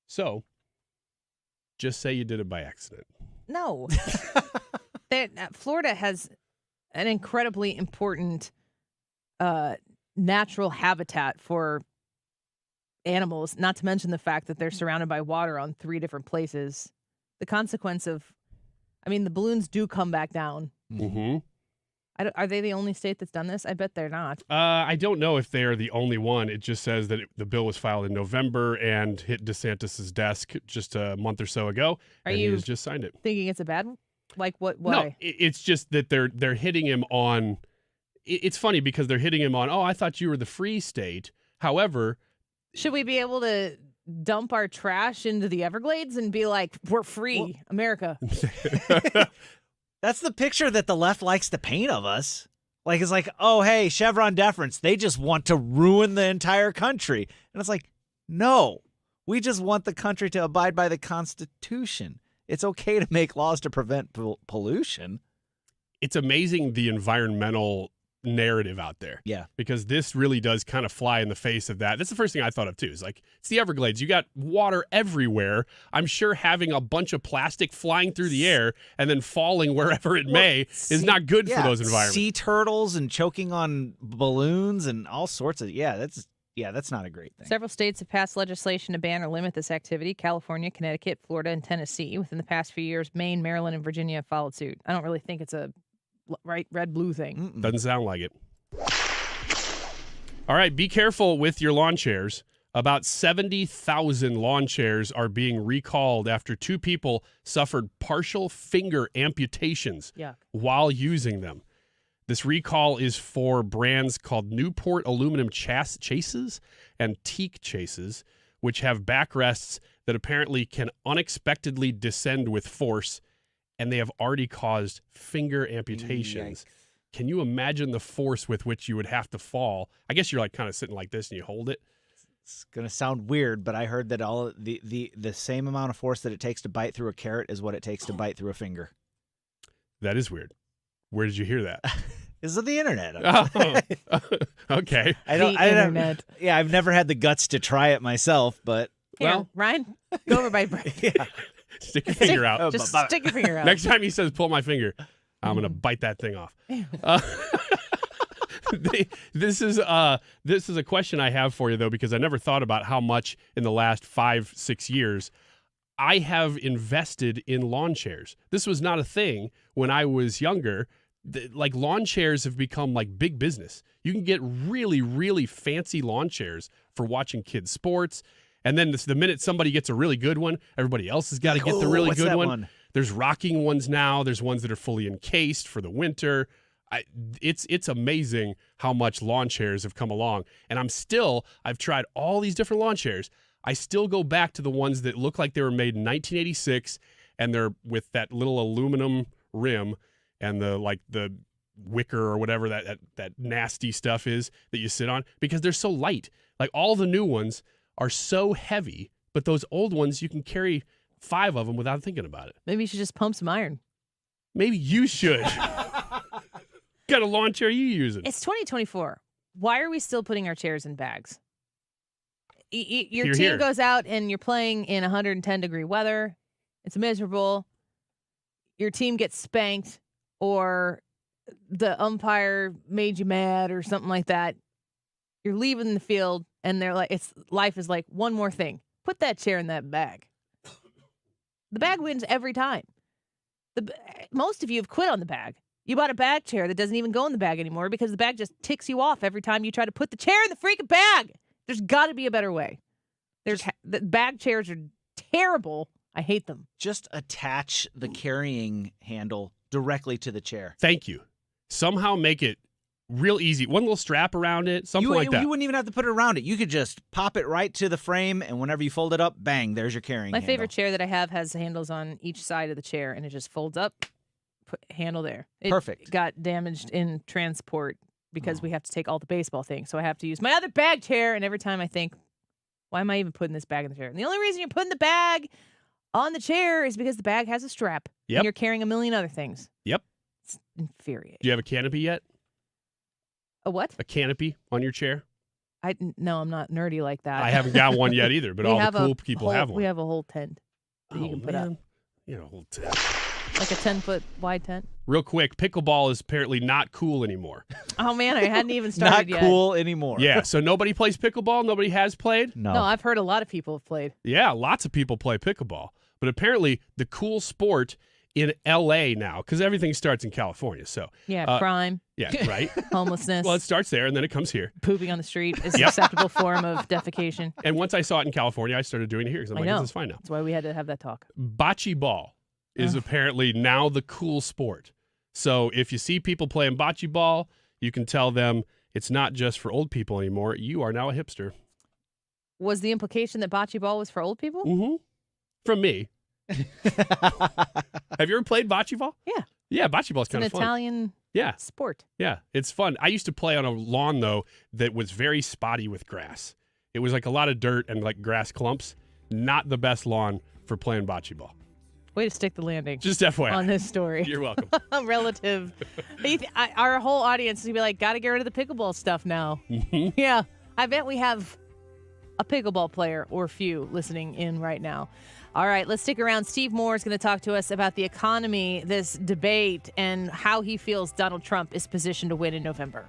So, just say you did it by accident. No. Florida has an incredibly important natural habitat for animals, not to mention the fact that they're surrounded by water on 3 different places. The consequence of, the balloons do come back down. Mm-hmm. Are they the only state that's done this? I bet they're not. I don't know if they are the only one. It just says that the bill was filed in November and hit DeSantis' desk just a month or so ago. And he has just signed it. Thinking it's a bad one? Like what? Why? No, it's just that they're hitting him on. It's funny because they're hitting him on. Oh, I thought you were the free state. However, should we be able to dump our trash into the Everglades and be like, we're free, America? That's the picture that the left likes to paint of us. Like, it's like, oh, hey, Chevron deference. They just want to ruin the entire country. And it's like, no, we just want the country to abide by the Constitution. It's okay to make laws to prevent pollution. It's amazing the environmental narrative out there. Yeah. Because this really does kind of fly in the face of that. That's the first thing I thought of too. Is like, it's the Everglades. You got water everywhere. I'm sure having a bunch of plastic flying through the air and then falling wherever it may is not good for those environments. Sea turtles and choking on balloons and all sorts of, that's not a great thing. Several states have passed legislation to ban or limit this activity. California, Connecticut, Florida, and Tennessee. Within the past few years, Maine, Maryland, and Virginia have followed suit. I don't really think it's a red-blue thing. Doesn't sound like it. All right, be careful with your lawn chairs. About 70,000 lawn chairs are being recalled after 2 people suffered partial finger amputations while using them. This recall is for brands called Newport Aluminum Chases and Teak Chases, which have backrests that apparently can unexpectedly descend with force, and they have already caused finger amputations. Yikes. Can you imagine the force with which you would have to fall? I guess you're like kind of sitting like this and you hold it. It's going to sound weird, but I heard that all the same amount of force that it takes to bite through a carrot is what it takes to bite through a finger. That is weird. Where did you hear that? This is the internet. Okay. Internet. I've never had the guts to try it myself, but Here, Ryan, go over by break. Stick your finger out. Just stick your finger out. Next time he says, pull my finger, I'm going to bite that thing off. This is a question I have for you, though, because I never thought about how much in the last 5-6 years I have invested in lawn chairs. This was not a thing when I was younger. like lawn chairs have become like big business. You can get really, really fancy lawn chairs for watching kids' sports. And then the minute somebody gets a really good one, everybody else has got to get the really what's good that one. one? There's rocking ones now. There's ones that are fully encased for the winter. It's amazing how much lawn chairs have come along. And I've tried all these different lawn chairs. I still go back to the ones that look like they were made in 1986, and they're with that little aluminum rim and the wicker or whatever that nasty stuff is that you sit on, because they're so light. Like all the new ones are so heavy, but those old ones, you can carry 5 of them without thinking about it. Maybe you should just pump some iron. Maybe you should. Got a lawn chair you using? It's 2024. Why are we still putting our chairs in bags? Your team goes out and you're playing in 110-degree weather. It's miserable. Your team gets spanked, or the umpire made you mad or something like that. You're leaving the field, and they're like, life is like, one more thing. Put that chair in that bag. The bag wins every time. Most of you have quit on the bag. You bought a bag chair that doesn't even go in the bag anymore because the bag just ticks you off every time you try to put the chair in the freaking bag. There's got to be a better way. The bag chairs are terrible. I hate them. Just attach the carrying handle directly to the chair. Thank you. Somehow make it real easy. One little strap around it, something like that. You wouldn't even have to put it around it. You could just pop it right to the frame, and whenever you fold it up, bang, there's your carrying handle. My favorite chair that I have has handles on each side of the chair, and it just folds up, put handle there. Perfect. It got damaged in transport because we have to take all the baseball things, so I have to use my other bag chair, and every time I think, why am I even putting this bag in the chair? And the only reason you're putting the bag on the chair is because the bag has a strap, and you're carrying a million other things. Yep. It's infuriating. Do you have a canopy yet? A what? A canopy on your chair? No, I'm not nerdy like that. I haven't got one yet either, but all the cool people have one. We have a whole tent that you can put up. You know, a whole tent. Like a 10-foot wide tent. Real quick, pickleball is apparently not cool anymore. Oh, man, I hadn't even started yet. Not cool anymore. Yeah, so nobody plays pickleball? Nobody has played? No, I've heard a lot of people have played. Yeah, lots of people play pickleball. But apparently the cool sport in L.A. now, because everything starts in California. So yeah, crime. Yeah, right. Homelessness. Well, it starts there, and then it comes here. Pooping on the street is an acceptable form of defecation. And once I saw it in California, I started doing it here because I'm like, this is fine now. That's why we had to have that talk. Bocce ball is apparently now the cool sport. So if you see people playing bocce ball, you can tell them it's not just for old people anymore. You are now a hipster. Was the implication that bocce ball was for old people? Mm-hmm. From me. Have you ever played bocce ball? Yeah. Yeah, bocce ball is kind of fun. It's an Italian sport. Yeah, it's fun. I used to play on a lawn, though, that was very spotty with grass. It was like a lot of dirt and like grass clumps. Not the best lawn for playing bocce ball. Way to stick the landing. Just FYI. On this story. You're welcome. Relative. Our whole audience is going to be like, got to get rid of the pickleball stuff now. Yeah. I bet we have a pickleball player or few listening in right now. All right, let's stick around. Steve Moore is going to talk to us about the economy, this debate, and how he feels Donald Trump is positioned to win in November.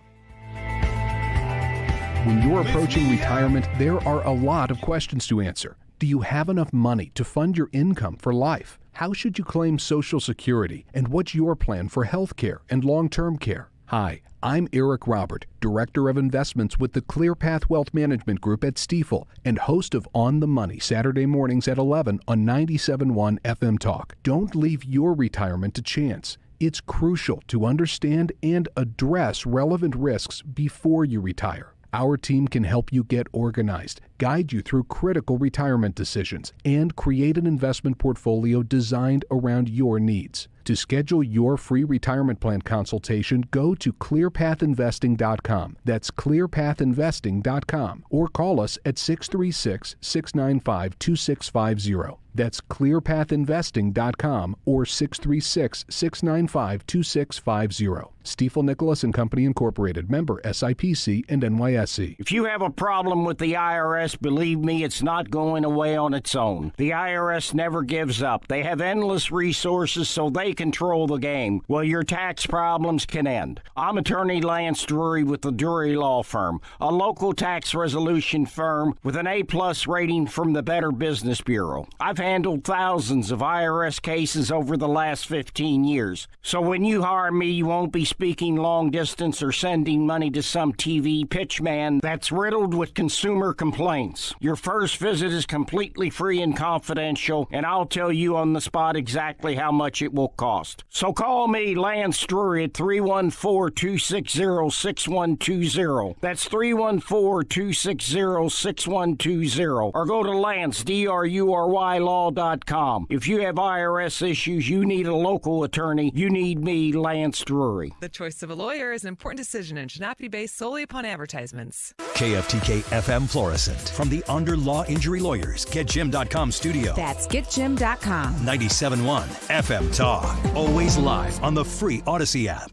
When you're approaching retirement, there are a lot of questions to answer. Do you have enough money to fund your income for life? How should you claim Social Security? And what's your plan for health care and long-term care? Hi, I'm Eric Robert, Director of Investments with the ClearPath Wealth Management Group at Stifel and host of On the Money Saturday mornings at 11 on 97.1 FM Talk. Don't leave your retirement to chance. It's crucial to understand and address relevant risks before you retire. Our team can help you get organized, guide you through critical retirement decisions, and create an investment portfolio designed around your needs. To schedule your free retirement plan consultation, go to clearpathinvesting.com. That's clearpathinvesting.com. Or call us at 636-695-2650. That's clearpathinvesting.com or 636-695-2650. Stifel Nicholas and Company Incorporated, member SIPC and NYSE. If you have a problem with the IRS, believe me, it's not going away on its own. The IRS never gives up. They have endless resources so they control the game, well, your tax problems can end. I'm attorney Lance Drury with the Drury Law Firm, a local tax resolution firm with an A-plus rating from the Better Business Bureau. I've handled thousands of IRS cases over the last 15 years. So when you hire me, you won't be speaking long distance or sending money to some TV pitchman that's riddled with consumer complaints. Your first visit is completely free and confidential, and I'll tell you on the spot exactly how much it will cost. So call me, Lance Drury, at 314-260-6120. That's 314-260-6120. Or go to Lance, D-R-U-R-Y, law.com. If you have IRS issues, you need a local attorney, you need me, Lance Drury. The choice of a lawyer is an important decision and should not be based solely upon advertisements. KFTK FM Florissant. From the Under Law Injury Lawyers, GetJim.com studio. That's GetJim.com. 97.1 FM Talk. Always live on the free Odyssey app.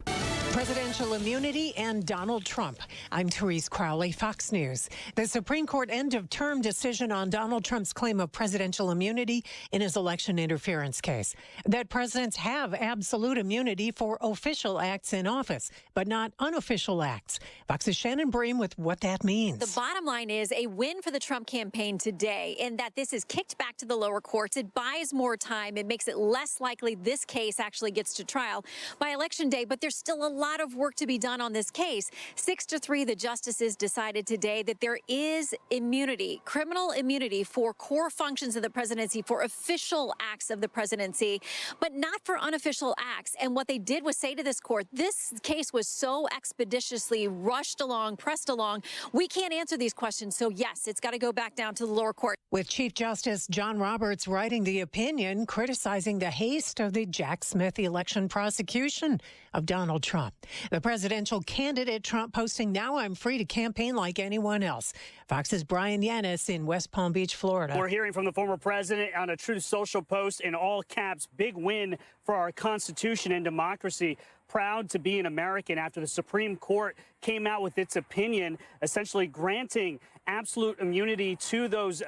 Presidential immunity and Donald Trump. I'm Therese Crowley, Fox News. The Supreme Court end-of-term decision on Donald Trump's claim of presidential immunity in his election interference case. That presidents have absolute immunity for official acts in office, but not unofficial acts. Fox's Shannon Bream with what that means. The bottom line is a win for the Trump campaign today in that this is kicked back to the lower courts. It buys more time. It makes it less likely this case actually gets to trial by Election Day, but there's still a lot of work to be done on this case. 6-3, the justices decided today that there is immunity, criminal immunity for core functions of the presidency, for official acts of the presidency, but not for unofficial acts. And what they did was say to this court, this case was so expeditiously rushed along, pressed along, we can't answer these questions. So yes, it's got to go back down to the lower court. With Chief Justice John Roberts writing the opinion criticizing the haste of the Jack Smith election prosecution of Donald Trump. The presidential candidate Trump posting, "Now I'm free to campaign like anyone else." Fox's Brian Yanis in West Palm Beach, Florida. We're hearing from the former president on a Truth Social post in all caps. Big win for our Constitution and democracy. Proud to be an American after the Supreme Court came out with its opinion, essentially granting absolute immunity to those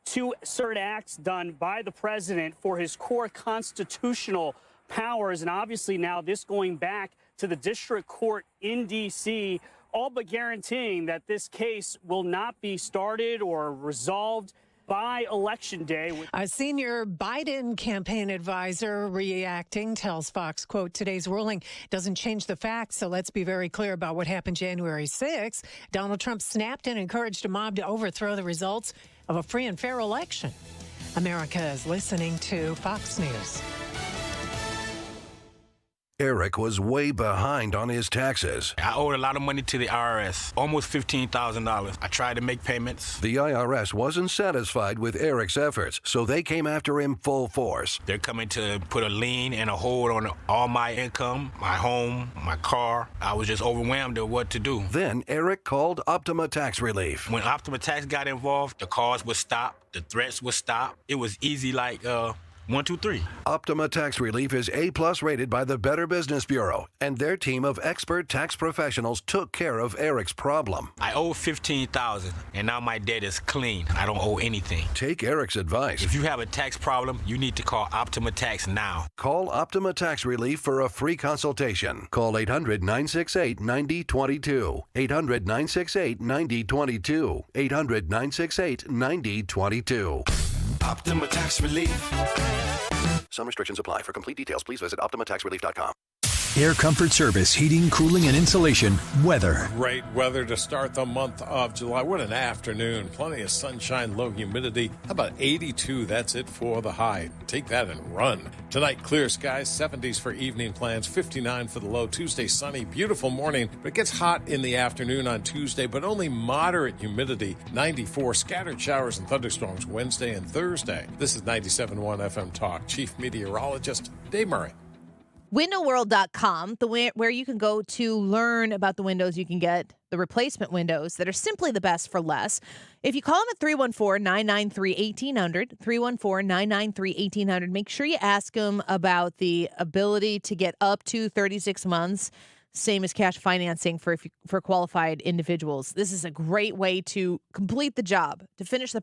two cert acts done by the president for his core constitutional powers. And obviously now this going back to the district court in D.C., all but guaranteeing that this case will not be started or resolved by Election Day. A senior Biden campaign advisor reacting tells Fox, quote, "Today's ruling doesn't change the facts, so let's be very clear about what happened January 6th. Donald Trump snapped and encouraged a mob to overthrow the results of a free and fair election." America is listening to Fox News. Eric was way behind on his taxes. I owed a lot of money to the IRS, almost $15,000. I tried to make payments. The IRS wasn't satisfied with Eric's efforts, so they came after him full force. They're coming to put a lien and a hold on all my income, my home, my car. I was just overwhelmed at what to do. Then Eric called Optima Tax Relief. When Optima Tax got involved, the calls would stop, the threats would stop. It was easy like 1, 2, 3. Optima Tax Relief is A+ rated by the Better Business Bureau, and their team of expert tax professionals took care of Eric's problem. I owe $15,000, and now my debt is clean. I don't owe anything. Take Eric's advice. If you have a tax problem, you need to call Optima Tax now. Call Optima Tax Relief for a free consultation. Call 800-968-9022. 800-968-9022. 800-968-9022. Optima Tax Relief. Some restrictions apply. For complete details, please visit OptimaTaxRelief.com. Air Comfort Service, heating, cooling, and insulation. Weather. Great weather to start the month of July. What an afternoon. Plenty of sunshine, low humidity. How about 82? That's it for the high. Take that and run. Tonight, clear skies, 70s for evening plans, 59 for the low. Tuesday, sunny, beautiful morning. But it gets hot in the afternoon on Tuesday, but only moderate humidity. 94, scattered showers and thunderstorms Wednesday and Thursday. This is 97.1 FM Talk. Chief Meteorologist Dave Murray. Windowworld.com, where you can go to learn about the windows you can get, the replacement windows that are simply the best for less. If you call them at 314-993-1800, 314-993-1800, make sure you ask them about the ability to get up to 36 months same as cash financing for qualified individuals. This is a great way to complete the job, to finish the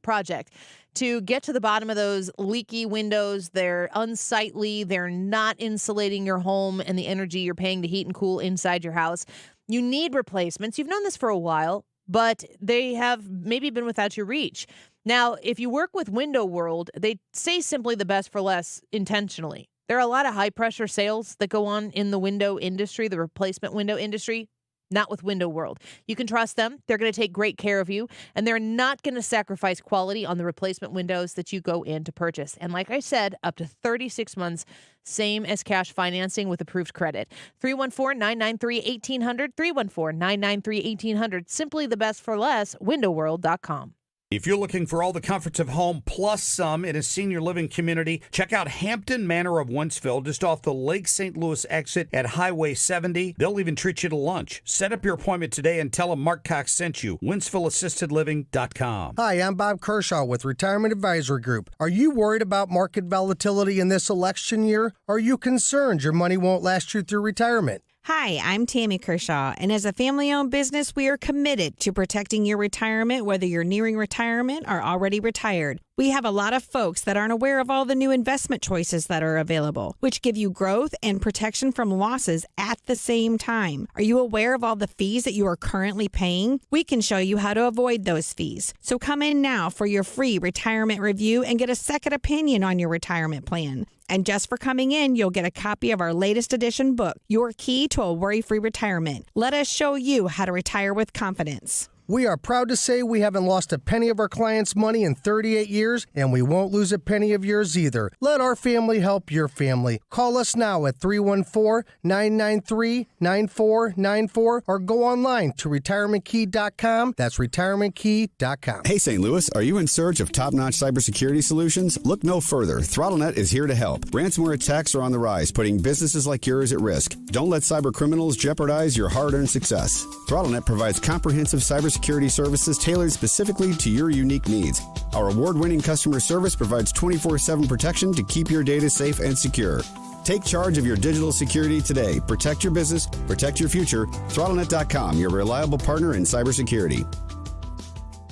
project, to get to the bottom of those leaky windows. They're unsightly. They're not insulating your home and the energy you're paying to heat and cool inside your house. You need replacements. You've known this for a while, but they have maybe been without your reach. Now, if you work with Window World, they say simply the best for less intentionally. There are a lot of high-pressure sales that go on in the window industry, the replacement window industry, not with Window World. You can trust them. They're going to take great care of you, and they're not going to sacrifice quality on the replacement windows that you go in to purchase. And like I said, up to 36 months, same as cash financing with approved credit. 314-993-1800, 314-993-1800. Simply the best for less, windowworld.com. If you're looking for all the comforts of home plus some in a senior living community, check out Hampton Manor of Wentzville, just off the Lake St. Louis exit at Highway 70. They'll even treat you to lunch. Set up your appointment today and tell them Mark Cox sent you. WentzvilleAssistedLiving.com. Hi, I'm Bob Kershaw with Retirement Advisory Group. Are you worried about market volatility in this election year? Are you concerned your money won't last you through retirement? Hi, I'm Tammy Kershaw, and as a family-owned business, we are committed to protecting your retirement, whether you're nearing retirement or already retired. We have a lot of folks that aren't aware of all the new investment choices that are available, which give you growth and protection from losses at the same time. Are you aware of all the fees that you are currently paying? We can show you how to avoid those fees. So come in now for your free retirement review and get a second opinion on your retirement plan. And just for coming in, you'll get a copy of our latest edition book, Your Key to a Worry-Free Retirement. Let us show you how to retire with confidence. We are proud to say we haven't lost a penny of our clients' money in 38 years, and we won't lose a penny of yours either. Let our family help your family. Call us now at 314-993-9494 or go online to retirementkey.com. That's retirementkey.com. Hey, St. Louis, are you in search of top-notch cybersecurity solutions? Look no further. ThrottleNet is here to help. Ransomware attacks are on the rise, putting businesses like yours at risk. Don't let cyber criminals jeopardize your hard-earned success. ThrottleNet provides comprehensive cybersecurity services tailored specifically to your unique needs. Our award-winning customer service provides 24/7 protection to keep your data safe and secure. Take charge of your digital security today. Protect your business, protect your future. ThrottleNet.com, your reliable partner in cybersecurity.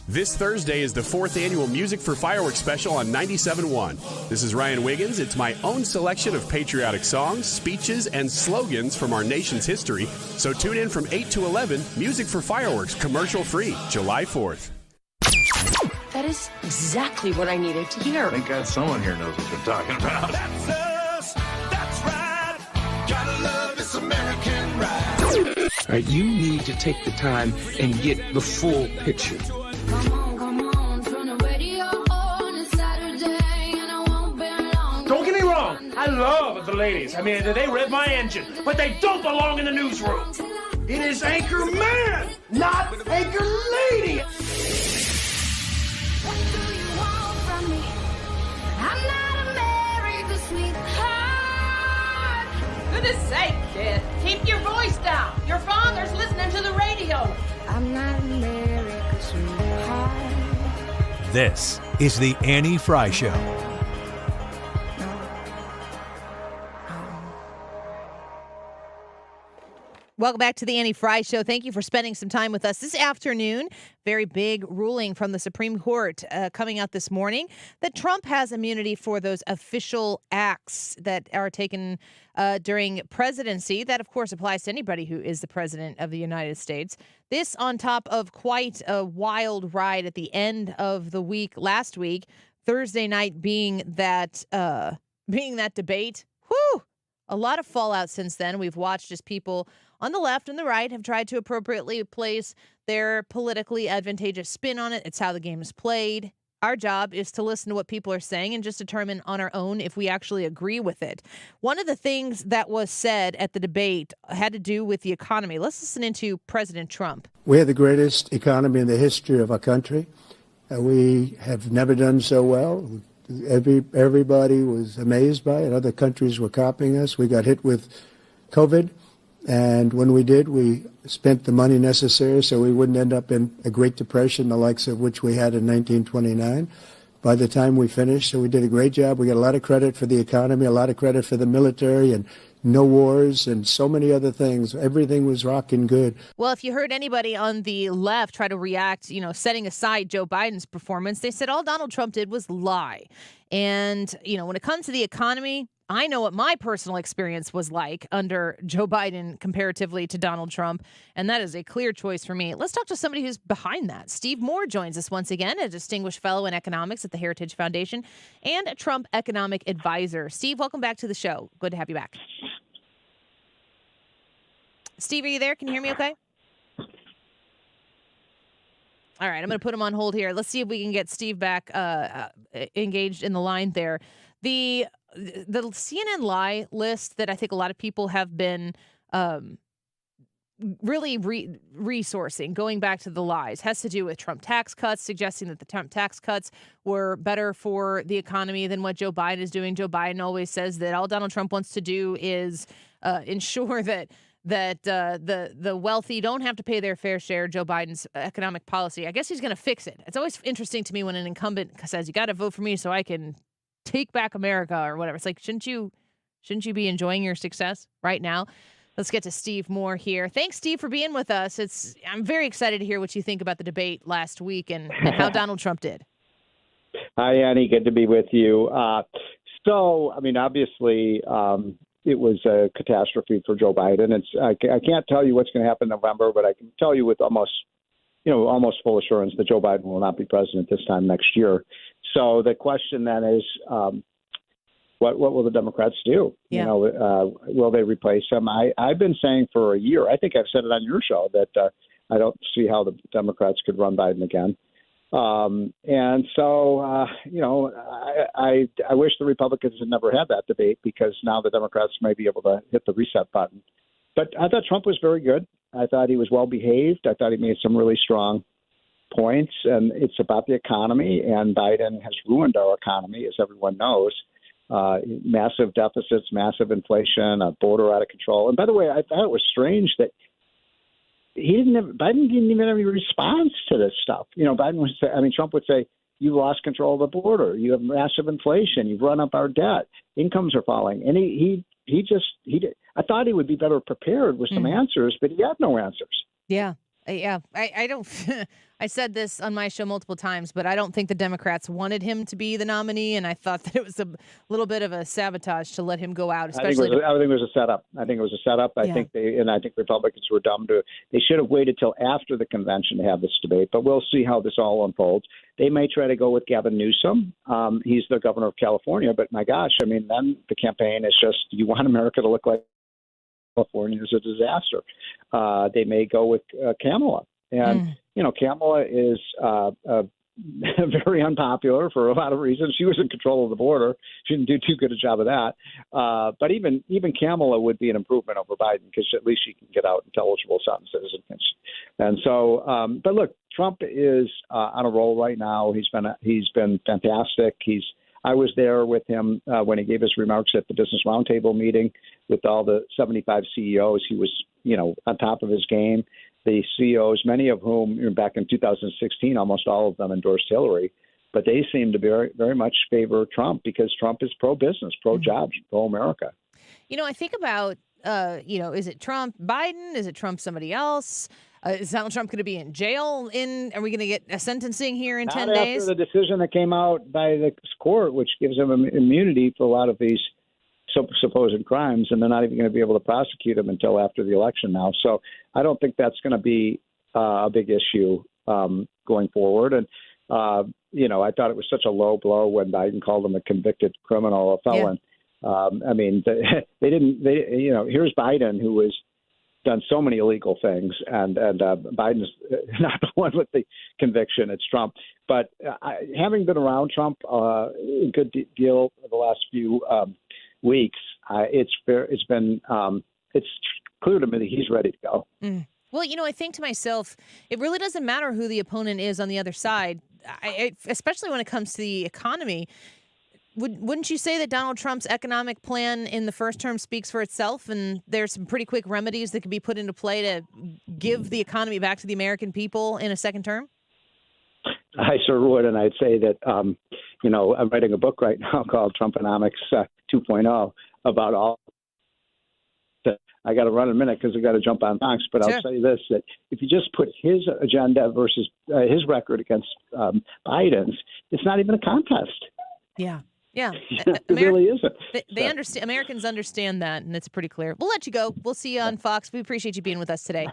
This Thursday is the 4th annual Music for Fireworks special on 97.1. This is Ryan Wiggins. It's my own selection of patriotic songs, speeches, and slogans from our nation's history. So tune in from 8 to 11, Music for Fireworks, commercial-free, July 4th. That is exactly what I needed to hear. Thank God someone here knows what they're talking about. That's us. That's right. Gotta love this American ride. All right, you need to take the time and get the full picture. Don't get me wrong, I love the ladies. I mean, they rev my engine, but they don't belong in the newsroom. It is Anchor Man, not Anchor Lady. What do you want from me? I'm not America's sweetheart. Goodness sake, kid. Keep your voice down. Your father's listening to the radio. I'm not America's sweetheart. This is the Annie Fry Show. Welcome back to the Annie Fry Show. Thank you for spending some time with us this afternoon. Very big ruling from the Supreme Court coming out this morning that Trump has immunity for those official acts that are taken during presidency. That, of course, applies to anybody who is the president of the United States. This on top of quite a wild ride at the end of the week last week, Thursday night being that debate. Whew! A lot of fallout since then. We've watched as people on the left and the right have tried to appropriately place their politically advantageous spin on it. It's how the game is played. Our job is to listen to what people are saying and just determine on our own if we actually agree with it. One of the things that was said at the debate had to do with the economy. Let's listen into President Trump. We have the greatest economy in the history of our country. We have never done so well. Everybody was amazed by it. Other countries were copying us. We got hit with COVID. And when we did, we spent the money necessary so we wouldn't end up in a Great Depression, the likes of which we had in 1929. By the time we finished, so we did a great job. We got a lot of credit for the economy, a lot of credit for the military and no wars and so many other things. Everything was rocking good. Well, if you heard anybody on the left try to react, setting aside Joe Biden's performance, they said all Donald Trump did was lie. And, when it comes to the economy, I know what my personal experience was like under Joe Biden comparatively to Donald Trump, and that is a clear choice for me. Let's talk to somebody who's behind that. Steve Moore joins us once again, a distinguished fellow in economics at the Heritage Foundation and a Trump economic advisor. Steve, welcome back to the show. Good to have you back. Steve, are you there? Can you hear me okay? All right, I'm going to put him on hold here. Let's see if we can get Steve back engaged in the line there. The CNN lie list that I think a lot of people have been really resourcing, going back to the lies, has to do with Trump tax cuts, suggesting that the Trump tax cuts were better for the economy than what Joe Biden is doing. Joe Biden always says that all Donald Trump wants to do is ensure that the wealthy don't have to pay their fair share. Joe Biden's economic policy, I guess he's going to fix it. It's always interesting to me when an incumbent says, you got to vote for me so I can take back America or whatever. It's like, shouldn't you be enjoying your success right now? Let's get to Steve Moore here. Thanks, Steve, for being with us. I'm very excited to hear what you think about the debate last week and how Donald Trump did. Hi, Annie. Good to be with you. Obviously, it was a catastrophe for Joe Biden. I can't tell you what's going to happen in November, but I can tell you with almost full assurance that Joe Biden will not be president this time next year. So the question then is, what will the Democrats do? Yeah. Will they replace him? I've been saying for a year, I think I've said it on your show, that I don't see how the Democrats could run Biden again. I wish the Republicans had never had that debate, because now the Democrats may be able to hit the reset button. But I thought Trump was very good. I thought he was well behaved. I thought he made some really strong points, and it's about the economy, and Biden has ruined our economy, as everyone knows. Massive deficits, massive inflation, a border out of control. And by the way, I thought it was strange that Biden didn't even have any response to this stuff. Trump would say, you lost control of the border. You have massive inflation. You've run up our debt. Incomes are falling. And he did. I thought he would be better prepared with some answers, but he had no answers. Yeah. I don't. I said this on my show multiple times, but I don't think the Democrats wanted him to be the nominee, and I thought that it was a little bit of a sabotage to let him go out. Especially, I think it was a setup. I think Republicans were dumb they should have waited till after the convention to have this debate. But we'll see how this all unfolds. They may try to go with Gavin Newsom. He's the governor of California, but my gosh, then the campaign is just, you want America to look like California is a disaster. They may go with Kamala. And, Kamala is very unpopular for a lot of reasons. She was in control of the border. She didn't do too good a job of that. But even Kamala would be an improvement over Biden, because at least she can get out intelligible sentences. And so, but look, Trump is on a roll right now. He's been fantastic. I was there with him when he gave his remarks at the Business Roundtable meeting with all the 75 CEOs. He was, on top of his game. The CEOs, many of whom back in 2016, almost all of them endorsed Hillary, but they seem to very, very much favor Trump, because Trump is pro-business, pro-jobs, pro-America. I think about, is it Trump Biden? Is it Trump somebody else? Is Donald Trump going to be in jail? Are we going to get a sentencing here in 10 days? After the decision that came out by the court, which gives him immunity for a lot of these supposed crimes, and they're not even going to be able to prosecute him until after the election now. So I don't think that's going to be a big issue going forward. And, I thought it was such a low blow when Biden called him a convicted criminal, a felon. Yeah. Here's Biden, who has done so many illegal things, and Biden's not the one with the conviction. It's Trump. But having been around Trump a good deal the last few weeks, it's clear to me that he's ready to go. Well, I think to myself, it really doesn't matter who the opponent is on the other side, especially when it comes to the economy. Wouldn't you say that Donald Trump's economic plan in the first term speaks for itself, and there's some pretty quick remedies that can be put into play to give the economy back to the American people in a second term? I sure would, and I'd say that, I'm writing a book right now called Trumponomics 2.0 about all I got to run in a minute because I got to jump on Fox. But Sure. I'll say this: that if you just put his agenda versus his record against Biden's, it's not even a contest. Yeah. Yeah. It really isn't. They understand. Americans understand that, and it's pretty clear. We'll let you go. We'll see you on Fox. We appreciate you being with us today.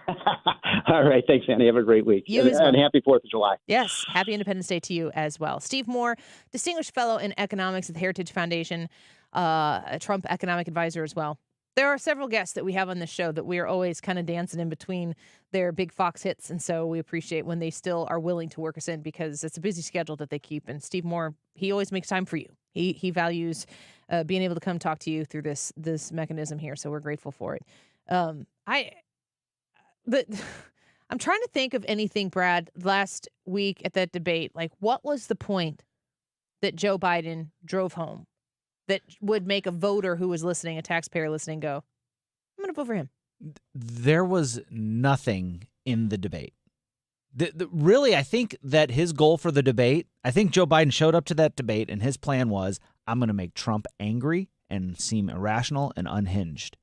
All right. Thanks, Annie. Have a great week. You as well. And happy 4th of July. Yes. Happy Independence Day to you as well. Steve Moore, Distinguished Fellow in Economics at the Heritage Foundation, a Trump economic advisor as well. There are several guests that we have on this show that we are always kind of dancing in between their big Fox hits. And so we appreciate when they still are willing to work us in because it's a busy schedule that they keep. And Steve Moore, he always makes time for you. He values being able to come talk to you through this mechanism here. So we're grateful for it. I'm trying to think of anything, Brad, last week at that debate. Like, what was the point that Joe Biden drove home that would make a voter who was listening, a taxpayer listening, go, I'm going to vote for him? There was nothing in the debate. Really, I think that his goal for the debate, I think Joe Biden showed up to that debate and his plan was, I'm going to make Trump angry and seem irrational and unhinged.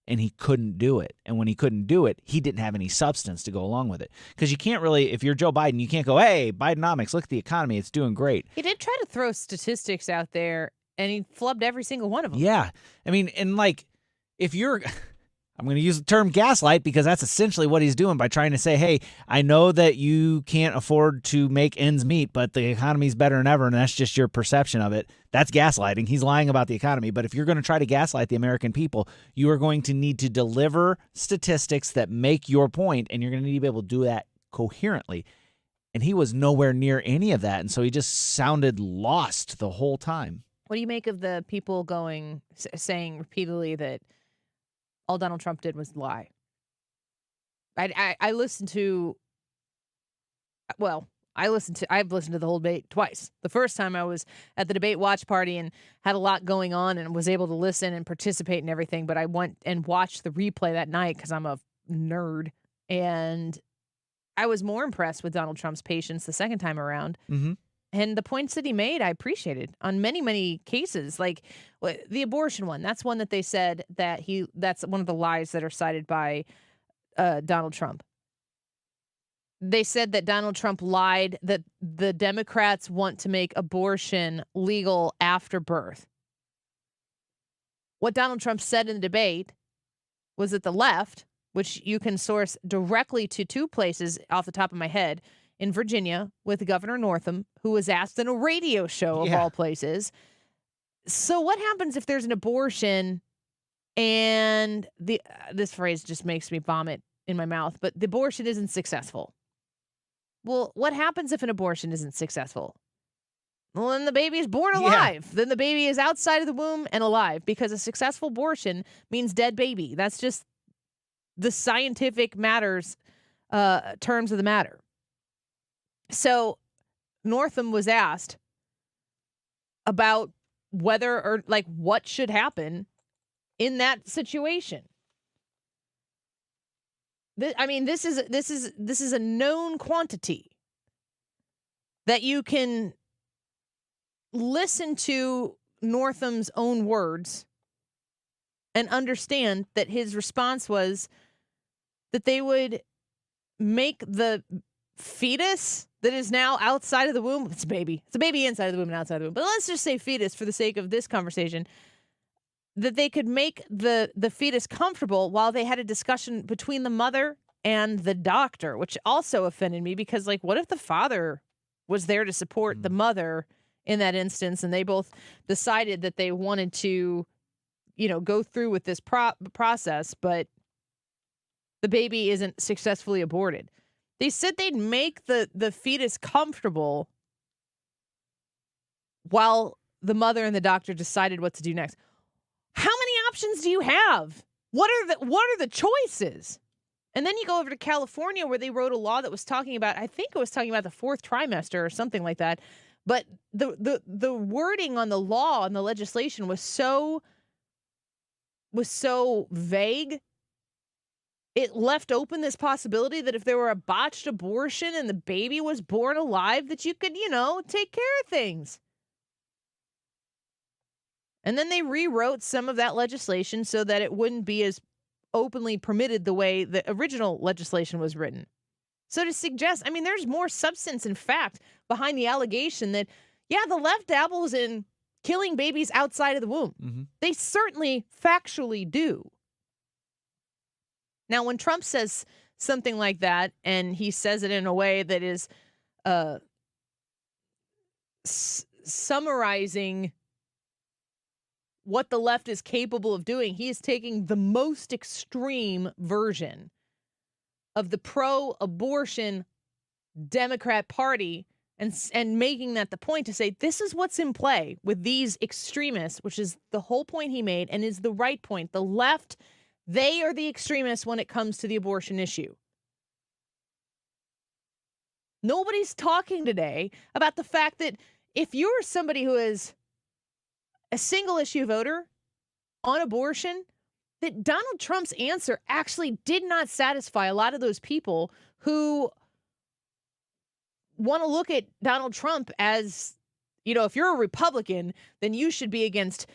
And he couldn't do it. And when he couldn't do it, he didn't have any substance to go along with it. Because you can't really, if you're Joe Biden, you can't go, hey, Bidenomics, look at the economy. It's doing great. He did try to throw statistics out there, and he flubbed every single one of them. Yeah. I mean, and like, if you're... I'm going to use the term gaslight because that's essentially what he's doing by trying to say, hey, I know that you can't afford to make ends meet, but the economy's better than ever, and that's just your perception of it. That's gaslighting. He's lying about the economy. But if you're going to try to gaslight the American people, you are going to need to deliver statistics that make your point, and you're going to need to be able to do that coherently. And he was nowhere near any of that, and so he just sounded lost the whole time. What do you make of the people saying repeatedly that all Donald Trump did was lie? I've listened to the whole debate twice. The first time I was at the debate watch party and had a lot going on and was able to listen and participate and everything, but I went and watched the replay that night because I'm a nerd, and I was more impressed with Donald Trump's patience the second time around. Mm-hmm. And the points that he made, I appreciated on many, many cases. Like the abortion one, that's one that they said that's one of the lies that are cited by Donald Trump. They said that Donald Trump lied that the Democrats want to make abortion legal after birth. What Donald Trump said in the debate was that the left, which you can source directly to two places off the top of my head, in Virginia with Governor Northam, who was asked in a radio show of all places. So what happens if there's an abortion and this phrase just makes me vomit in my mouth, but the abortion isn't successful? Well, what happens if an abortion isn't successful? Well, then the baby is born alive. Yeah. Then the baby is outside of the womb and alive, because a successful abortion means dead baby. That's just the scientific terms of the matter. So Northam was asked about whether or what should happen in that situation. This is a known quantity that you can listen to Northam's own words and understand that his response was that they would make the fetus that is now outside of the womb. It's a baby inside of the womb and outside of the womb. But let's just say fetus for the sake of this conversation, that they could make the fetus comfortable while they had a discussion between the mother and the doctor, which also offended me because, what if the father was there to support the mother in that instance and they both decided that they wanted to, go through with this process, but the baby isn't successfully aborted? They said they'd make the fetus comfortable while the mother and the doctor decided what to do next. How many options do you have? What are the choices? And then you go over to California where they wrote a law that was talking about, I think it was talking about the fourth trimester or something like that. But the wording on the law and the legislation was so vague. It left open this possibility that if there were a botched abortion and the baby was born alive, that you could, take care of things. And then they rewrote some of that legislation so that it wouldn't be as openly permitted the way the original legislation was written. So to suggest, I mean, there's more substance and fact behind the allegation that, yeah, the left dabbles in killing babies outside of the womb. Mm-hmm. They certainly factually do. Now, when Trump says something like that, and he says it in a way that is summarizing what the left is capable of doing, he is taking the most extreme version of the pro-abortion Democrat Party and making that the point to say, this is what's in play with these extremists, which is the whole point he made and is the right point. The left, they are the extremists when it comes to the abortion issue. Nobody's talking today about the fact that if you're somebody who is a single issue voter on abortion, that Donald Trump's answer actually did not satisfy a lot of those people who want to look at Donald Trump as, you know, if you're a Republican, then you should be against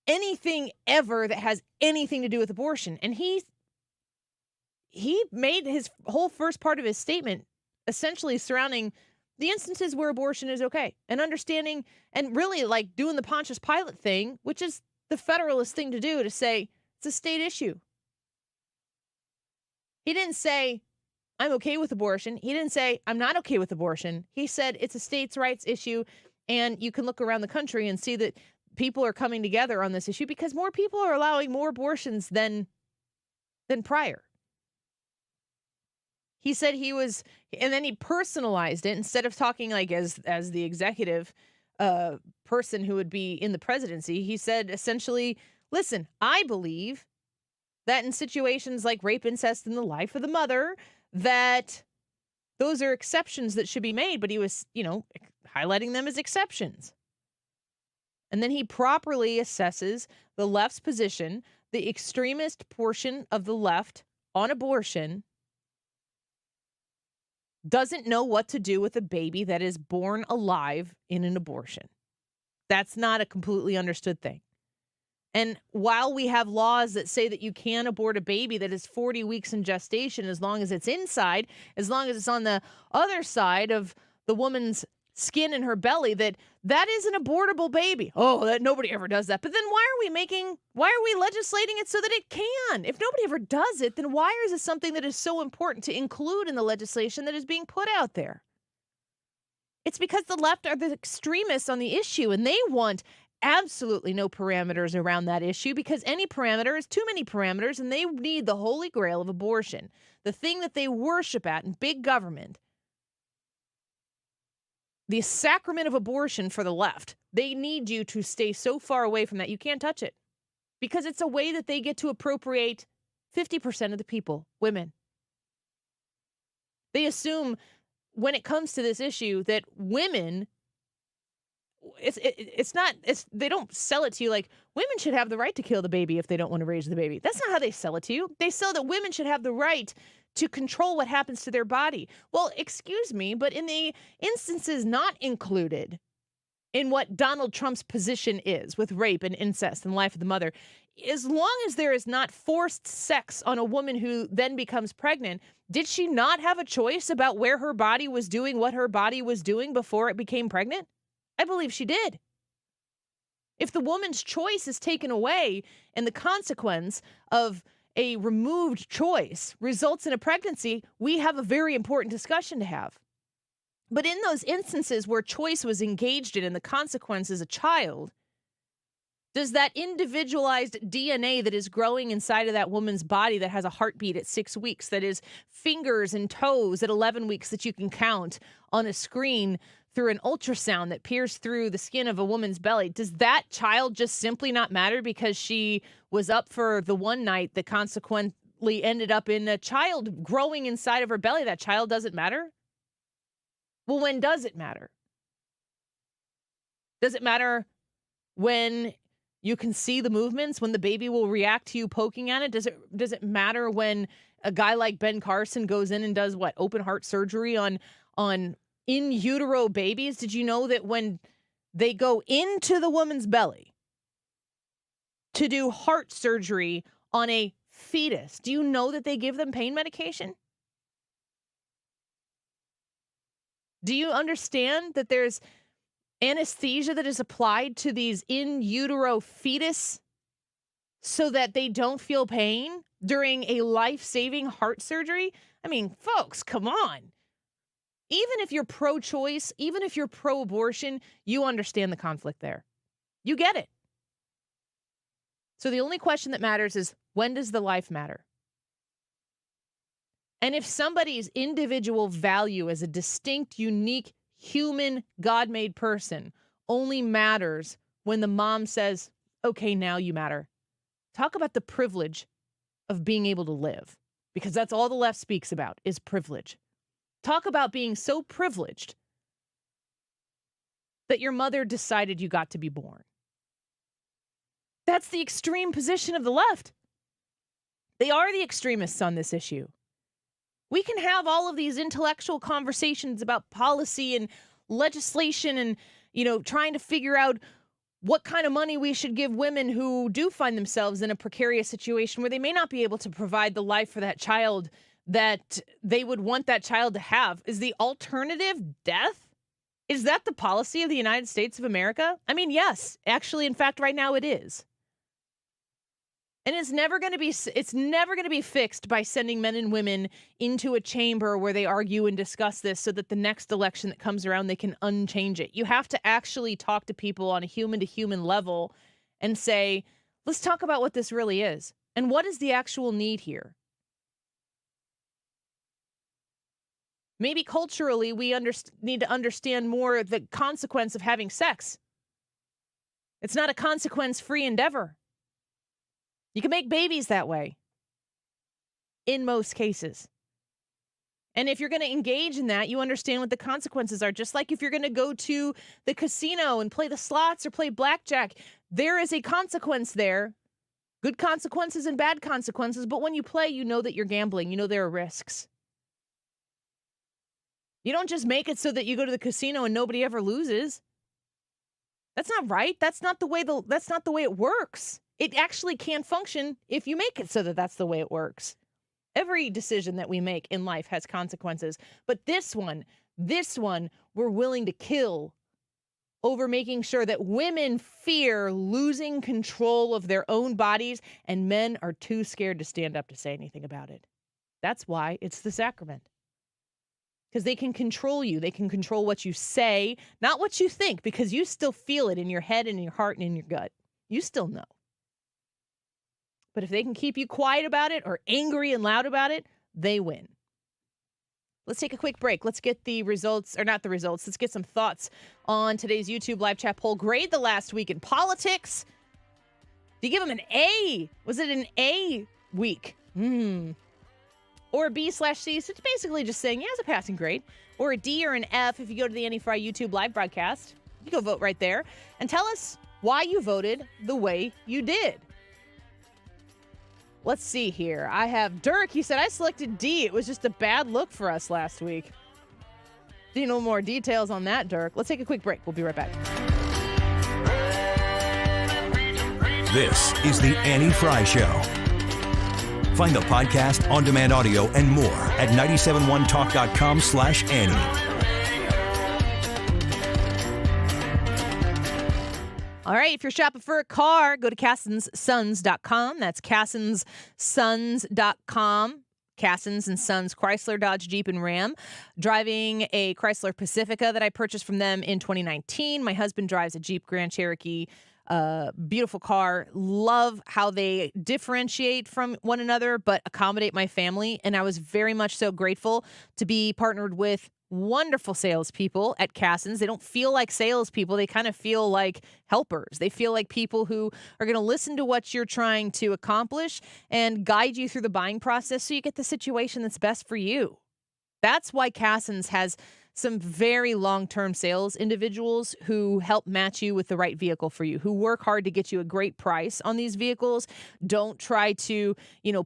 anything ever that has anything to do with abortion. And he made his whole first part of his statement essentially surrounding the instances where abortion is okay and understanding and really like doing the Pontius Pilate thing, which is the Federalist thing to do, to say it's a state issue. He didn't say, I'm okay with abortion. He didn't say, I'm not okay with abortion. He said it's a states' rights issue, and you can look around the country and see that people are coming together on this issue because more people are allowing more abortions than prior. He said he was, and then he personalized it instead of talking like as the executive person who would be in the presidency. He said essentially, listen, I believe that in situations like rape, incest, and the life of the mother, that those are exceptions that should be made, but he was, you know, highlighting them as exceptions. And then he properly assesses the left's position, the extremist portion of the left on abortion doesn't know what to do with a baby that is born alive in an abortion. That's not a completely understood thing. And while we have laws that say that you can abort a baby that is 40 weeks in gestation as long as it's inside, as long as it's on the other side of the woman's skin in her belly, that is an abortable baby. Oh, that nobody ever does that. But then why are we legislating it so that it can? If nobody ever does it, then why is it something that is so important to include in the legislation that is being put out there? It's because the left are the extremists on the issue, and they want absolutely no parameters around that issue because any parameter is too many parameters, and they need the holy grail of abortion, the thing that they worship at in big government. The sacrament of abortion for the left. They need you to stay so far away from that you can't touch it because it's a way that they get to appropriate 50% of the people, women. They assume when it comes to this issue that women, they don't sell it to you like women should have the right to kill the baby if they don't want to raise the baby. That's not how they sell it to you. They sell that women should have the right to control what happens to their body. Well, excuse me, but in the instances not included in what Donald Trump's position is with rape and incest and life of the mother, as long as there is not forced sex on a woman who then becomes pregnant, did she not have a choice about where her body was doing what her body was doing before it became pregnant? I believe she did. If the woman's choice is taken away and the consequence of a removed choice results in a pregnancy, we have a very important discussion to have. But in those instances where choice was engaged in and the consequence is a child, does that individualized DNA that is growing inside of that woman's body that has a heartbeat at 6 weeks, that is fingers and toes at 11 weeks that you can count on a screen through an ultrasound that peers through the skin of a woman's belly, does that child just simply not matter because she was up for the one night that consequently ended up in a child growing inside of her belly? That child doesn't matter? Well, when does it matter? Does it matter when you can see the movements, when the baby will react to you poking at it? Does it matter when a guy like Ben Carson goes in and does what? Open heart surgery on in utero babies? Did you know that when they go into the woman's belly to do heart surgery on a fetus. Do you know that they give them pain medication? Do you understand that there's anesthesia that is applied to these in utero fetus so that they don't feel pain during a life-saving heart surgery? I mean, folks, come on. Even if you're pro-choice, even if you're pro-abortion, you understand the conflict there. You get it. So the only question that matters is, when does the life matter? And if somebody's individual value as a distinct, unique, human, God-made person only matters when the mom says, okay, now you matter. Talk about the privilege of being able to live, because that's all the left speaks about is privilege. Talk about being so privileged that your mother decided you got to be born. That's the extreme position of the left. They are the extremists on this issue. We can have all of these intellectual conversations about policy and legislation and, trying to figure out what kind of money we should give women who do find themselves in a precarious situation where they may not be able to provide the life for that child that they would want that child to have. Is the alternative death? Is that the policy of the United States of America? I mean, yes, actually, in fact, right now it is. And it's never going to be fixed by sending men and women into a chamber where they argue and discuss this so that the next election that comes around, they can unchange it. You have to actually talk to people on a human-to-human level and say, let's talk about what this really is. And what is the actual need here? Maybe culturally, we need to understand more the consequence of having sex. It's not a consequence-free endeavor. You can make babies that way, in most cases. And if you're going to engage in that, you understand what the consequences are. Just like if you're going to go to the casino and play the slots or play blackjack, there is a consequence there. Good consequences and bad consequences. But when you play, you know that you're gambling. You know there are risks. You don't just make it so that you go to the casino and nobody ever loses. That's not right. That's not the way it works. It actually can't function if you make it so that that's the way it works. Every decision that we make in life has consequences. But this one, we're willing to kill over making sure that women fear losing control of their own bodies and men are too scared to stand up to say anything about it. That's why it's the sacrament. Because they can control you. They can control what you say, not what you think, because you still feel it in your head and in your heart and in your gut. You still know. But if they can keep you quiet about it or angry and loud about it, they win. Let's take a quick break. Let's get the results, or not the results. Let's get some thoughts on today's YouTube live chat poll. Grade the last week in politics. Do you give them an A? Was it an A week? Or a B/C? So it's basically just saying, yeah, it's a passing grade. Or a D or an F if you go to the Any Fry YouTube live broadcast. You go vote right there. And tell us why you voted the way you did. Let's see here. I have Dirk. He said, I selected D. It was just a bad look for us last week. Do you know more details on that, Dirk? Let's take a quick break. We'll be right back. This is the Annie Fry Show. Find the podcast, on-demand audio, and more at 971talk.com/Annie. All right, if you're shopping for a car, go to CassonsSons.com. That's CassonsSons.com. Cassons and Sons, Chrysler, Dodge, Jeep, and Ram. Driving a Chrysler Pacifica that I purchased from them in 2019. My husband drives a Jeep Grand Cherokee. Beautiful car. Love how they differentiate from one another, but accommodate my family. And I was very much so grateful to be partnered with wonderful salespeople at Cassons. They don't feel like salespeople. They kind of feel like helpers. They feel like people who are going to listen to what you're trying to accomplish and guide you through the buying process so you get the situation that's best for you. That's why Cassons has some very long-term sales individuals who help match you with the right vehicle for you, who work hard to get you a great price on these vehicles. Don't try to,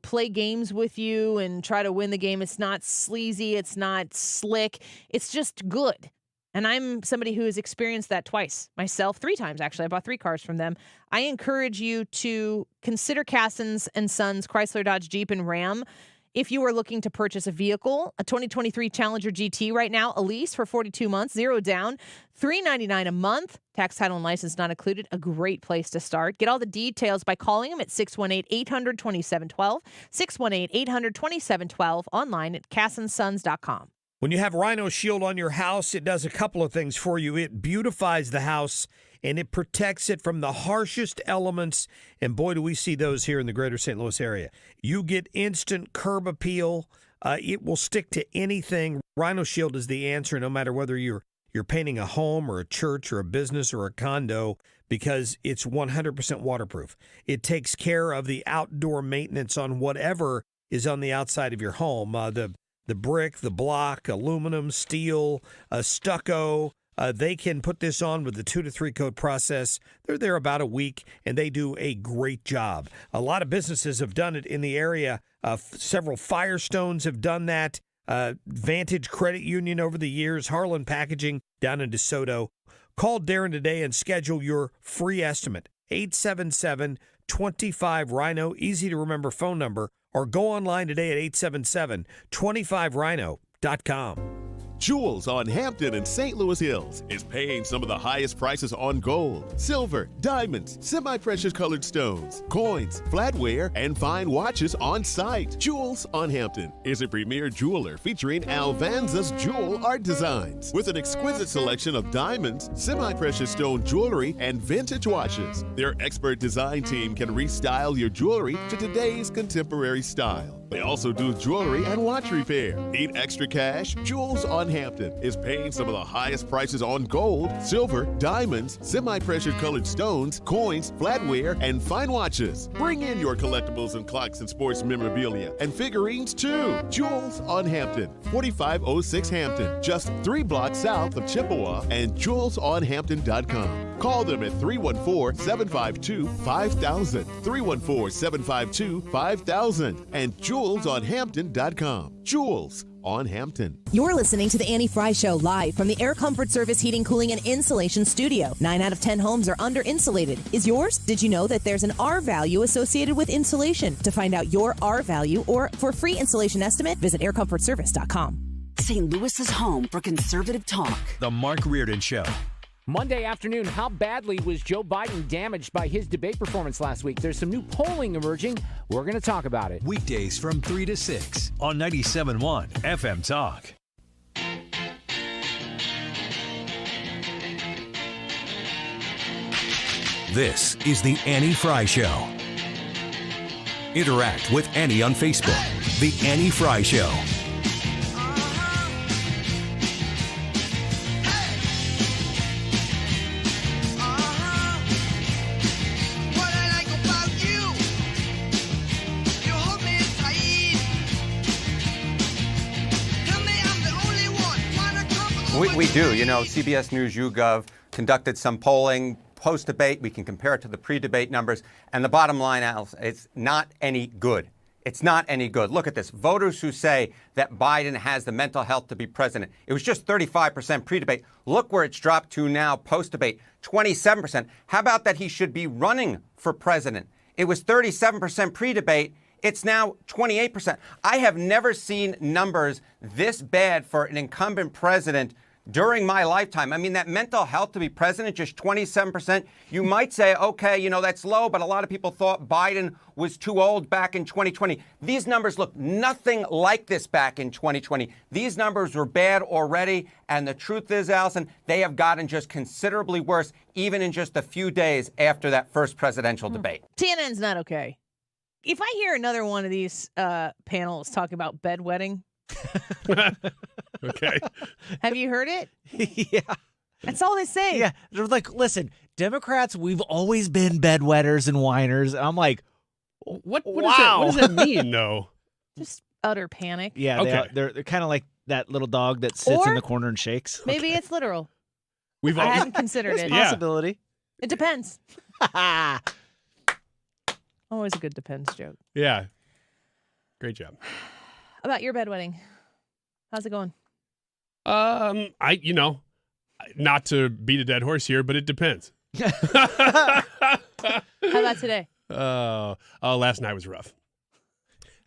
play games with you and try to win the game. It's not sleazy. It's not slick. It's just good. And I'm somebody who has experienced that twice, myself 3 times, actually. I bought 3 cars from them. I encourage you to consider Cassens & Sons Chrysler, Dodge, Jeep, and Ram. If you are looking to purchase a vehicle, a 2023 Challenger GT right now, a lease for 42 months, 0 down, $399 a month, tax, title, and license not included, a great place to start. Get all the details by calling them at 618-800-2712, 618-800-2712, online at cassensons.com. When you have Rhino Shield on your house, it does a couple of things for you. It beautifies the house, and it protects it from the harshest elements. And boy, do we see those here in the greater St. Louis area. You get instant curb appeal. It will stick to anything. Rhino Shield is the answer, no matter whether you're painting a home or a church or a business or a condo, because it's 100% waterproof. It takes care of the outdoor maintenance on whatever is on the outside of your home. The brick, the block, aluminum, steel, stucco. They can put this on with the 2 to 3 coat process. They're there about a week, and they do a great job. A lot of businesses have done it in the area. Several Firestones have done that. Vantage Credit Union over the years. Harlan Packaging down in DeSoto. Call Darren today and schedule your free estimate. 877-25-RHINO. Easy to remember phone number. Or go online today at 877-25rhino.com. Jewels on Hampton and St. Louis Hills is paying some of the highest prices on gold, silver, diamonds, semi-precious colored stones, coins, flatware, and fine watches on site. Jewels on Hampton is a premier jeweler featuring Alvanza's jewel art designs with an exquisite selection of diamonds, semi-precious stone jewelry, and vintage watches. Their expert design team can restyle your jewelry to today's contemporary style. They also do jewelry and watch repair. Need extra cash? Jewels on Hampton is paying some of the highest prices on gold, silver, diamonds, semi-precious colored stones, coins, flatware, and fine watches. Bring in your collectibles and clocks and sports memorabilia and figurines too. Jewels on Hampton, 4506 Hampton, just 3 blocks south of Chippewa, and jewelsonhampton.com. Call them at 314-752-5000, 314-752-5000, and jewelsonhampton.com. Jewels on Hampton. You're listening to the Annie Fry Show live from the Air Comfort Service Heating, Cooling, and Insulation Studio. 9 out of 10 homes are under-insulated. Is yours? Did you know that there's an R value associated with insulation? To find out your R value or for free insulation estimate, visit aircomfortservice.com. St. Louis's home for conservative talk. The Mark Reardon Show. Monday afternoon, how badly was Joe Biden damaged by his debate performance last week? There's some new polling emerging. We're going to talk about it. Weekdays from 3 to 6 on 97.1 FM Talk. This is the Annie Fry Show. Interact with Annie on Facebook. The Annie Fry Show. We do. You know, CBS News YouGov conducted some polling post-debate. We can compare it to the pre-debate numbers. And the bottom line, Alice, it's not any good. It's not any good. Look at this. Voters who say that Biden has the mental health to be president. It was just 35% pre-debate. Look where it's dropped to now post-debate, 27%. How about that he should be running for president? It was 37% pre-debate. It's now 28%. I have never seen numbers this bad for an incumbent president during my lifetime. I mean, that mental health to be president, just 27%. You might say, okay, you know, that's low, but a lot of people thought Biden was too old back in 2020. These numbers look nothing like this back in 2020. These numbers were bad already, and the truth is, Allison, they have gotten just considerably worse, even in just a few days after that first presidential debate. TNN's not okay. If I hear another one of these panels talking about bedwetting, okay. Have you heard it? Yeah. That's all they say. Yeah. They're like, listen, Democrats, we've always been bedwetters and whiners. And I'm like, what wow. What does that mean, though? Just utter panic. Yeah, okay. They're kind of like that little dog that sits Or in the corner and shakes. Maybe it's literal. I hadn't considered it. Possibility. It depends. Always a good depends joke. Yeah. Great job. About your bedwetting. How's it going? I Not to beat a dead horse here, but it depends. How about today? Last night was rough.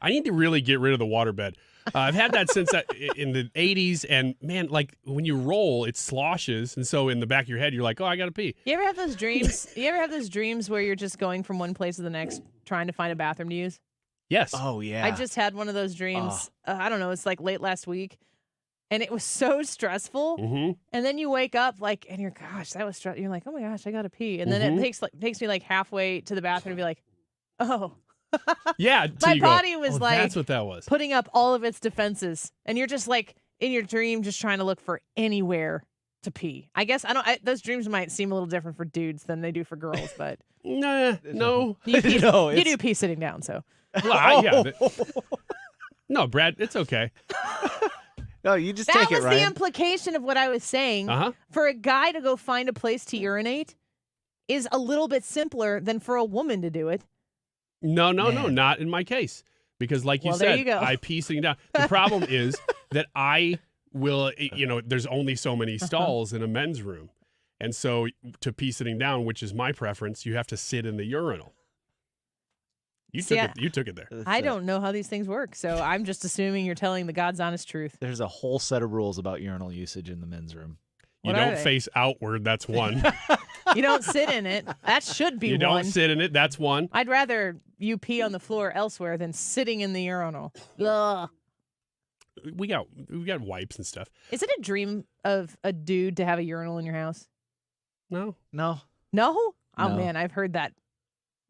I need to really get rid of the waterbed. I've had that since in the 80s, and man, like when you roll, it sloshes, and so in the back of your head, you're like, oh, I gotta pee. You ever have those dreams? You ever have those dreams where you're just going from one place to the next, trying to find a bathroom to use? Yes. Oh, yeah. I just had one of those dreams. I don't know. It's like late last week. And it was so stressful. Mm-hmm. And then you wake up and you're, gosh, that was stressful. You're like, oh my gosh, I got to pee. And then it takes me like halfway to the bathroom to be like, oh. Yeah. My body was that's what that was. Putting up all of its defenses. And you're just like in your dream, just trying to look for anywhere to pee. I guess those dreams might seem a little different for dudes than they do for girls, but. No. You do pee sitting down, so. Well, no, Brad, it's okay. No, you just that take it, was Ryan. the implication of what I was saying. For a guy to go find a place to urinate is a little bit simpler than for a woman to do it. No, not in my case. Because like you there said, you go. I pee sitting down. The problem is that I will, there's only so many stalls in a men's room. And so to pee sitting down, which is my preference, you have to sit in the urinal. You took it there. I don't know how these things work, so I'm just assuming you're telling the God's honest truth. There's a whole set of rules about urinal usage in the men's room. You don't face outward, that's one. You don't sit in it. That should be one. You don't sit in it, that's one. I'd rather you pee on the floor elsewhere than sitting in the urinal. Ugh. We got wipes and stuff. Is it a dream of a dude to have a urinal in your house? No. No? Oh, No. man, I've heard that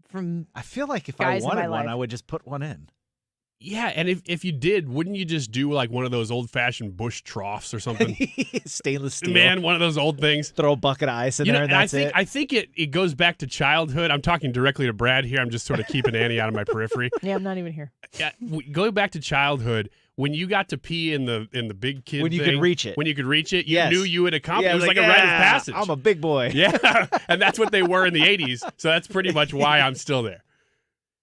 from I feel like if I guys in my wanted one, life. I would just put one in. Yeah, and if you did, wouldn't you just do like one of those old-fashioned bush troughs or something? Stainless steel. Man, one of those old things. Throw a bucket of ice in there, and that's it. I think it goes back to childhood. I'm talking directly to Brad here. I'm just sort of keeping Annie out of my periphery. Yeah, I'm not even here. Yeah, going back to childhood, when you got to pee in the big kid When you thing, could reach it. When you could reach it, you Yes. knew you had accomplished. Yeah, it was like a rite of passage. I'm a big boy. Yeah, and that's what they were in the 80s. So that's pretty much why I'm still there.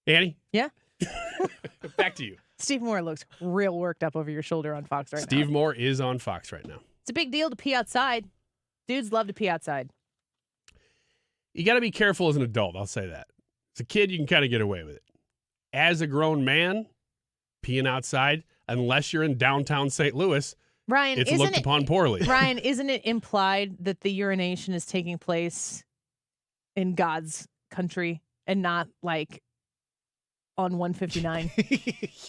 Annie? Yeah? Back to you. Steve Moore looks real worked up over your shoulder on Fox right now. Steve Moore is on Fox right now. It's a big deal to pee outside. Dudes love to pee outside. You got to be careful as an adult, I'll say that. As a kid, you can kind of get away with it. As a grown man, peeing outside, unless you're in downtown St. Louis, Ryan, it's looked upon poorly. Ryan, isn't it implied that the urination is taking place in God's country and not like on 159?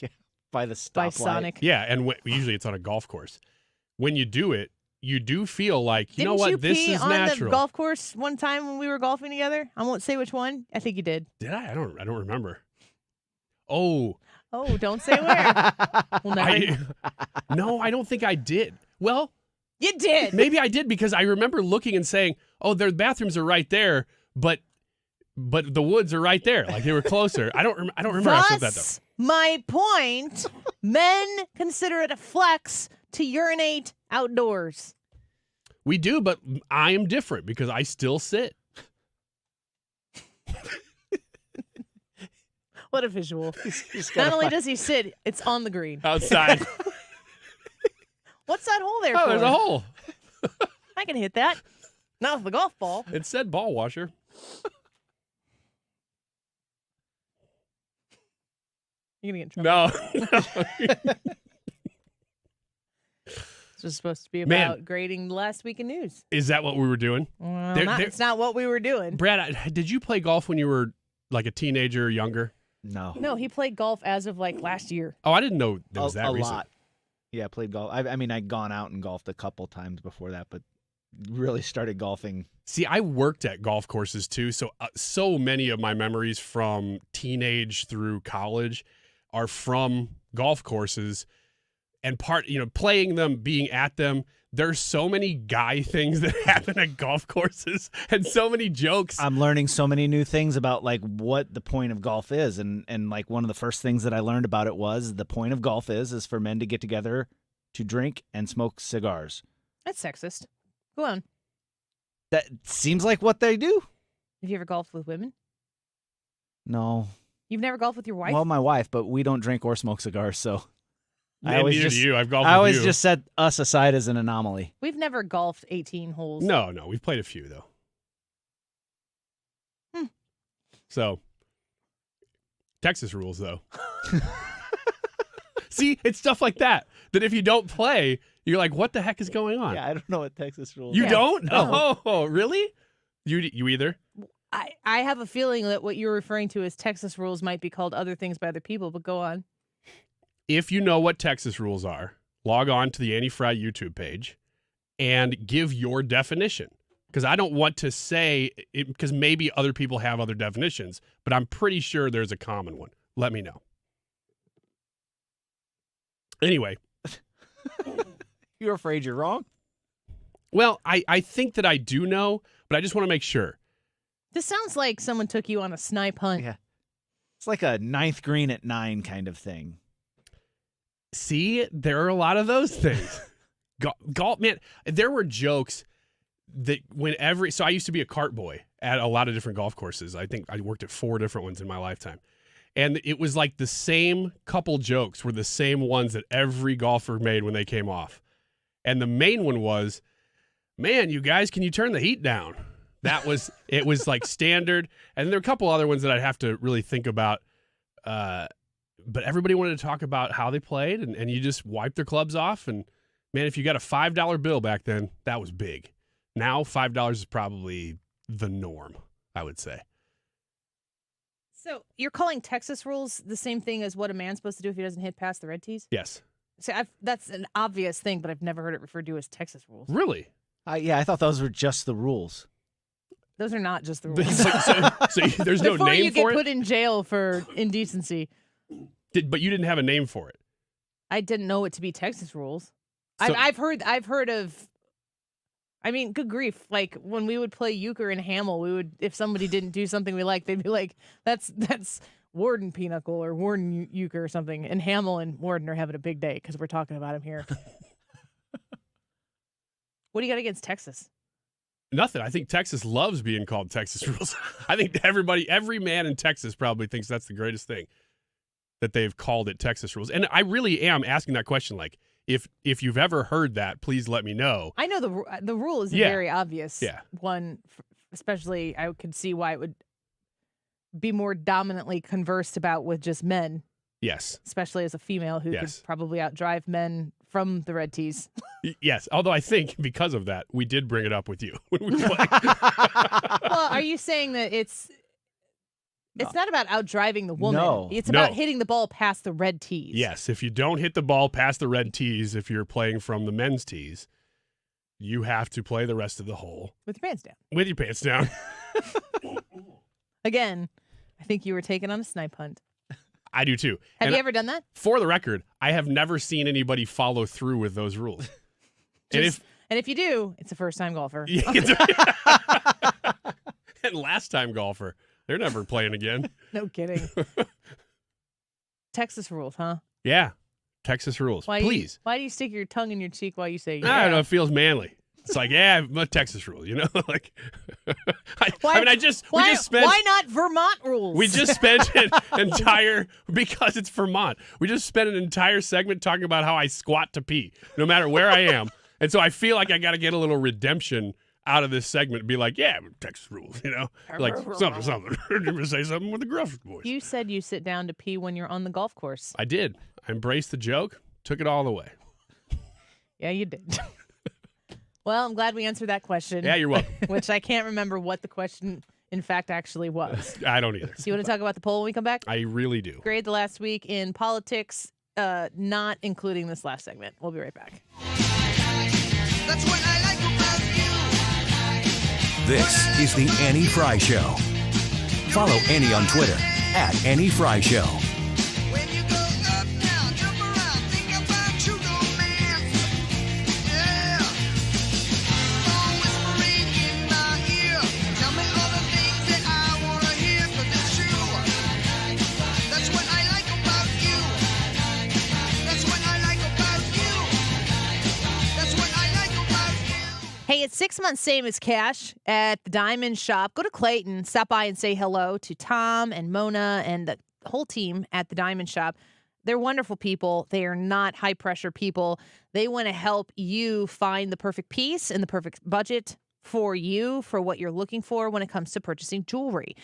Yeah, by the stoplight. By Sonic. Yeah, and usually it's on a golf course. When you do it, you do feel like, you know what, this is on natural. the golf course one time when we were golfing together? I won't say which one. I think you did. Did I? I don't remember. Oh, don't say where. We'll never. No, I don't think I did. Well, you did. Maybe I did because I remember looking and saying, "Oh, their bathrooms are right there," but the woods are right there. Like they were closer. I don't remember how I said that though. My point, men consider it a flex to urinate outdoors. We do, but I am different because I still sit. What a visual. Not only does he sit, it's on the green. Outside. What's that hole there for? Oh, there's a hole. I can hit that. Not with a golf ball. It said ball washer. You're going to get in trouble. No. This was supposed to be about grading the last week in news. Is that what we were doing? Well, it's not what we were doing. Brad, did you play golf when you were like a teenager or younger? No. No, he played golf as of like last year. Oh, I didn't know there was that a recent. lot. Yeah, I played golf. I mean, I'd gone out and golfed a couple times before that, but really started golfing. See, I worked at golf courses too, so many of my memories from teenage through college are from golf courses, and playing them, being at them. There's so many guy things that happen at golf courses and so many jokes. I'm learning so many new things about like what the point of golf is. And like one of the first things that I learned about it was the point of golf is for men to get together to drink and smoke cigars. That's sexist. Go on. That seems like what they do. Have you ever golfed with women? No. You've never golfed with your wife? Well, my wife, but we don't drink or smoke cigars, so. I always Neither just, do you. I've golfed I with always you. just set us aside as an anomaly. We've never golfed 18 holes. No, we've played a few though. So, Texas rules though. See, it's stuff like that if you don't play, you're like, what the heck is going on? Yeah, I don't know what Texas rules. You are. don't? No. Oh, really? You either? I have a feeling that what you're referring to as Texas rules might be called other things by other people, but go on. If you know what Texas rules are, log on to the Annie Fry YouTube page and give your definition. Because I don't want to say it, because maybe other people have other definitions, but I'm pretty sure there's a common one. Let me know. Anyway. You're afraid you're wrong? Well, I think that I do know, but I just want to make sure. This sounds like someone took you on a snipe hunt. Yeah. It's like a 9th green at 9 kind of thing. See, there are a lot of those things. Golf, man, there were jokes that so I used to be a cart boy at a lot of different golf courses. I think I worked at 4 different ones in my lifetime. And it was like the same couple jokes were the same ones that every golfer made when they came off. And the main one was, man, you guys, can you turn the heat down? It was like standard. And there were a couple other ones that I'd have to really think about. But everybody wanted to talk about how they played, and you just wipe their clubs off. And, man, if you got a $5 bill back then, that was big. Now, $5 is probably the norm, I would say. So you're calling Texas rules the same thing as what a man's supposed to do if he doesn't hit past the red tees? Yes. See, that's an obvious thing, but I've never heard it referred to as Texas rules. Really? Yeah, I thought those were just the rules. Those are not just the rules. so there's no name for it? Before you get put in jail for indecency. But you didn't have a name for it. I didn't know it to be Texas rules. So, I've heard of. I mean, good grief! Like when we would play euchre in Hamel, if somebody didn't do something we liked, they'd be like, "That's Warden Pinochle or Warden euchre or something." And Hamel and Warden are having a big day because we're talking about him here. What do you got against Texas? Nothing. I think Texas loves being called Texas rules. I think every man in Texas probably thinks that's the greatest thing, that they've called it Texas rules. And I really am asking that question. Like, if you've ever heard that, please let me know. I know the rule is a very obvious one, especially I could see why it would be more dominantly conversed about with just men. Yes. Especially as a female who could probably outdrive men from the red tees. Yes. Although I think because of that, we did bring it up with you when we played. Well, are you saying that it's not about outdriving the woman? No. It's about hitting the ball past the red tees. Yes. If you don't hit the ball past the red tees, if you're playing from the men's tees, you have to play the rest of the hole. With your pants down. With your pants down. Again, I think you were taken on a snipe hunt. I do too. Have you ever done that? For the record, I have never seen anybody follow through with those rules. And if you do, it's a first-time golfer. And last-time golfer. They're never playing again. No kidding. Texas rules, huh? Yeah. Texas rules. Please. Why do you stick your tongue in your cheek while you say I don't know. It feels manly. It's like, yeah, Texas rules, you know? Like, why not Vermont rules? We just spent because it's Vermont, we just spent an entire segment talking about how I squat to pee, no matter where I am. And so I feel like I got to get a little redemption out of this segment and be like, yeah, Texas rules, you know? Like, something. You're going to say something with the gruff voice. You said you sit down to pee when you're on the golf course. I did. I embraced the joke, took it all the way. Yeah, you did. Well, I'm glad we answered that question. Yeah, you're welcome. Which I can't remember what the question, in fact, actually was. I don't either. So you want to talk about the poll when we come back? I really do. Grade the last week in politics, not including this last segment. We'll be right back. That's what I like about you. This is the Annie Fry Show. Follow Annie on Twitter @AnnieFryShow. When you go up now, jump around, think about you, go man. Yeah. Phone whispering in my ear. Tell me all the things that I want to hear, 'cause it's true. That's what I like about you. That's what I like about you. That's what I like about you. Hey, it's 6 months same as cash at the Diamond Shop. Go to Clayton, stop by and say hello to Tom and Mona and the whole team at the Diamond Shop. They're wonderful people. They are not high-pressure people. They want to help you find the perfect piece and the perfect budget for you, for what you're looking for when it comes to purchasing jewelry.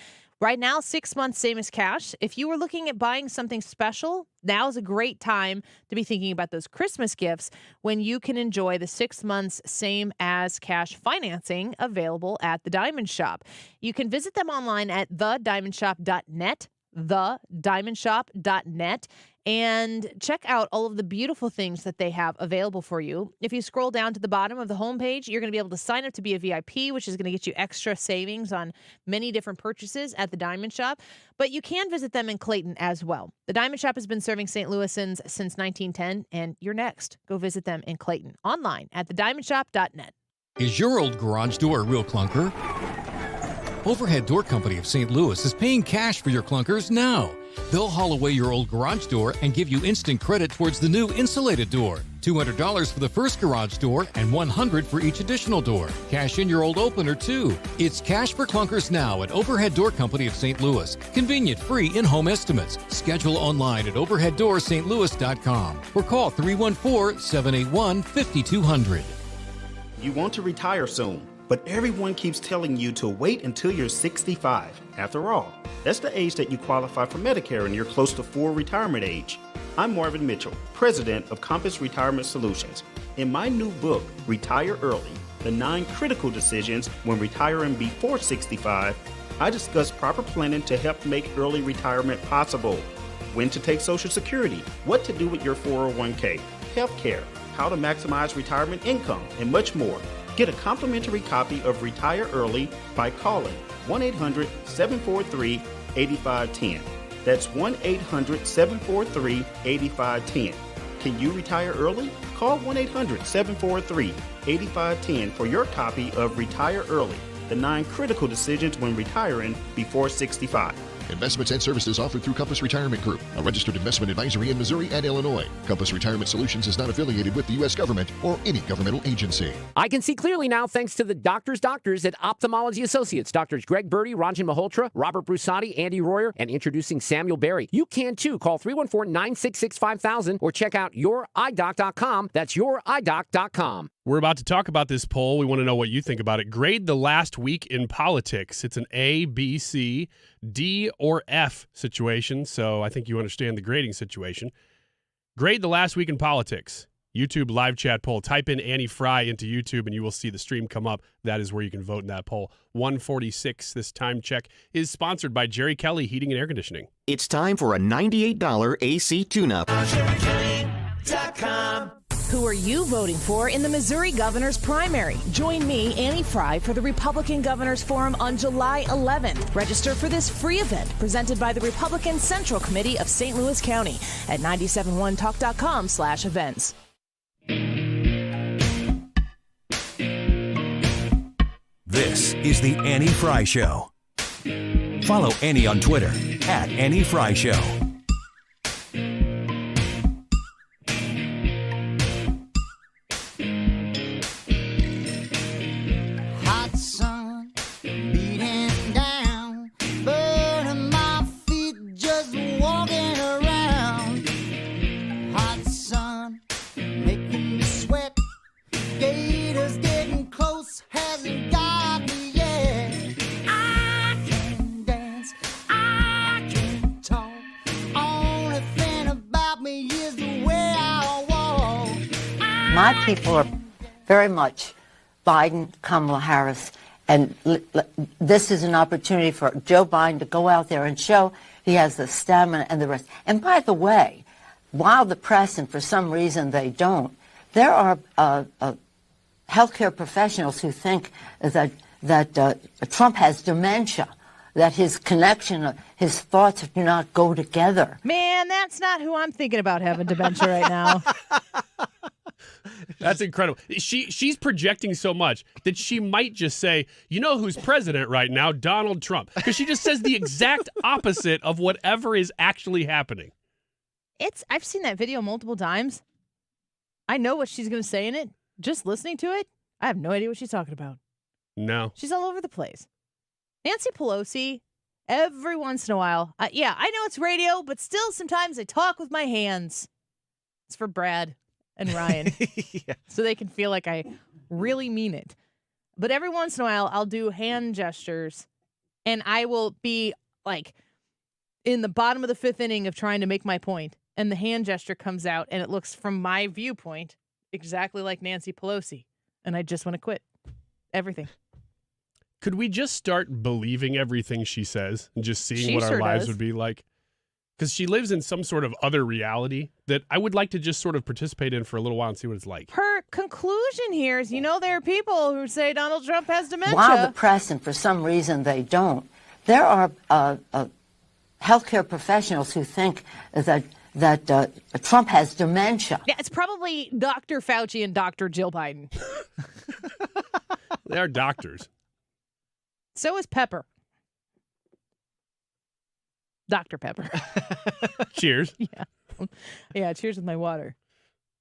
Right now, 6 months, same as cash. If you were looking at buying something special, now is a great time to be thinking about those Christmas gifts when you can enjoy the 6 months, same as cash financing available at the Diamond Shop. You can visit them online at thediamondshop.net, thediamondshop.net, and check out all of the beautiful things that they have available for you. If you scroll down to the bottom of the homepage, you're going to be able to sign up to be a VIP, which is going to get you extra savings on many different purchases at the Diamond Shop. But you can visit them in Clayton as well. The Diamond Shop has been serving St. Louisans since 1910, and you're next. Go visit them in Clayton online at thediamondshop.net. Is your old garage door a real clunker? Overhead Door Company of St. Louis is paying cash for your clunkers now. They'll haul away your old garage door and give you instant credit towards the new insulated door. $200 for the first garage door and $100 for each additional door. Cash in your old opener, too. It's cash for clunkers now at Overhead Door Company of St. Louis. Convenient, free in-home estimates. Schedule online at overheaddoorsstlouis.com or call 314-781-5200. You want to retire soon, but everyone keeps telling you to wait until you're 65. After all, that's the age that you qualify for Medicare and you're close to full retirement age. I'm Marvin Mitchell, president of Compass Retirement Solutions. In my new book, Retire Early, The 9 Critical Decisions When Retiring Before 65, I discuss proper planning to help make early retirement possible. When to take Social Security, what to do with your 401k, health care, how to maximize retirement income, and much more. Get a complimentary copy of Retire Early by calling 1-800-743-8510. That's 1-800-743-8510. Can you retire early? Call 1-800-743-8510 for your copy of Retire Early, the 9 critical decisions when retiring before 65. Investments and services offered through Compass Retirement Group, a registered investment advisory in Missouri and Illinois. Compass Retirement Solutions is not affiliated with the U.S. government or any governmental agency. I can see clearly now thanks to the doctors at Ophthalmology Associates. Doctors Greg Birdie, Ranjan Malhotra, Robert Brusati, Andy Royer, and introducing Samuel Berry. You can too. Call 314-966-5000 or check out youridoc.com. That's youridoc.com. We're about to talk about this poll. We want to know what you think about it. Grade the last week in politics. It's an A, B, C, D, or F situation, so I think you understand the grading situation. Grade the last week in politics. YouTube live chat poll. Type in Annie Fry into YouTube and you will see the stream come up. That is where you can vote in that poll. 146, this time check, is sponsored by Jerry Kelly Heating and Air Conditioning. It's time for a $98 AC tune-up. Who are you voting for in the Missouri governor's primary? Join me, Annie Fry, for the Republican Governors Forum on July 11th. Register for this free event presented by the Republican Central Committee of St. Louis County at 971talk.com/events. This is the Annie Fry Show. Follow Annie on Twitter at Annie Fry Show. Hot sun beating down, burning my feet just walking around. Hot sun making me sweat, gators getting close, hasn't got me yet. I can dance, I can talk, only thing about me is the way I walk. My people are very much Biden, Kamala Harris, and this is an opportunity for Joe Biden to go out there and show he has the stamina and the rest. And by the way, while the press, and for some reason they don't, there are healthcare professionals who think that Trump has dementia, that his connection, his thoughts do not go together. Man, that's not who I'm thinking about having dementia right now. That's incredible. She's projecting so much that she might just say, you know who's president right now? Donald Trump. Because she just says the exact opposite of whatever is actually happening. I've seen that video multiple times. I know what she's going to say in it. Just listening to it, I have no idea what she's talking about. No. She's all over the place. Nancy Pelosi Every once in a while. Yeah, I know it's radio, but still sometimes I talk with my hands. It's for Brad and Ryan. So they can feel like I really mean it. But every once in a while, I'll do hand gestures, and I will be like in the bottom of the fifth inning of trying to make my point, and the hand gesture comes out, and it looks, from my viewpoint, exactly like Nancy Pelosi. And I just want to quit everything. Could we just start believing everything she says and just seeing She what our sure lives does. would be like? Because she lives in some sort of other reality that I would like to just sort of participate in for a little while and see what it's like. Her conclusion here is, there are people who say Donald Trump has dementia. While the press, and for some reason they don't, there are healthcare professionals who think that Trump has dementia. Yeah, it's probably Dr. Fauci and Dr. Jill Biden. They are doctors. So is Pepper. Dr. Pepper. Cheers. Yeah, cheers with my water.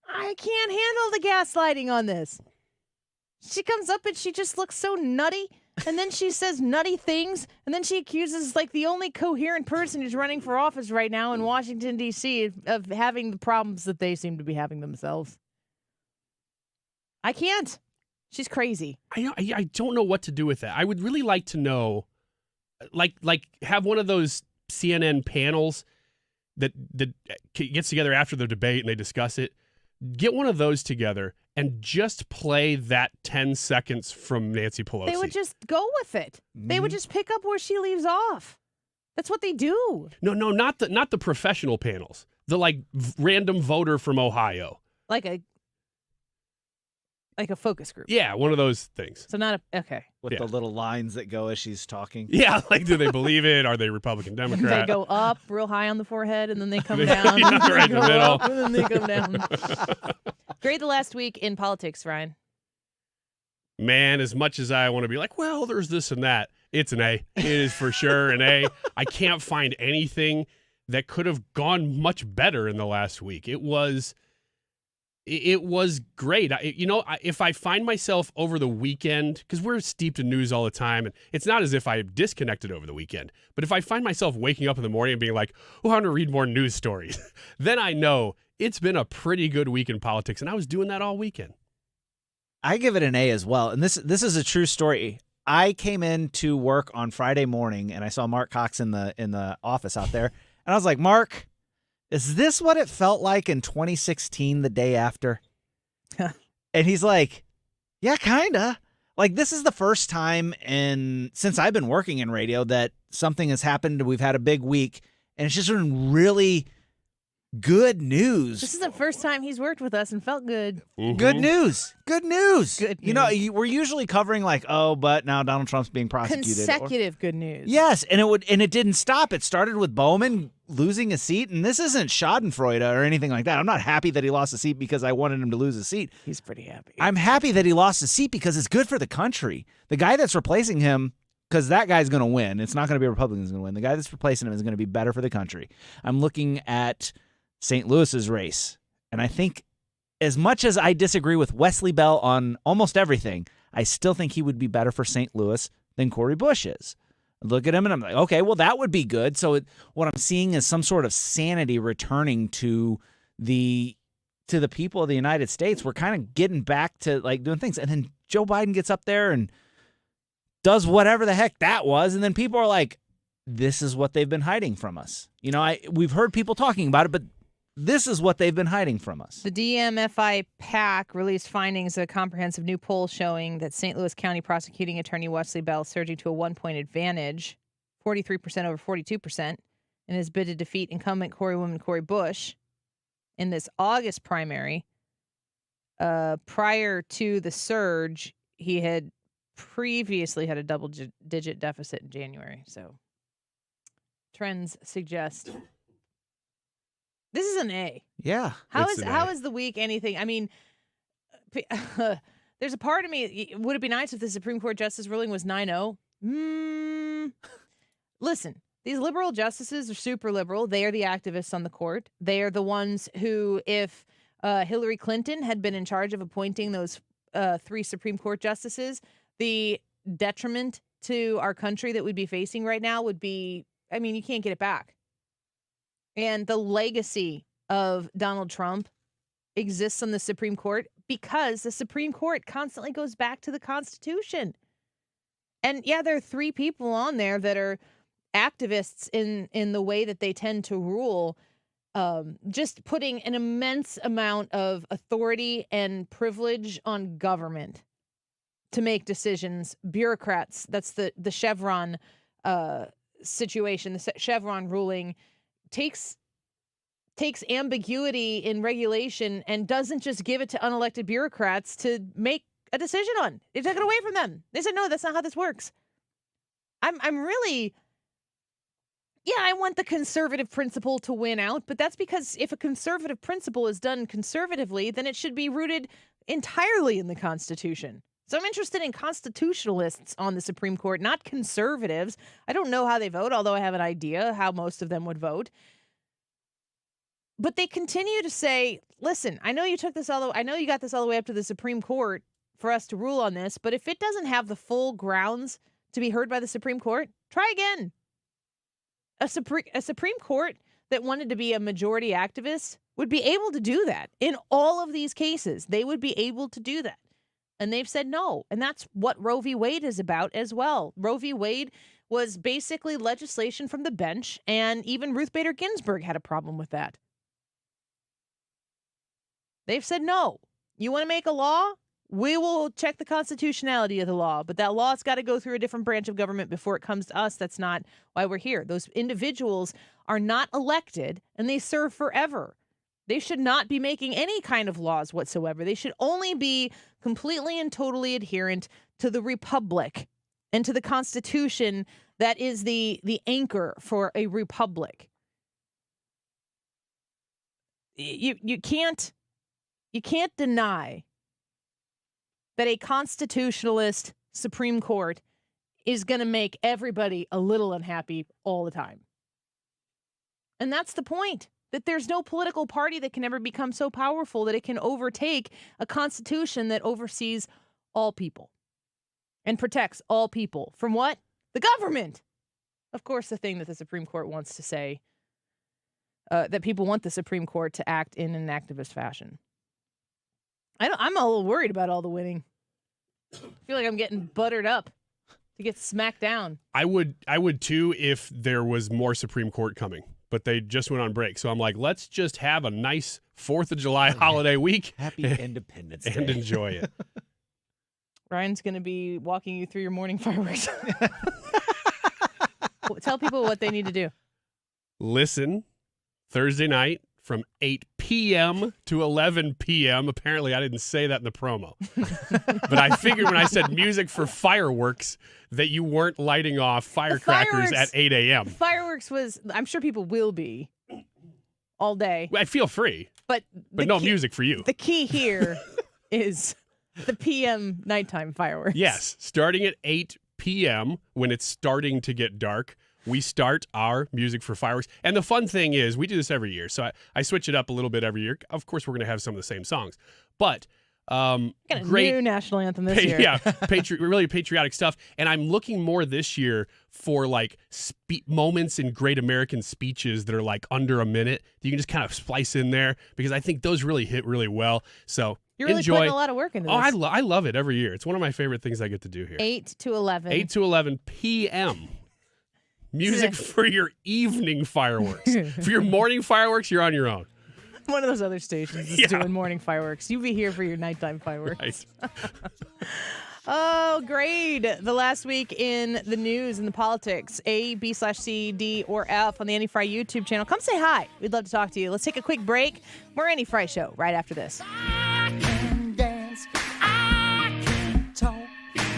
I can't handle the gaslighting on this. She comes up and she just looks so nutty, and then she says nutty things, and then she accuses the only coherent person who's running for office right now in Washington, D.C. of having the problems that they seem to be having themselves. I can't. She's crazy. I don't know what to do with that. I would really like to know, like have one of those CNN panels that gets together after the debate and they discuss it. Get one of those together and just play that 10 seconds from Nancy Pelosi. They would just go with it. They would just pick up where she leaves off. That's what they do. No, not the professional panels. The random voter from Ohio. Like a focus group. Yeah, one of those things. So not okay. With the little lines that go as she's talking. Yeah, do they believe it? Are they Republican, Democrat? They go up real high on the forehead, and then they come down. Right in the middle. Up, and then they come down. Grade the last week in politics, Ryan. Man, as much as I want to be like, well, there's this and that, it's an A. It is for sure an A. I can't find anything that could have gone much better in the last week. It was great. If I find myself over the weekend, because we're steeped in news all the time, and it's not as if I disconnected over the weekend, but if I find myself waking up in the morning and being like, oh, I want to read more news stories, then I know it's been a pretty good week in politics, and I was doing that all weekend. I give it an A as well, and this is a true story. I came into work on Friday morning, and I saw Mark Cox in the office out there, and I was like, Mark, is this what it felt like in 2016, the day after? And he's like, yeah, kind of. This is the first time since I've been working in radio that something has happened. We've had a big week, and it's just been really good news. This is the first time he's worked with us and felt good. Mm-hmm. Good news. Good news. Good news. We're usually covering but now Donald Trump's being prosecuted. Consecutive good news. Yes, and it didn't stop. It started with Bowman losing a seat, and this isn't Schadenfreude or anything like that. I'm not happy that he lost a seat because I wanted him to lose a seat. He's pretty happy. I'm happy that he lost a seat because it's good for the country. The guy that's replacing him, because that guy's going to win. It's not going to be a Republican who's going to win. The guy that's replacing him is going to be better for the country. I'm looking at St. Louis's race, and I think as much as I disagree with Wesley Bell on almost everything, I still think he would be better for St. Louis than Cori Bush is. I look at him and I'm like, okay, well, that would be good. So what I'm seeing is some sort of sanity returning to the people of the United States. We're kind of getting back to doing things. And then Joe Biden gets up there and does whatever the heck that was. And then people are like, this is what they've been hiding from us. We've heard people talking about it, but this is what they've been hiding from us. The DMFI PAC released findings of a comprehensive new poll showing that St. Louis County prosecuting attorney Wesley Bell surging to a 1-point advantage, 43% over 42%, in his bid to defeat incumbent Cori Bush in this August primary. Prior to the surge, he had previously had a double-digit deficit in January. So trends suggest this is an A. Yeah. How is the week anything? I mean, there's a part of me, would it be nice if the Supreme Court justice ruling was 9-0? Listen, these liberal justices are super liberal. They are the activists on the court. They are the ones who, if Hillary Clinton had been in charge of appointing those 3 Supreme Court justices, the detriment to our country that we'd be facing right now would be, I mean, you can't get it back. And the legacy of Donald Trump exists on the Supreme Court because the Supreme Court constantly goes back to the Constitution. And yeah, there are 3 people on there that are activists in the way that they tend to rule, just putting an immense amount of authority and privilege on government to make decisions. Bureaucrats, that's the Chevron situation. The Chevron ruling takes ambiguity in regulation and doesn't just give it to unelected bureaucrats to make a decision on. They took it away from them. They said, no, that's not how this works. I'm really... Yeah, I want the conservative principle to win out, but that's because if a conservative principle is done conservatively, then it should be rooted entirely in the Constitution. So I'm interested in constitutionalists on the Supreme Court, not conservatives. I don't know how they vote, although I have an idea how most of them would vote. But they continue to say, listen, I know you got this all the way up to the Supreme Court for us to rule on this, but if it doesn't have the full grounds to be heard by the Supreme Court, try again. A Supreme Court that wanted to be a majority activist would be able to do that. In all of these cases, they would be able to do that. And they've said no. And that's what Roe v. Wade is about as well. Roe v. Wade was basically legislation from the bench, and even Ruth Bader Ginsburg had a problem with that. They've said no. You want to make a law? We will check the constitutionality of the law, but that law's got to go through a different branch of government before it comes to us. That's not why we're here. Those individuals are not elected, and they serve forever. They should not be making any kind of laws whatsoever. They should only be completely and totally adherent to the republic and to the Constitution that is the anchor for a republic. You can't deny that a constitutionalist Supreme Court is going to make everybody a little unhappy all the time. And that's the point, that there's no political party that can ever become so powerful that it can overtake a constitution that oversees all people and protects all people. From what? The government. Of course, the thing that the Supreme Court wants to say, that people want the Supreme Court to act in an activist fashion. I'm a little worried about all the winning. I feel like I'm getting buttered up to get smacked down. I would too if there was more Supreme Court coming, but they just went on break. So I'm like, let's just have a nice 4th of July holiday week. Happy Independence Day. And enjoy it. Ryan's going to be walking you through your morning fireworks. Tell people what they need to do. Listen Thursday night from 8 p.m. to 11 p.m. Apparently, I didn't say that in the promo. But I figured when I said music for fireworks that you weren't lighting off firecrackers at 8 a.m. Fireworks was, I'm sure people will be all day. I feel free. But no music for you. The key here is the p.m. nighttime fireworks. Yes, starting at 8 p.m. when it's starting to get dark. We start our music for fireworks. And the fun thing is, we do this every year. So I switch it up a little bit every year. Of course, we're going to have some of the same songs. But got a new national anthem this year. Yeah, really patriotic stuff. And I'm looking more this year for like moments in great American speeches that are like under a minute. You can just kind of splice in there because I think those really hit really well. So you're really enjoy. putting a lot of work into this. I love it every year. It's one of my favorite things I get to do here. 8 to 11. 8 to 11 p.m. Music for your evening fireworks. For your morning fireworks, you're on your own. One of those other stations is doing morning fireworks. You be here for your nighttime fireworks. Right. Oh, grade the last week in the news and the politics. A, B/C, D, or F on the Annie Fry YouTube channel. Come say hi. We'd love to talk to you. Let's take a quick break. More Annie Fry Show right after this. I can dance. I can talk.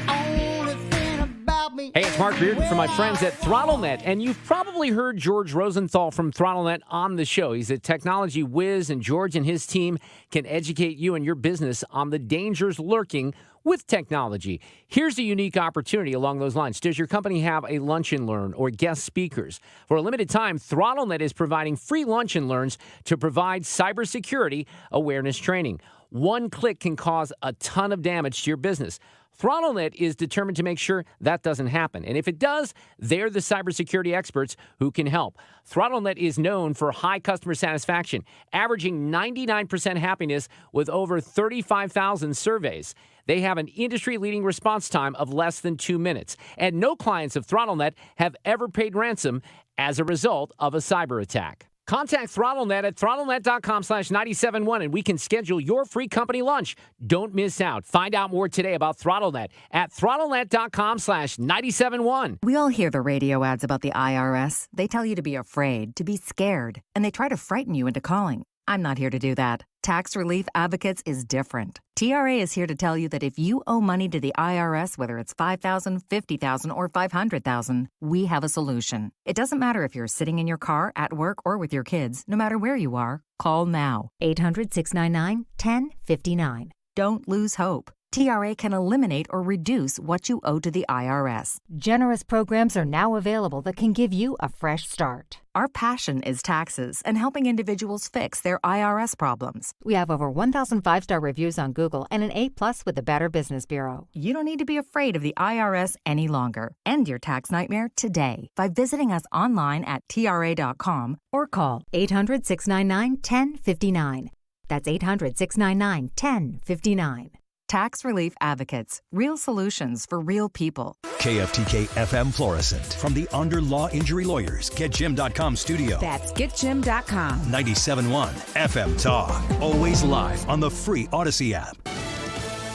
Only thing about me. Hey, it's Mark Bearden from my friends at ThrottleNet, and you've probably heard George Rosenthal from ThrottleNet on the show. He's a technology whiz, and George and his team can educate you and your business on the dangers lurking with technology. Here's a unique opportunity along those lines. Does your company have a lunch and learn or guest speakers? For a limited time, ThrottleNet is providing free lunch and learns to provide cybersecurity awareness training. One click can cause a ton of damage to your business. ThrottleNet is determined to make sure that doesn't happen. And if it does, they're the cybersecurity experts who can help. ThrottleNet is known for high customer satisfaction, averaging 99% happiness with over 35,000 surveys. They have an industry-leading response time of less than 2 minutes. And no clients of ThrottleNet have ever paid ransom as a result of a cyber attack. Contact ThrottleNet at throttlenet.com/971 and we can schedule your free company lunch. Don't miss out. Find out more today about ThrottleNet at throttlenet.com/971. We all hear the radio ads about the IRS. They tell you to be afraid, to be scared, and they try to frighten you into calling. I'm not here to do that. Tax Relief Advocates is different. TRA is here to tell you that if you owe money to the IRS, whether it's $5,000, $50,000, or $500,000, we have a solution. It doesn't matter if you're sitting in your car, at work, or with your kids. No matter where you are, call now. 800-699-1059. Don't lose hope. TRA can eliminate or reduce what you owe to the IRS. Generous programs are now available that can give you a fresh start. Our passion is taxes and helping individuals fix their IRS problems. We have over 1,000 five-star reviews on Google and an A+ with the Better Business Bureau. You don't need to be afraid of the IRS any longer. End your tax nightmare today by visiting us online at TRA.com or call 800-699-1059. That's 800-699-1059. Tax Relief Advocates. Real solutions for real people. KFTK FM Florissant. From the Under Law Injury Lawyers, GetJim.com studio. That's GetJim.com. 97.1 FM Talk. Always live on the free Odyssey app.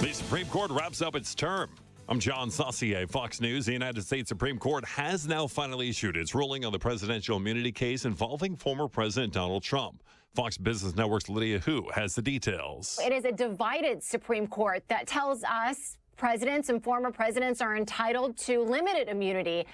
The Supreme Court wraps up its term. I'm John Saucier, Fox News. The United States Supreme Court has now finally issued its ruling on the presidential immunity case involving former President Donald Trump. Fox Business Network's Lydia Hu has the details. It is a divided Supreme Court that tells us presidents and former presidents are entitled to limited immunity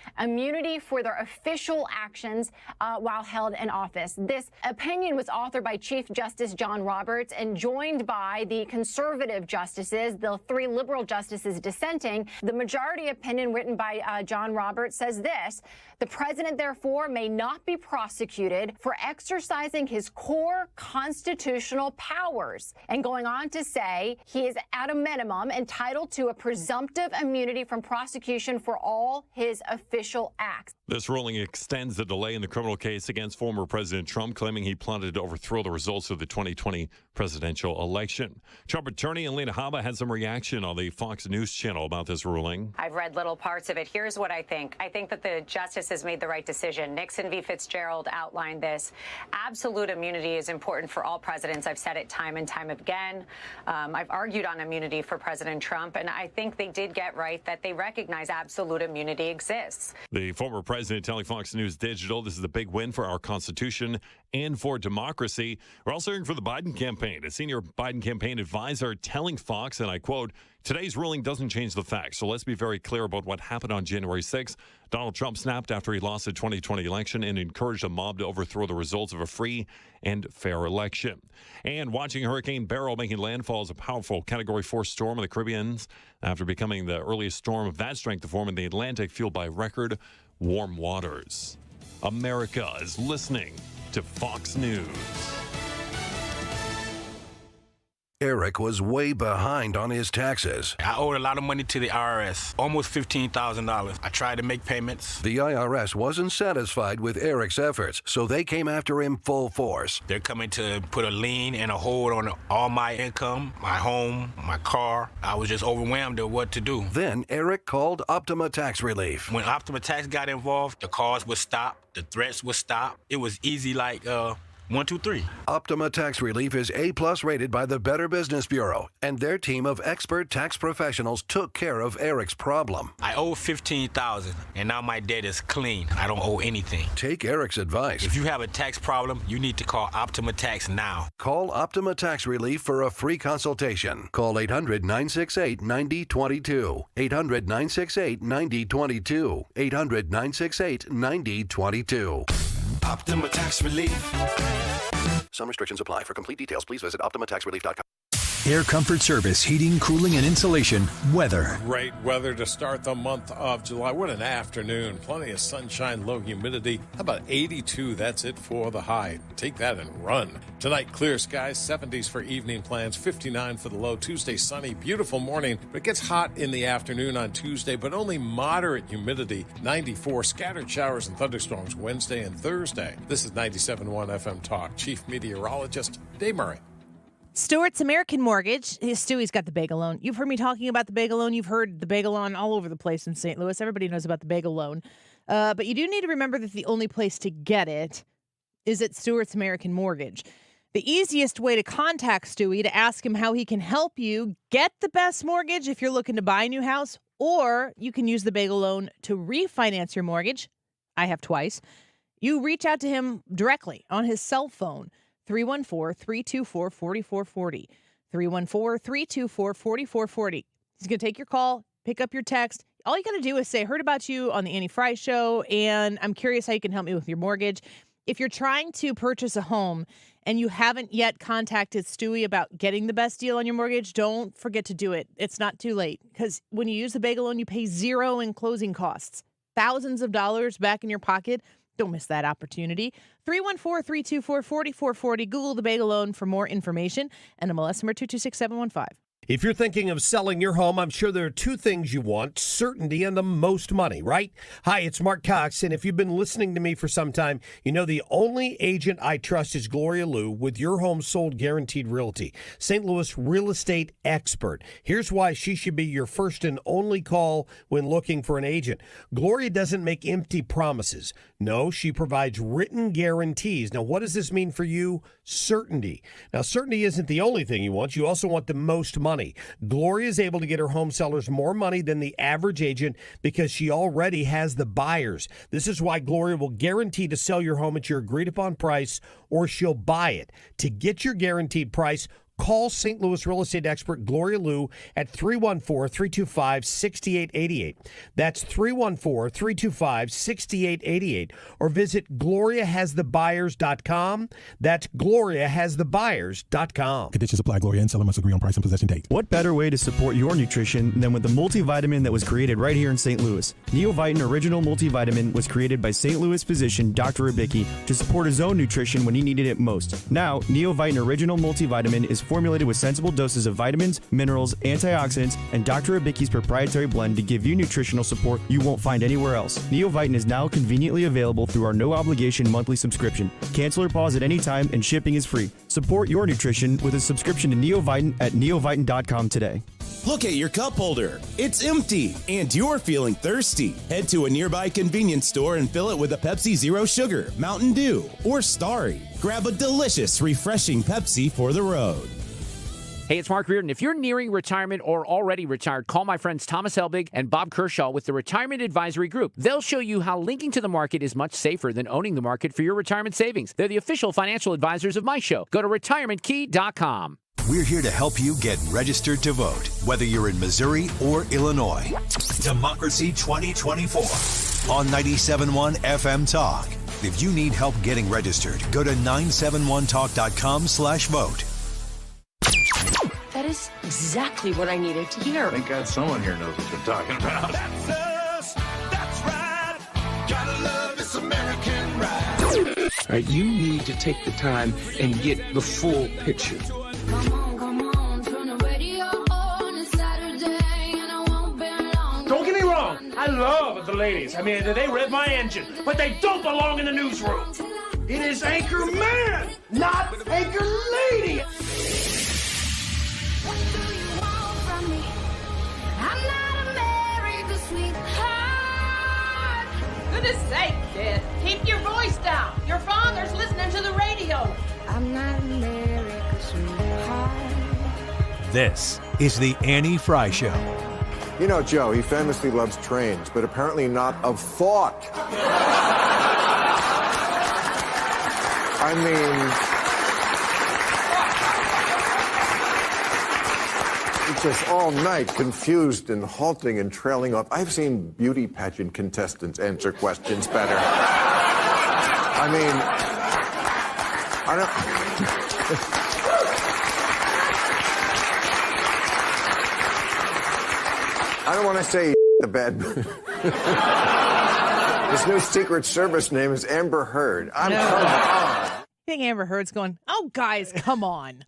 for their official actions while held in office. This opinion was authored by Chief Justice John Roberts and joined by the conservative justices, the 3 liberal justices dissenting. The majority opinion written by John Roberts says this: the president, therefore, may not be prosecuted for exercising his core constitutional powers. And going on to say he is at a minimum entitled to a presumptive immunity from prosecution for all his official acts. This ruling extends the delay in the criminal case against former President Trump, claiming he plotted to overthrow the results of the 2020 presidential election. Trump attorney Alina Habba had some reaction on the Fox News channel about this ruling. I've read little parts of it. Here's what I think. I think that the justices made the right decision. Nixon v. Fitzgerald outlined this. Absolute immunity is important for all presidents. I've said it time and time again. I've argued on immunity for President Trump, and I think they did get right that they recognize absolute immunity exists. The former president telling Fox News Digital this is a big win for our Constitution and for democracy. We're also hearing from the Biden campaign. A senior Biden campaign advisor telling Fox, and I quote, "Today's ruling doesn't change the facts, so let's be very clear about what happened on January 6th. Donald Trump snapped after he lost the 2020 election and encouraged a mob to overthrow the results of a free and fair election." And watching Hurricane Beryl making landfall as a powerful Category 4 storm in the Caribbean after becoming the earliest storm of that strength to form in the Atlantic, fueled by record warm waters. America is listening to Fox News. Eric was way behind on his taxes. I owed a lot of money to the IRS, almost $15,000. I tried to make payments. The IRS wasn't satisfied with Eric's efforts, so they came after him full force. They're coming to put a lien and a hold on all my income, my home, my car. I was just overwhelmed at what to do. Then Eric called Optima Tax Relief. When Optima Tax got involved, the calls would stop, the threats would stop. It was easy like 1, 2, 3. Optima Tax Relief is A+ rated by the Better Business Bureau, and their team of expert tax professionals took care of Eric's problem. I owe $15,000, and now my debt is clean. I don't owe anything. Take Eric's advice. If you have a tax problem, you need to call Optima Tax now. Call Optima Tax Relief for a free consultation. Call 800-968-9022. 800-968-9022. 800-968-9022. Optima Tax Relief. Some restrictions apply. For complete details, please visit OptimaTaxRelief.com. Air Comfort Service, heating, cooling, and insulation, weather. Great weather to start the month of July. What an afternoon. Plenty of sunshine, low humidity. How about 82? That's it for the high. Take that and run. Tonight, clear skies, 70s for evening plans, 59 for the low. Tuesday, sunny, beautiful morning. But it gets hot in the afternoon on Tuesday, but only moderate humidity, 94. Scattered showers and thunderstorms Wednesday and Thursday. This is 97.1 FM Talk. Chief Meteorologist Dave Murray. Stewart's American Mortgage. Stewie's got the bagel loan. You've heard me talking about the bagel loan. You've heard the bagel loan all over the place in St. Louis. Everybody knows about the bagel loan. But you do need to remember that the only place to get it is at Stewart's American Mortgage. The easiest way to contact Stewie to ask him how he can help you get the best mortgage if you're looking to buy a new house, or you can use the bagel loan to refinance your mortgage. I have twice. You reach out to him directly on his cell phone. 314-324-4440. 314-324-4440. He's going to take your call, pick up your text. All you got to do is say, heard about you on the Annie Fry Show, and I'm curious how you can help me with your mortgage. If you're trying to purchase a home and you haven't yet contacted Stewie about getting the best deal on your mortgage, don't forget to do it. It's not too late, because when you use the bagel loan, you pay zero in closing costs. Thousands of dollars back in your pocket. Don't miss that opportunity. 314-324-4440. Google the bagel loan for more information. And MLS number 226715. If you're thinking of selling your home, I'm sure there are two things you want: certainty and the most money, right? Hi, it's Mark Cox, and if you've been listening to me for some time, you know the only agent I trust is Gloria Liu with Your Home Sold Guaranteed Realty, St. Louis real estate expert. Here's why she should be your first and only call when looking for an agent. Gloria doesn't make empty promises. No, she provides written guarantees. Now, what does this mean for you? Certainty. Now, certainty isn't the only thing you want. You also want the most money. Gloria is able to get her home sellers more money than the average agent because she already has the buyers. This is why Gloria will guarantee to sell your home at your agreed upon price, or she'll buy it. To get your guaranteed price, call St. Louis real estate expert Gloria Liu at 314-325-6888. That's 314-325-6888. Or visit GloriaHasTheBuyers.com. That's GloriaHasTheBuyers.com. Conditions apply. Gloria and seller must agree on price and possession date. What better way to support your nutrition than with the multivitamin that was created right here in St. Louis? Neovitin Original Multivitamin was created by St. Louis physician Dr. Abicki to support his own nutrition when he needed it most. Now, Neovitin Original Multivitamin is formulated with sensible doses of vitamins, minerals, antioxidants, and Dr. Abicki's proprietary blend to give you nutritional support you won't find anywhere else. Neovitin is now conveniently available through our no-obligation monthly subscription. Cancel or pause at any time, and shipping is free. Support your nutrition with a subscription to Neovitin at neovitin.com today. Look at your cup holder. It's empty, and you're feeling thirsty. Head to a nearby convenience store and fill it with a Pepsi Zero Sugar, Mountain Dew, or Starry. Grab a delicious, refreshing Pepsi for the road. Hey, it's Mark Reardon. If you're nearing retirement or already retired, call my friends Thomas Helbig and Bob Kershaw with the Retirement Advisory Group. They'll show you how linking to the market is much safer than owning the market for your retirement savings. They're the official financial advisors of my show. Go to retirementkey.com. We're here to help you get registered to vote, whether you're in Missouri or Illinois. Democracy 2024 on 97.1 FM Talk. If you need help getting registered, go to 971talk.com/vote. That is exactly what I needed to hear. Thank God someone here knows what you're talking about. That's us. That's right. Gotta love this American ride. All right, you need to take the time and get the full picture. Come on, turn the radio on. It's Saturday and I won't be long. Don't get me wrong. I love the ladies. I mean, they rev my engine, but they don't belong in the newsroom. It is Anchor Man, not Anchor Lady. What do you want from me? I'm not America's sweetheart. Goodness sake, kid. Keep your voice down. Your father's listening to the radio. I'm not America's sweetheart. This is the Annie Fry Show. You know, Joe, he famously loves trains, but apparently not of thought. I mean, it's just all night, confused and halting and trailing off. I've seen beauty pageant contestants answer questions better. I mean, I don't... I don't want to say the bad. His new Secret Service name is Amber Heard. Come on. I think Amber Heard's going, oh, guys, come on.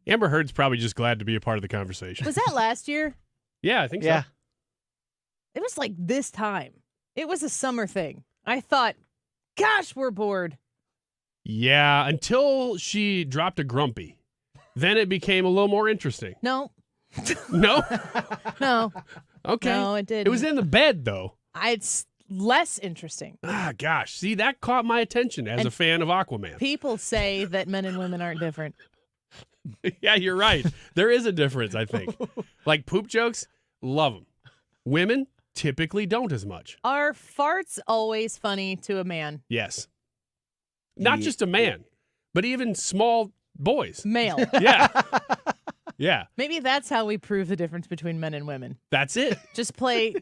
Amber Heard's probably just glad to be a part of the conversation. Was that last year? Yeah, I think so. It was like this time. It was a summer thing. I thought, gosh, we're bored. Yeah, until she dropped a grumpy. Then it became a little more interesting. No. No? No. Okay. No, it didn't. It was in the bed, though. It's less interesting. Ah, gosh. See, that caught my attention as a fan of Aquaman. People say that men and women aren't different. Yeah, you're right. There is a difference, I think. Like poop jokes, love them. Women typically don't as much. Are farts always funny to a man? Yes. Not just a man, but even small boys. Male. Yeah. Yeah. Maybe that's how we prove the difference between men and women. That's it. Just play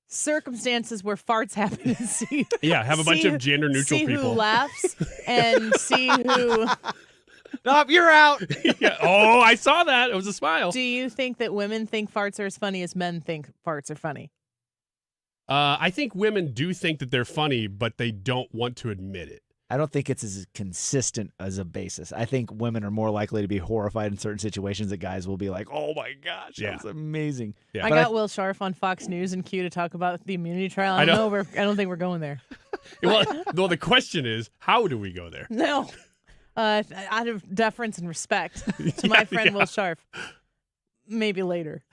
circumstances where farts happen and see. Yeah, have a bunch of gender neutral see people. See who laughs and see who. Nope, you're out. Yeah. Oh, I saw that. It was a smile. Do you think that women think farts are as funny as men think farts are funny? I think women do think that they're funny, but they don't want to admit it. I don't think it's as consistent as a basis. I think women are more likely to be horrified in certain situations that guys will be like, oh my gosh, that's amazing. Yeah. I got Will Scharf on Fox News and Q to talk about the immunity trial. I don't think we're going there. Well, the question is, how do we go there? No. Out of deference and respect to my friend Will Scharf. Maybe later.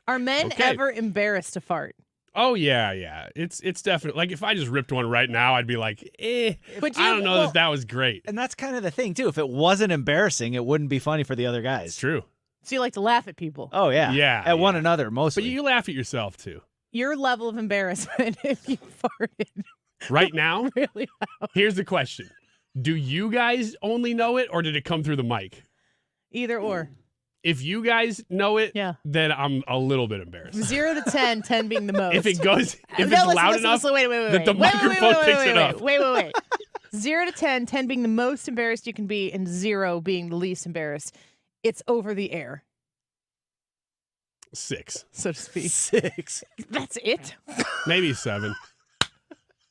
Are men ever embarrassed to fart? Oh, yeah. It's definitely, like, if I just ripped one right now, I'd be like, But I don't know that was great. And that's kind of the thing, too. If it wasn't embarrassing, it wouldn't be funny for the other guys. It's true. So you like to laugh at people? Oh, yeah. Yeah. At one another, mostly. But you laugh at yourself, too. Your level of embarrassment if you farted. Right now? Really loud. Here's the question. Do you guys only know it, or did it come through the mic? Either or. If you guys know it, then I'm a little bit embarrassed. 0 to 10, 10 being the most. If it's loud enough that the microphone picks it up. Wait. 0 to 10, 10 being the most embarrassed you can be, and 0 being the least embarrassed. It's over the air. 6. So to speak. 6. That's it? Maybe 7.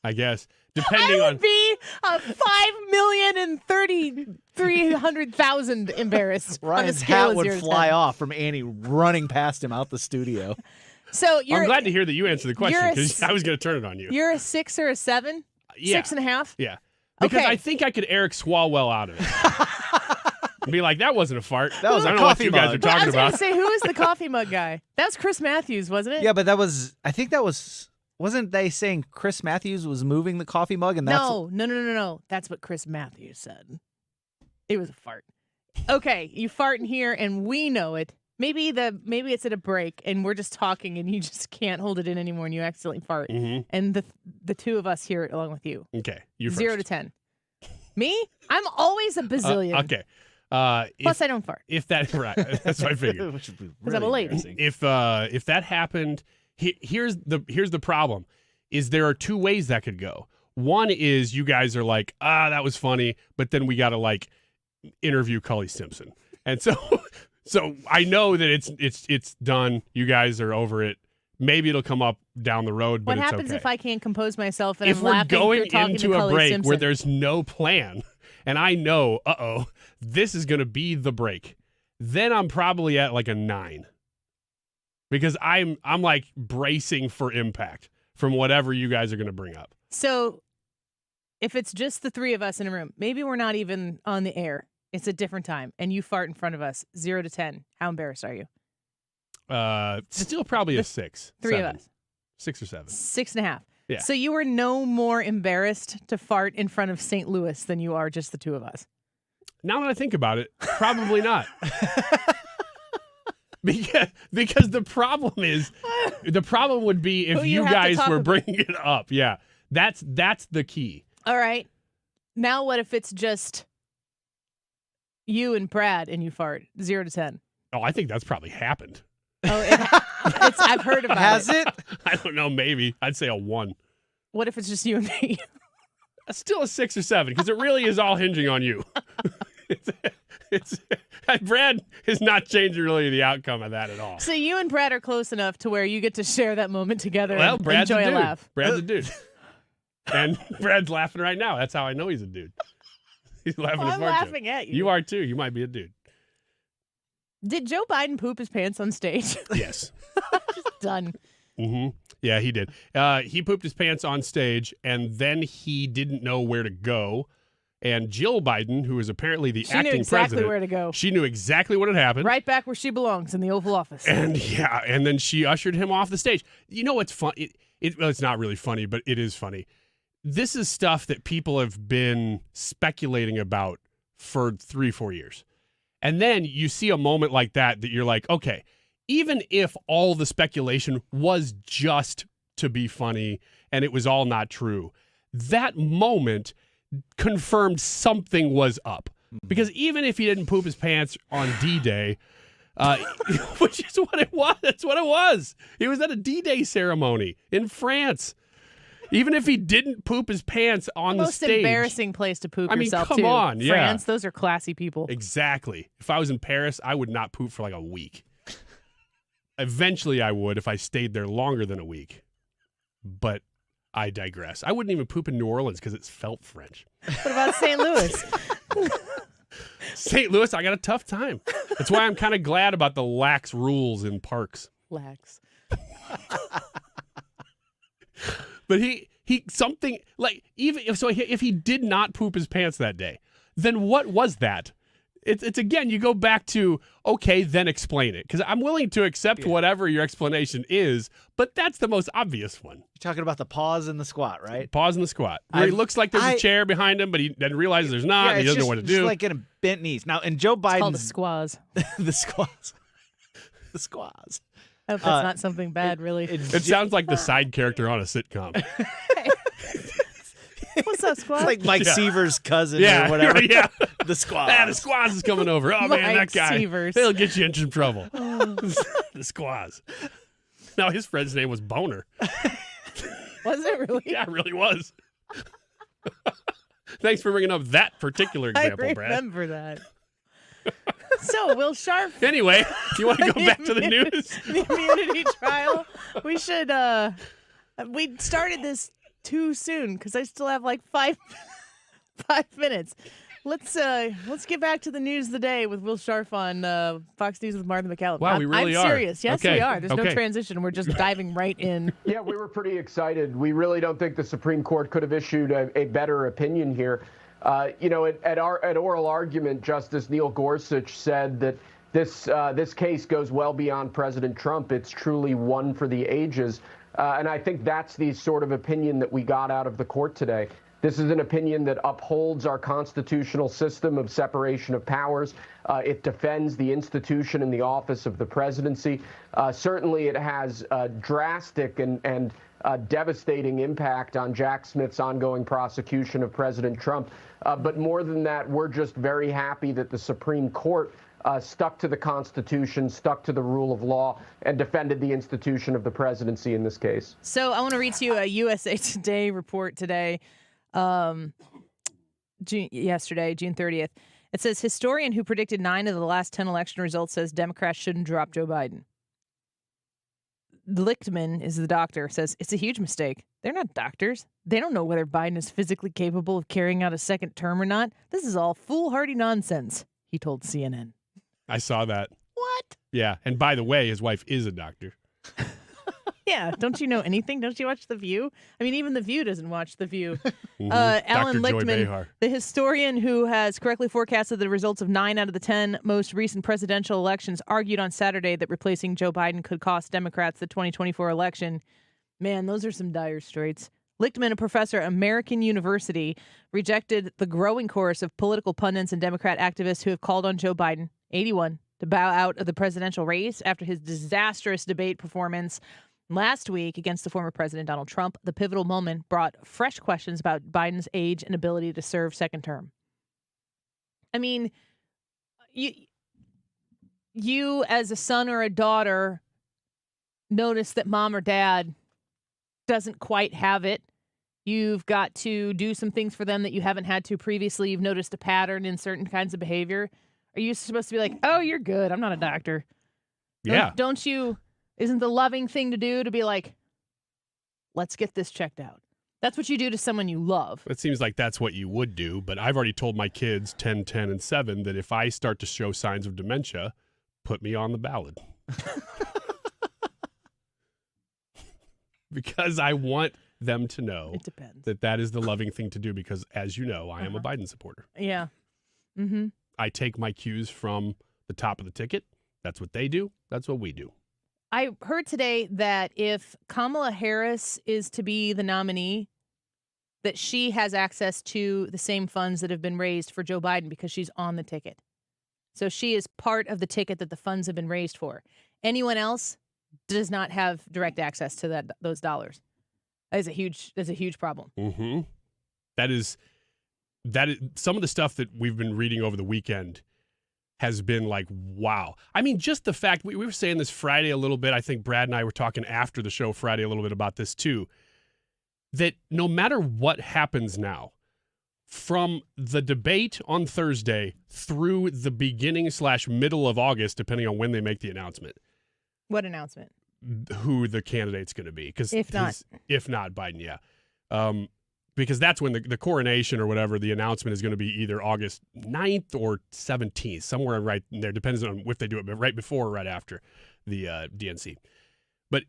I guess. Depending I would be 5,033,000 embarrassed. Ryan's hat would fly off from Annie running past him out the studio. So I'm glad to hear that you answered the question because I was going to turn it on you. You're a 6 or a 7? Yeah. 6.5? Yeah. Because I think I could Eric Swalwell out of it. And be like, that wasn't a fart. That was I a don't know what coffee you guys mug. are talking I was about. going to say, who is the coffee mug guy? That was Chris Matthews, wasn't it? Yeah, but I think that was... Wasn't they saying Chris Matthews was moving the coffee mug? And that's No. That's what Chris Matthews said. It was a fart. Okay, you fart in here and we know it. Maybe it's at a break and we're just talking and you just can't hold it in anymore and you accidentally fart. Mm-hmm. And the two of us hear it along with you. Okay, you first. 0 to 10. Me? I'm always a bazillion. Okay. Plus, I don't fart. If that right, that's what I figured. Because I'm a lady. If that happened. Here's the problem, is there are two ways that could go. One is you guys are like, that was funny, but then we got to like interview Cully Stimson. And so I know that it's done. You guys are over it. Maybe it'll come up down the road, but what it's happens okay. if I can't compose myself and if I'm we're laughing going through talking into to a Cully break Stimson? where there's no plan and I know, this is going to be the break, then I'm probably at like a 9. Because I'm like bracing for impact from whatever you guys are going to bring up. So if it's just the three of us in a room, maybe we're not even on the air. It's a different time, and you fart in front of us. 0 to 10. How embarrassed are you? Still probably a 6. Three 7. of us. 6 or 7. 6.5. Yeah. So you were no more embarrassed to fart in front of St. Louis than you are just the two of us. Now that I think about it, probably not. Because the problem would be if you guys were bringing it up. Yeah, that's the key. All right. Now what if it's just you and Brad and you fart? 0 to 10. Oh, I think that's probably happened. Oh, I've heard about it. Has it? I don't know. Maybe I'd say a 1. What if it's just you and me? Still a 6 or 7 because it really is all hinging on you. Brad is not changing really the outcome of that at all. So you and Brad are close enough to where you get to share that moment together and Brad's enjoy a a dude. laugh. Brad's a dude. And Brad's laughing right now. That's how I know he's a dude. He's laughing Well, at I'm Mark laughing joke. at you. You are too. You might be a dude. Did Joe Biden poop his pants on stage? Yes. Just done. Mm-hmm. Yeah, he did. He pooped his pants on stage, and then he didn't know where to go. And Jill Biden, who is apparently the She knew acting exactly president, where to go. She knew exactly what had happened. Right back where she belongs, in the Oval Office. And then she ushered him off the stage. You know what's fun? Well, it's not really funny, but it is funny. This is stuff that people have been speculating about for 3-4 years. And then you see a moment like that you're like, okay, even if all the speculation was just to be funny and it was all not true, that moment confirmed something was up. Because even if he didn't poop his pants on D-Day, which is what it was. That's what it was. He was at a D-Day ceremony in France. Even if he didn't poop his pants on the stage. Most embarrassing place to poop yourself, come too. on, yeah. France, those are classy people. Exactly. If I was in Paris, I would not poop for like a week. Eventually I would if I stayed there longer than a week. But I digress. I wouldn't even poop in New Orleans because it felt French. What about St. Louis? St. Louis, I got a tough time. That's why I'm kind of glad about the lax rules in parks. Lax. But he something like even if he did not poop his pants that day, then what was that? It's again, you go back to, okay, then explain it. Because I'm willing to accept whatever your explanation is, but that's the most obvious one. You're talking about the pause and the squat, right? Pause in the squat. Where he looks like there's a chair behind him, but he then realizes there's not, and he doesn't know what to do. It's like in a bent knees. Now, in Joe Biden's... It's called a squaz. The squaz. The squaz. I hope that's not something bad, really. It sounds like the side character on a sitcom. What's up, Squaz? It's like Mike Seaver's cousin or whatever. Right, yeah. The squaz. The squaz is coming over. Oh, man, that Mike guy. Seavers. He'll get you in some trouble. The squaz. Now, his friend's name was Boner. Was it really? Yeah, it really was. Thanks for bringing up that particular example, Brad. I remember that. So, Will Sharp. Anyway, do you want to go back to the news? The immunity trial. We should, we started this too soon because I still have like 5 minutes. Let's get back to the news of the day with Will Sharp on Fox News with Martha McCallum. Wow, we really I'm are. serious. Yes, Okay. we are. There's no Okay. transition. We're just diving right in. Yeah, we were pretty excited. We really don't think the Supreme Court could have issued a better opinion here. At oral argument, Justice Neil Gorsuch said that this case goes well beyond President Trump. It's truly one for the ages. And I think that's the sort of opinion that we got out of the court today. This is an opinion that upholds our constitutional system of separation of powers. It defends the institution and the office of the presidency. Certainly, it has a drastic and devastating impact on Jack Smith's ongoing prosecution of President Trump. But more than that, we're just very happy that the Supreme Court stuck to the Constitution, stuck to the rule of law, and defended the institution of the presidency in this case. So I want to read to you a USA Today report today, yesterday, June 30th. It says, historian who predicted 9 of the last 10 election results says Democrats shouldn't drop Joe Biden. Lichtman is the doctor, says it's a huge mistake. They're not doctors. They don't know whether Biden is physically capable of carrying out a second term or not. This is all foolhardy nonsense, he told CNN. I saw that. What? Yeah. And by the way, his wife is a doctor. Yeah. Don't you know anything? Don't you watch The View? I mean, even The View doesn't watch The View. Alan Dr. Joy Lichtman, Behar. the historian who has correctly forecasted the results of 9 out of the 10 most recent presidential elections, argued on Saturday that replacing Joe Biden could cost Democrats the 2024 election. Man, those are some dire straits. Lichtman, a professor at American University, rejected the growing chorus of political pundits and Democrat activists who have called on Joe Biden, 81, to bow out of the presidential race after his disastrous debate performance last week against the former President Donald Trump. The pivotal moment brought fresh questions about Biden's age and ability to serve second term. I mean, you as a son or a daughter notice that mom or dad doesn't quite have it. You've got to do some things for them that you haven't had to previously. You've noticed a pattern in certain kinds of behavior. Are you supposed to be like, oh, you're good. I'm not a doctor. Yeah. Don't you? Isn't the loving thing to do to be like, let's get this checked out? That's what you do to someone you love. It seems like that's what you would do, but I've already told my kids 10, 10, and 7 that if I start to show signs of dementia, put me on the ballot. Because I want them to know It depends. that is the loving thing to do because, as you know, I am a Biden supporter. Yeah. Mm-hmm. I take my cues from the top of the ticket. That's what they do. That's what we do. I heard today that if Kamala Harris is to be the nominee, that she has access to the same funds that have been raised for Joe Biden because she's on the ticket. So she is part of the ticket that the funds have been raised for. Anyone else does not have direct access to those dollars. That's a huge problem. Mm-hmm. That is some of the stuff that we've been reading over the weekend has been like, wow. I mean, just the fact, we were saying this Friday a little bit. I think Brad and I were talking after the show Friday a little bit about this too, that no matter what happens now, from the debate on Thursday through the beginning/middle of August, depending on when they make the announcement. What announcement? Who the candidate's going to be. If not Biden, yeah. Because that's when the coronation or whatever, the announcement is going to be either August 9th or 17th, somewhere right in there, depends on if they do it right before or right after the DNC. But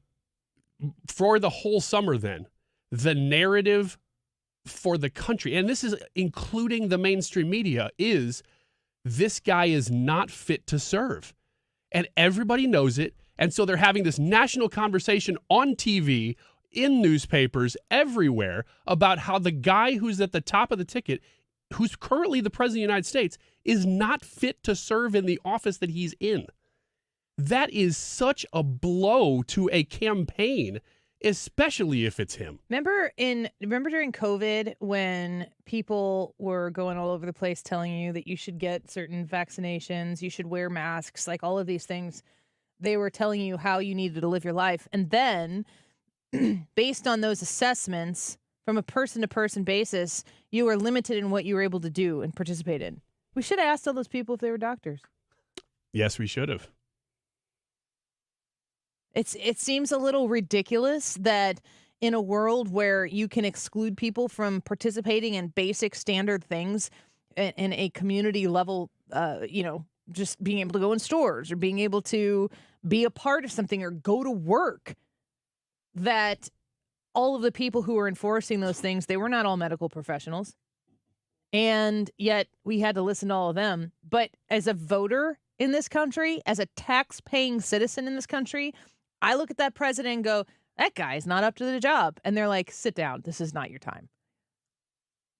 for the whole summer then, the narrative for the country, and this is including the mainstream media, is this guy is not fit to serve. And everybody knows it. And so they're having this national conversation on TV, in newspapers, everywhere, about how the guy who's at the top of the ticket, who's currently the president of the United States, is not fit to serve in the office that he's in. That is such a blow to a campaign, especially if it's him. Remember during COVID when people were going all over the place telling you that you should get certain vaccinations, you should wear masks, like all of these things. They were telling you how you needed to live your life. And then based on those assessments, from a person-to-person basis, you were limited in what you were able to do and participate in. We should have asked all those people if they were doctors. Yes, we should have. It seems a little ridiculous that in a world where you can exclude people from participating in basic standard things in a community level, just being able to go in stores or being able to be a part of something or go to work, that all of the people who were enforcing those things, they were not all medical professionals. And yet we had to listen to all of them. But as a voter in this country, as a tax-paying citizen in this country, I look at that president and go, that guy's not up to the job. And they're like, sit down. This is not your time.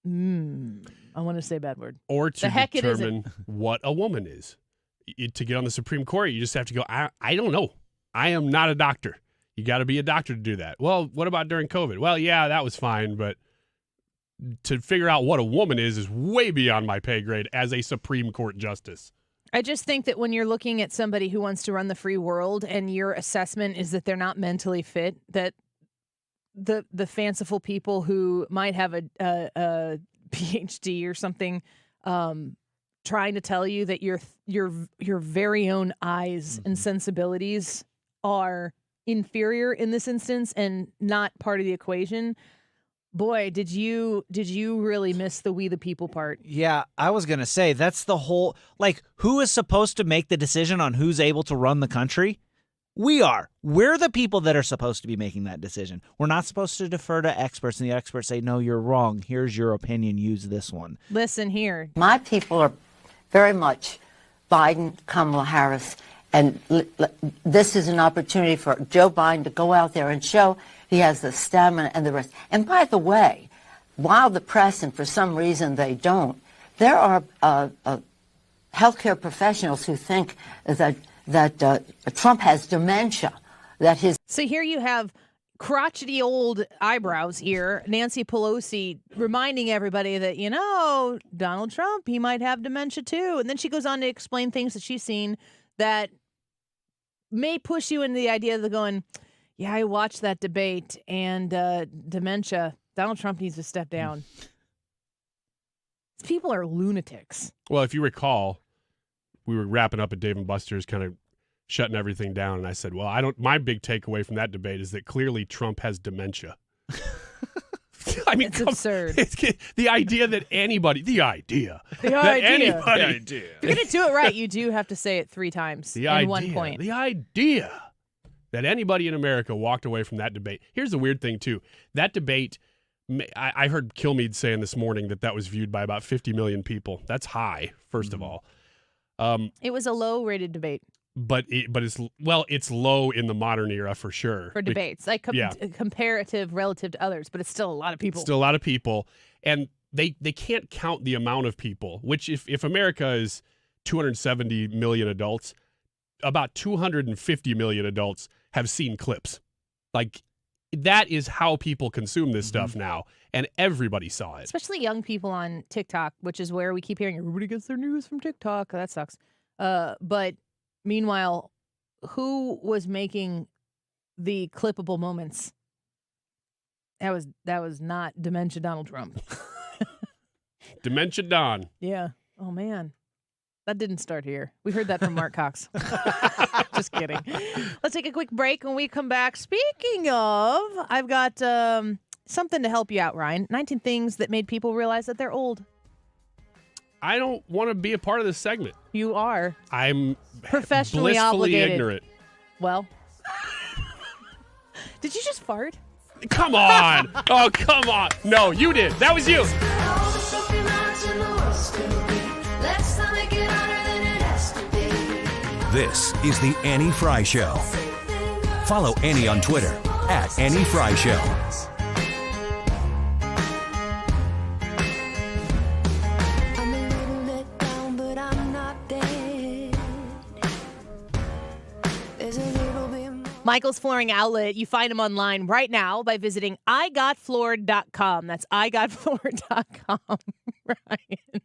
I want to say a bad word. Or to determine what a woman is. To get on the Supreme Court, you just have to go, I don't know. I am not a doctor. You got to be a doctor to do that. Well, what about during COVID? Well, yeah, that was fine, but to figure out what a woman is way beyond my pay grade as a Supreme Court justice. I just think that when you're looking at somebody who wants to run the free world and your assessment is that they're not mentally fit, that the fanciful people who might have a PhD or something trying to tell you that your very own eyes and sensibilities are inferior in this instance and not part of the equation. Boy, did you really miss the we the people part? Yeah, I was going to say, that's the whole, who is supposed to make the decision on who's able to run the country? We are. We're the people that are supposed to be making that decision. We're not supposed to defer to experts, and the experts say, no, you're wrong. Here's your opinion. Use this one. Listen here. My people are very much Biden, Kamala Harris, and this is an opportunity for Joe Biden to go out there and show he has the stamina and the rest. And by the way, while the press, and for some reason they don't, there are healthcare professionals who think that Trump has dementia. So here you have crotchety old eyebrows here, Nancy Pelosi reminding everybody that, Donald Trump, he might have dementia too. And then she goes on to explain things that she's seen that may push you into the idea of going, yeah, I watched that debate and dementia. Donald Trump needs to step down. People are lunatics. Well, if you recall, we were wrapping up at Dave & Buster's, kind of shutting everything down, and I said, well, my big takeaway from that debate is that clearly Trump has dementia. I mean, it's absurd. The idea that anybody, if you're going to do it right, you do have to say it 3 times in 1 point. The idea that anybody in America walked away from that debate. Here's the weird thing, too. That debate, I heard Kilmeade saying this morning that was viewed by about 50 million people. That's high, first of all. It was a low-rated debate. But it's low in the modern era for sure. For debates, comparative relative to others, but it's still a lot of people. Still a lot of people, and they can't count the amount of people, which if America is 270 million adults, about 250 million adults have seen clips. Like, that is how people consume this stuff now, and everybody saw it. Especially young people on TikTok, which is where we keep hearing everybody gets their news from TikTok. That sucks. But meanwhile, who was making the clippable moments? That was not Dementia Donald Trump. Dementia Don. Yeah. Oh, man. That didn't start here. We heard that from Mark Cox. Just kidding. Let's take a quick break. When we come back, speaking of, I've got something to help you out, Ryan. 19 things that made people realize that they're old. I don't want to be a part of this segment. You are. I'm professionally blissfully obligated. ignorant. Well, did you just fart? Come on. Oh, come on. No, you did. That was you. This is the Annie Fry Show. Follow Annie on Twitter at Annie Fry Show. Michael's Flooring Outlet. You find them online right now by visiting igotfloored.com. That's igotfloored.com. Ryan.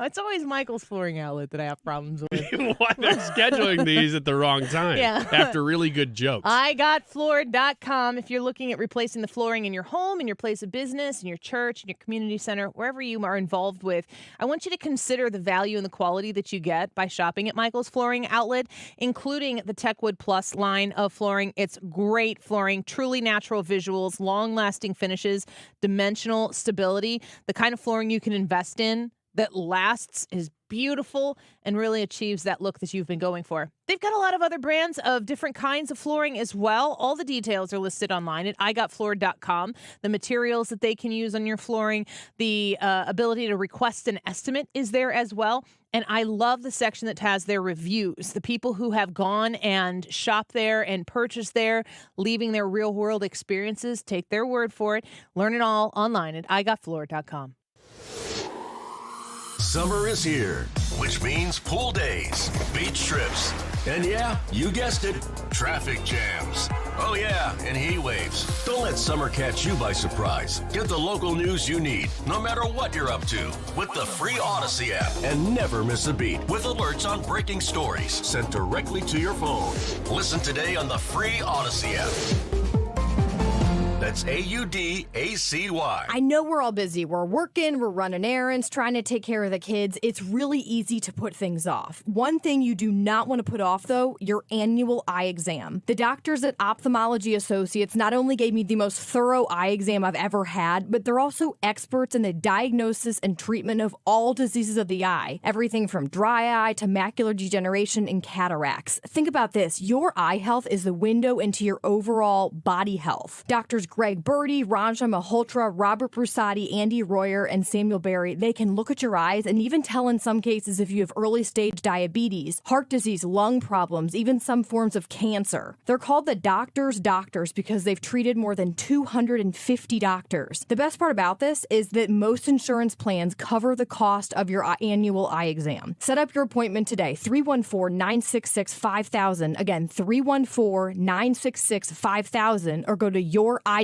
It's always Michael's Flooring Outlet that I have problems with. Why they're scheduling these at the wrong time after really good jokes. igotfloored.com. If you're looking at replacing the flooring in your home, in your place of business, in your church, in your community center, wherever you are involved with, I want you to consider the value and the quality that you get by shopping at Michael's Flooring Outlet, including the Techwood Plus line of flooring. It's great flooring, truly natural visuals, long-lasting finishes, dimensional stability, the kind of flooring you can invest in that lasts, is beautiful, and really achieves that look that you've been going for. They've got a lot of other brands of different kinds of flooring as well. All the details are listed online at igotfloored.com. The materials that they can use on your flooring, the ability to request an estimate is there as well. And I love the section that has their reviews, the people who have gone and shopped there and purchased there, leaving their real-world experiences. Take their word for it. Learn it all online at igotfloored.com. Summer is here, which means pool days, beach trips, and yeah, you guessed it, traffic jams. Oh yeah, and heat waves. Don't let summer catch you by surprise. Get the local news you need, no matter what you're up to, with the free Odyssey app. And never miss a beat with alerts on breaking stories sent directly to your phone. Listen today on the free Odyssey app. That's AUDACY. I know we're all busy. We're working, we're running errands, trying to take care of the kids. It's really easy to put things off. One thing you do not want to put off, though, your annual eye exam. The doctors at Ophthalmology Associates not only gave me the most thorough eye exam I've ever had, but they're also experts in the diagnosis and treatment of all diseases of the eye. Everything from dry eye to macular degeneration and cataracts. Think about this. Your eye health is the window into your overall body health. Doctors Greg Birdie, Ranja Malhotra, Robert Brusati, Andy Royer, and Samuel Berry, they can look at your eyes and even tell in some cases if you have early stage diabetes, heart disease, lung problems, even some forms of cancer. They're called the doctor's doctors because they've treated more than 250 doctors. The best part about this is that most insurance plans cover the cost of your annual eye exam. Set up your appointment today, 314-966-5000. Again, 314-966-5000, or go to youreye.com.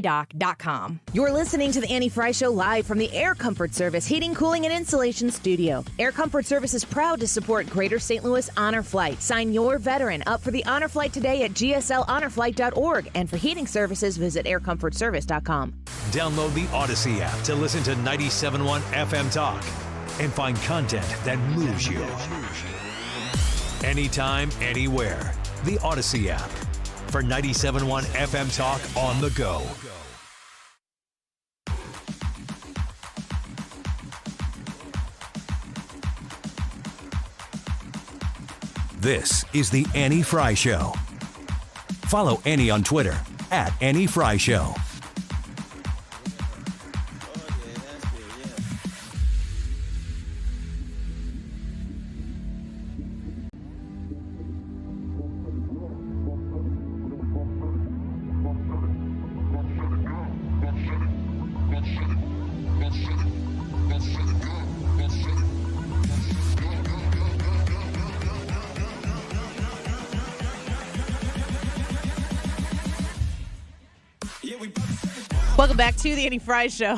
You're listening to the Annie Fry Show live from the Air Comfort Service Heating, Cooling, and Insulation Studio. Air Comfort Service is proud to support Greater St. Louis Honor Flight. Sign your veteran up for the Honor Flight today at gslhonorflight.org. And for heating services, visit aircomfortservice.com. Download the Odyssey app to listen to 97.1 FM Talk and find content that moves you. Anytime, anywhere. The Odyssey app. For 97.1 FM Talk on the go. This is the Annie Fry Show. Follow Annie on Twitter at Annie Fry Show. Welcome back to the Annie Fry Show.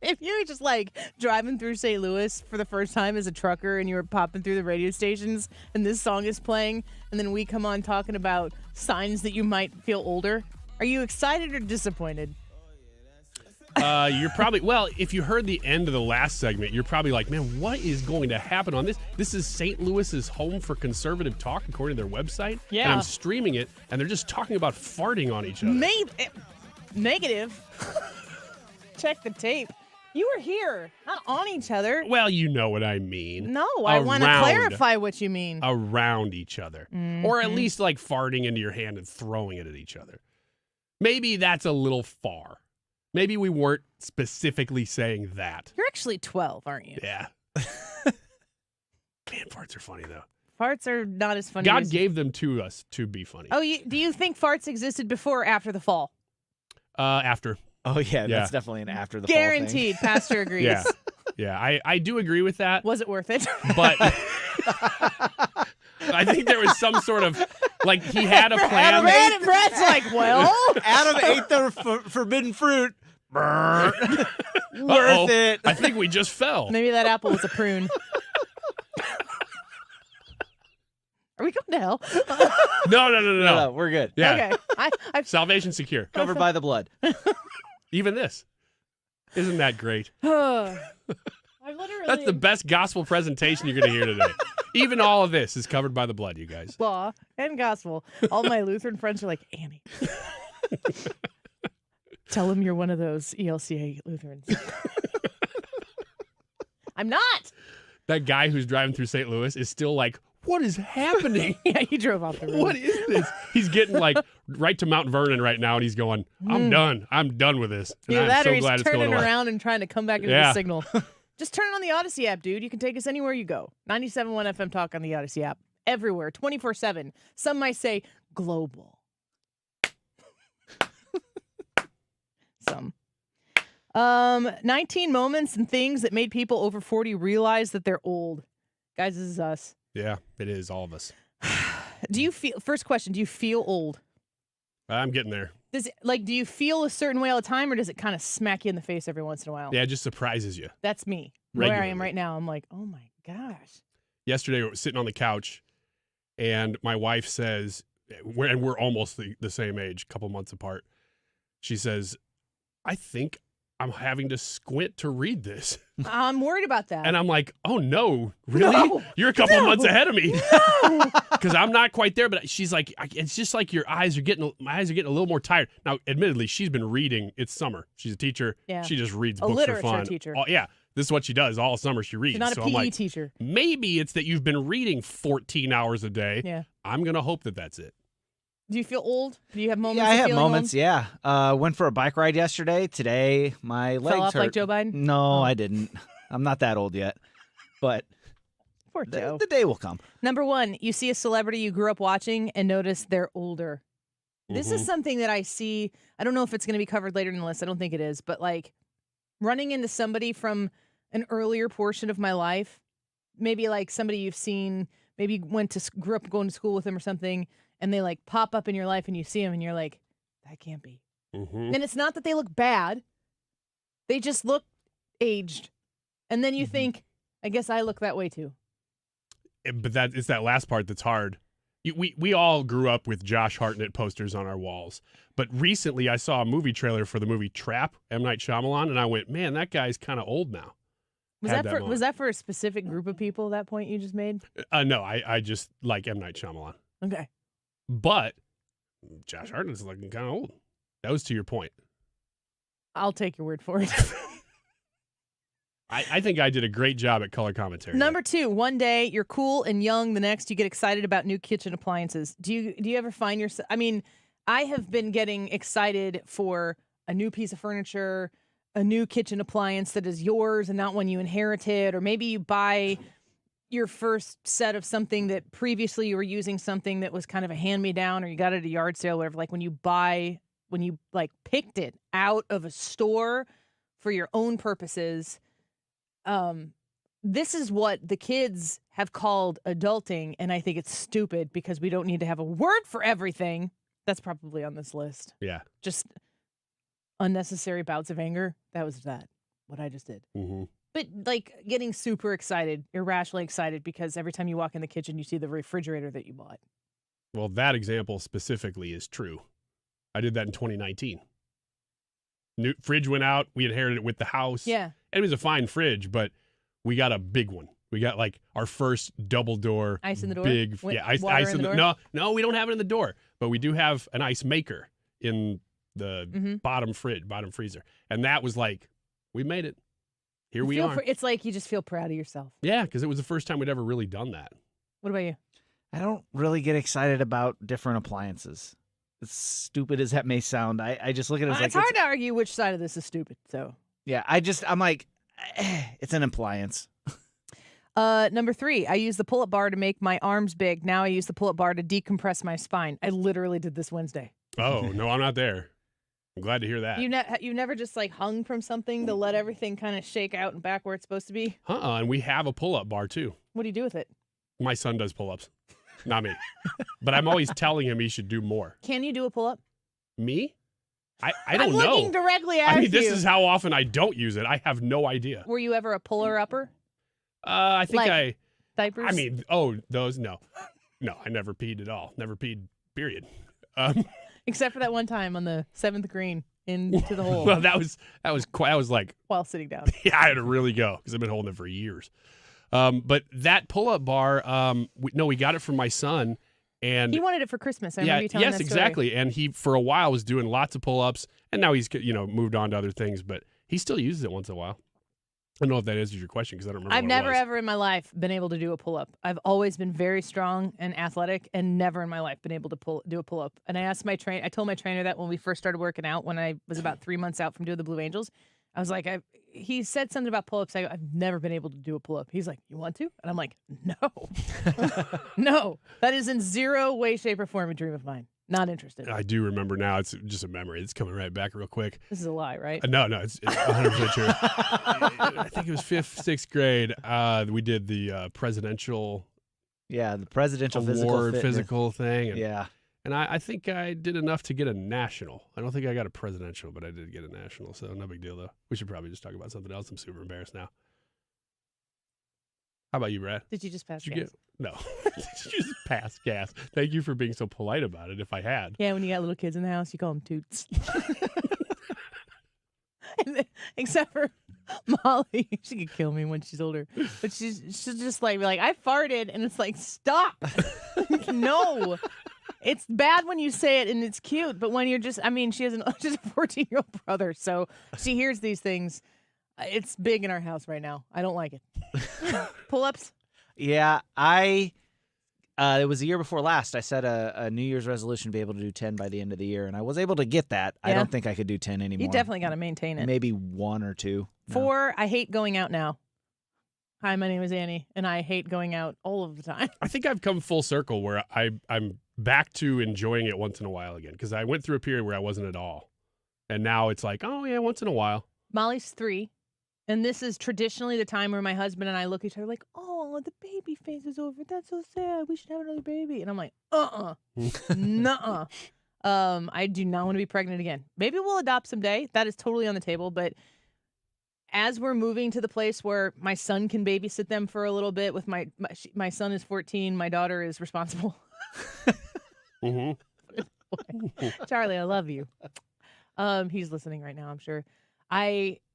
If you were just like driving through St. Louis for the first time as a trucker and you were popping through the radio stations and this song is playing and then we come on talking about signs that you might feel older, are you excited or disappointed? You're probably, well, if you heard the end of the last segment, you're probably like, man, what is going to happen on this? This is St. Louis's home for conservative talk, according to their website. Yeah. And I'm streaming it, and they're just talking about farting on each other. Negative. Check the tape. You were here, not on each other. Well, you know what I mean. No, I want to clarify what you mean. Around each other. Mm-hmm. Or at least like farting into your hand and throwing it at each other. Maybe that's a little far. Maybe we weren't specifically saying that. You're actually 12, aren't you? Yeah. Man, farts are funny, though. Farts are not as funny God as... gave them to us to be funny. Oh, do you think farts existed before or after the fall? After. Oh, yeah, that's definitely an after the fall thing. Guaranteed. Pastor agrees. Yeah, I do agree with that. Was it worth it? But I think there was some sort of, like, he had a plan. Brad's like, well. Adam ate the forbidden fruit. Worth it. I think we just fell. Maybe that apple was a prune. Are we going to hell? No. We're good. Yeah. Okay. Salvation secure. Covered by the blood. Even this. Isn't that great? I literally... That's the best gospel presentation you're going to hear today. Even all of this is covered by the blood, you guys. Law and gospel. All my Lutheran friends are like, Annie. Tell them you're one of those ELCA Lutherans. I'm not. That guy who's driving through St. Louis is still like, what is happening? Yeah, he drove off the road. What is this? He's getting like right to Mount Vernon right now, and he's going, I'm done. I'm done with this. And Either I'm that so or he's glad it's going turning away. around and trying to come back into the signal. Just turn it on the Odyssey app, dude. You can take us anywhere you go. 97.1 FM Talk on the Odyssey app. Everywhere, 24/7. Some might say global. Some. 19 moments and things that made people over 40 realize that they're old. Guys, this is us. Yeah, it is all of us. First question, do you feel old? I'm getting there. Do you feel a certain way all the time, or does it kind of smack you in the face every once in a while? Yeah, it just surprises you. That's me. Regularly. Where I am right now, I'm like, oh my gosh. Yesterday, we were sitting on the couch, and my wife says, and we're almost the same age, a couple months apart. She says, I think I'm having to squint to read this. I'm worried about that. And I'm like, oh, no, really? No. You're a couple months ahead of me. Because I'm not quite there. But she's like, it's just like my eyes are getting a little more tired. Now, admittedly, she's been reading. It's summer. She's a teacher. Yeah. She just reads A books for literature fun. teacher. Oh, yeah. This is what she does. All summer she reads. She's not a so PE I'm like, teacher. Maybe it's that you've been reading 14 hours a day. Yeah. I'm going to hope that that's it. Do you feel old? Do you have moments? Yeah, I of have feeling moments. old? Yeah. Went for a bike ride yesterday. Today, my legs off hurt. like Joe Biden? No, I didn't. I'm not that old yet. But Poor Joe. the day will come. Number one, you see a celebrity you grew up watching and notice they're older. This is something that I see. I don't know if it's going to be covered later in the list. I don't think it is. But like running into somebody from an earlier portion of my life, maybe like somebody you've seen, maybe grew up going to school with them or something, and they like pop up in your life and you see them and you're like, that can't be. And it's not that they look bad. They just look aged. And then you think, I guess I look that way too. But it's that last part that's hard. We all grew up with Josh Hartnett posters on our walls. But recently I saw a movie trailer for the movie Trap, M. Night Shyamalan, and I went, man, that guy's kind of old now. Was that for a specific group of people? That point you just made? No, I just like M. Night Shyamalan. Okay. But Josh Hartnett's looking kind of old. That was to your point. I'll take your word for it. I think I did a great job at color commentary. Number 2, one day you're cool and young. The next, you get excited about new kitchen appliances. Do you ever find yourself? I mean, I have been getting excited for a new piece of furniture, a new kitchen appliance that is yours and not one you inherited, or maybe you buy your first set of something that previously you were using something that was kind of a hand-me-down, or you got it at a yard sale, or whatever. Like when you picked it out of a store for your own purposes. This is what the kids have called adulting, and I think it's stupid because we don't need to have a word for everything. That's probably on this list. Yeah. Just unnecessary bouts of anger. That was what I just did. Mm-hmm. But like getting super excited, irrationally excited, because every time you walk in the kitchen, you see the refrigerator that you bought. Well, that example specifically is true. I did that in 2019. New fridge went out. We inherited it with the house. Yeah. And it was a fine fridge, but we got a big one. We got like our first double door. Ice in the door? Big, With yeah, ice in the door? No, we don't have it in the door, but we do have an ice maker in the bottom freezer. And that was like, we made it. Here we are. It's like you just feel proud of yourself. Yeah, because it was the first time we'd ever really done that. What about you? I don't really get excited about different appliances. As stupid as that may sound, I just look at it as It's hard to argue which side of this is stupid. So yeah, I'm like, it's an appliance. Number 3, I use the pull-up bar to make my arms big. Now I use the pull-up bar to decompress my spine. I literally did this Wednesday. Oh, no, I'm not there. I'm glad to hear that. You never just like hung from something to let everything kind of shake out and back where it's supposed to be? And we have a pull-up bar too. What do you do with it? My son does pull-ups, not me. But I'm always telling him he should do more. Can you do a pull-up? Me? I don't know. I'm looking directly at you. I mean, this is how often I don't use it. I have no idea. Were you ever a puller-upper? I think like diapers? I mean, those, no. No, I never peed at all. Never peed, period. Except for that one time on the 7th green into the hole. Well, that was like while sitting down. Yeah, I had to really go because I've been holding it for years. But that pull-up bar, we got it from my son, and he wanted it for Christmas. I remember you telling that story. Exactly. And he, for a while, was doing lots of pull-ups, and now he's moved on to other things, but he still uses it once in a while. I don't know if that answers your question because I don't remember. I've never ever in my life been able to do a pull-up. I've always been very strong and athletic, and never in my life been able to do a pull-up. And I asked I told my trainer that when we first started working out, when I was about 3 months out from doing the Blue Angels, I was like, he said something about pull-ups. I go, I've never been able to do a pull-up. He's like, you want to? And I'm like, no, no, that is in zero way, shape, or form a dream of mine. Not interested. I do remember now. It's just a memory. It's coming right back real quick. This is a lie, right? No, it's 100% true. I think it was 5th, 6th grade. We did the presidential. Yeah, the presidential physical thing. And, yeah. And I think I did enough to get a national. I don't think I got a presidential, but I did get a national. So no big deal, though. We should probably just talk about something else. I'm super embarrassed now. How about you, Brad? Did you just pass gas? No. Did you just pass gas? Thank you for being so polite about it if I had. Yeah, when you got little kids in the house, you call them toots. Except for Molly. She could kill me when she's older. But she'll just like be like, I farted. And it's like, stop. No. It's bad when you say it and it's cute. But when you're just, she has she's a 14-year-old brother. So she hears these things. It's big in our house right now. I don't like it. Pull-ups? Yeah, it was the year before last. I set a New Year's resolution to be able to do 10 by the end of the year, and I was able to get that. Yeah. I don't think I could do 10 anymore. You definitely got to maintain it. Maybe 1 or 2. 4, I hate going out now. Hi, my name is Annie, and I hate going out all of the time. I think I've come full circle where I'm back to enjoying it once in a while again, because I went through a period where I wasn't at all. And now it's like, oh, yeah, once in a while. Molly's 3. And this is traditionally the time where my husband and I look at each other like, oh, the baby phase is over. That's so sad. We should have another baby. And I'm like, nuh-uh. I do not want to be pregnant again. Maybe we'll adopt someday. That is totally on the table. But as we're moving to the place where my son can babysit them for a little bit with my son is 14. My daughter is responsible. Charlie, I love you. He's listening right now, I'm sure.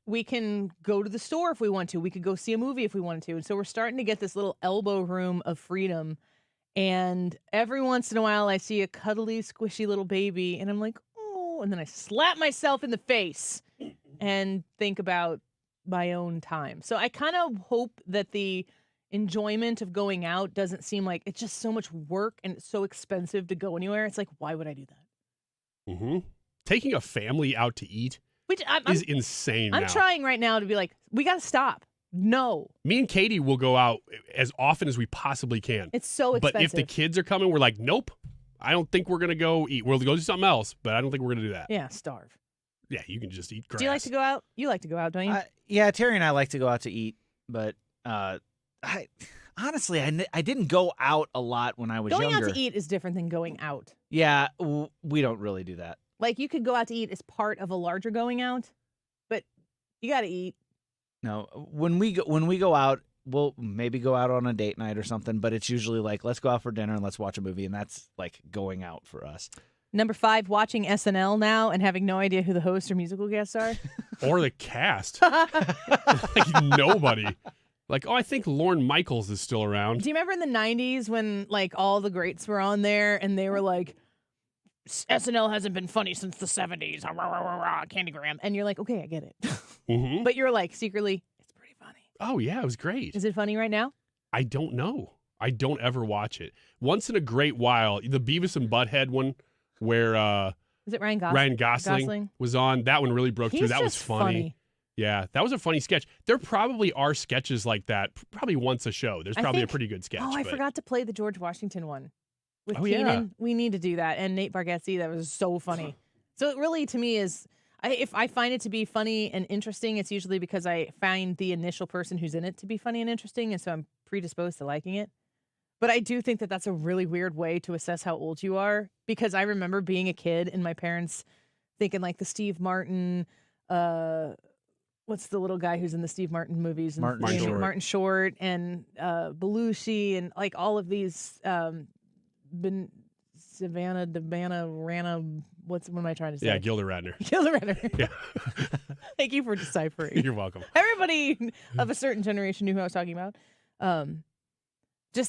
we can go to the store if we want to. We could go see a movie if we wanted to. And so we're starting to get this little elbow room of freedom. And every once in a while, I see a cuddly, squishy little baby, and I'm like, oh, and then I slap myself in the face and think about my own time. So I kind of hope that the enjoyment of going out doesn't seem like it's just so much work and it's so expensive to go anywhere. It's like, why would I do that? Mm-hmm. Taking a family out to eat is insane. I'm trying right now to be like, we got to stop. No. Me and Katie will go out as often as we possibly can. It's so expensive. But if the kids are coming, we're like, nope. I don't think we're going to go eat. We'll go do something else, but I don't think we're going to do that. Yeah, starve. Yeah, you can just eat grass. Do you like to go out? You like to go out, don't you? Yeah, Terry and I like to go out to eat, but honestly, I didn't go out a lot when I was younger. Going out to eat is different than going out. Yeah, we don't really do that. Like, you could go out to eat as part of a larger going out, but you got to eat. No, when we go out, we'll maybe go out on a date night or something, but it's usually like, let's go out for dinner and let's watch a movie, and that's like going out for us. Number 5, watching SNL now and having no idea who the hosts or musical guests are. Or the cast. Like nobody. Like, oh, I think Lorne Michaels is still around. Do you remember in the 90s when like all the greats were on there and they were like, SNL hasn't been funny since the 70s. Candygram. And you're like, okay, I get it. Mm-hmm. But you're like, secretly, it's pretty funny. Oh, yeah, it was great. Is it funny right now? I don't know. I don't ever watch it. Once in a great while, the Beavis and Butthead one where is it Ryan Gosling? Ryan Gosling was on. That one really broke through. That was funny. Yeah, that was a funny sketch. There probably are sketches like that, probably once a show. There's probably a pretty good sketch. Oh, I forgot to play the George Washington one with Oh, Keenan. yeah. We need to do that. And Nate Bargatze, that was so funny. So it really, to me, is if I find it to be funny and interesting, it's usually because I find the initial person who's in it to be funny and interesting, and so I'm predisposed to liking it. But I do think that that's a really weird way to assess how old you are, because I remember being a kid and my parents thinking like the Steve Martin, what's the little guy who's in the Steve Martin movies? Martin Short and Belushi and like all of these Savannah, Rana, what am I trying to say? Yeah, Gilda Radner. Gilda Radner. Yeah. Thank you for deciphering. You're welcome. Everybody of a certain generation knew who I was talking about.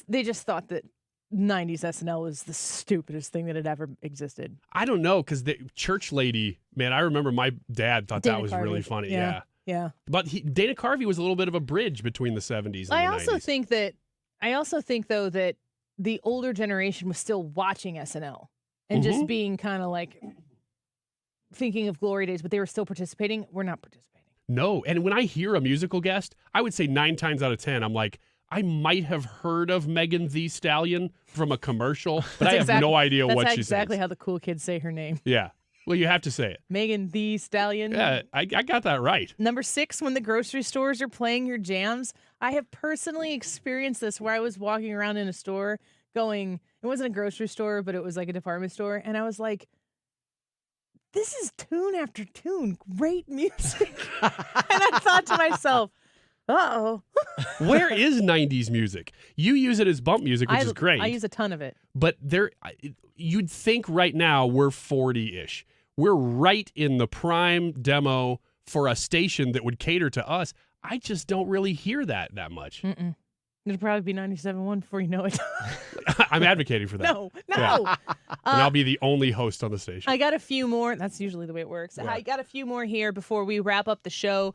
They just thought that 90s SNL was the stupidest thing that had ever existed. I don't know, because the church lady, man, I remember my dad thought Dana that was Carvey. really funny. Yeah. Yeah. But Dana Carvey was a little bit of a bridge between the 70s and I the also 90s. think though that the older generation was still watching SNL and just being kind of like thinking of glory days, but they were still participating. We're not participating. No, and when I hear a musical guest, I would say 9 times out of 10, I'm like, I might have heard of Megan Thee Stallion from a commercial, but I have no idea what she says. That's exactly how the cool kids say her name. Yeah. Well, you have to say it. Megan Thee Stallion. Yeah, I got that right. Number 6, when the grocery stores are playing your jams. I have personally experienced this where I was walking around in a store going, it wasn't a grocery store, but it was like a department store. And I was like, this is tune after tune. Great music. And I thought to myself, uh-oh. Where is 90s music? You use it as bump music, which is great. I use a ton of it. But you'd think right now we're 40-ish. We're right in the prime demo for a station that would cater to us. I just don't really hear that much. Mm-mm. It'll probably be 97.1 before you know it. I'm advocating for that. No. Yeah. And I'll be the only host on the station. I got a few more. That's usually the way it works. Yeah. I got a few more here before we wrap up the show.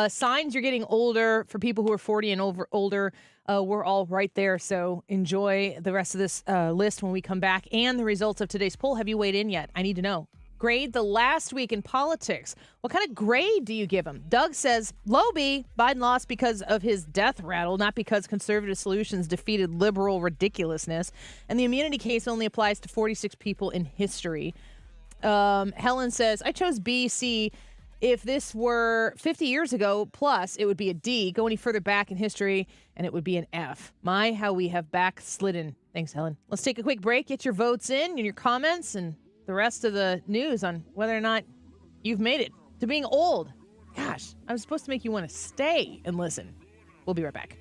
Signs you're getting older for people who are 40 and older. We're all right there. So enjoy the rest of this list when we come back and the results of today's poll. Have you weighed in yet? I need to know. Grade the last week in politics. What kind of grade do you give him? Doug says, low B. Biden lost because of his death rattle, not because conservative solutions defeated liberal ridiculousness. And the immunity case only applies to 46 people in history. Helen says, I chose B, C. If this were 50 years ago, plus, it would be a D. Go any further back in history, and it would be an F. My, how we have backslidden. Thanks, Helen. Let's take a quick break. Get your votes in and your comments and the rest of the news on whether or not you've made it to being old. Gosh, I was supposed to make you want to stay and listen. We'll be right back.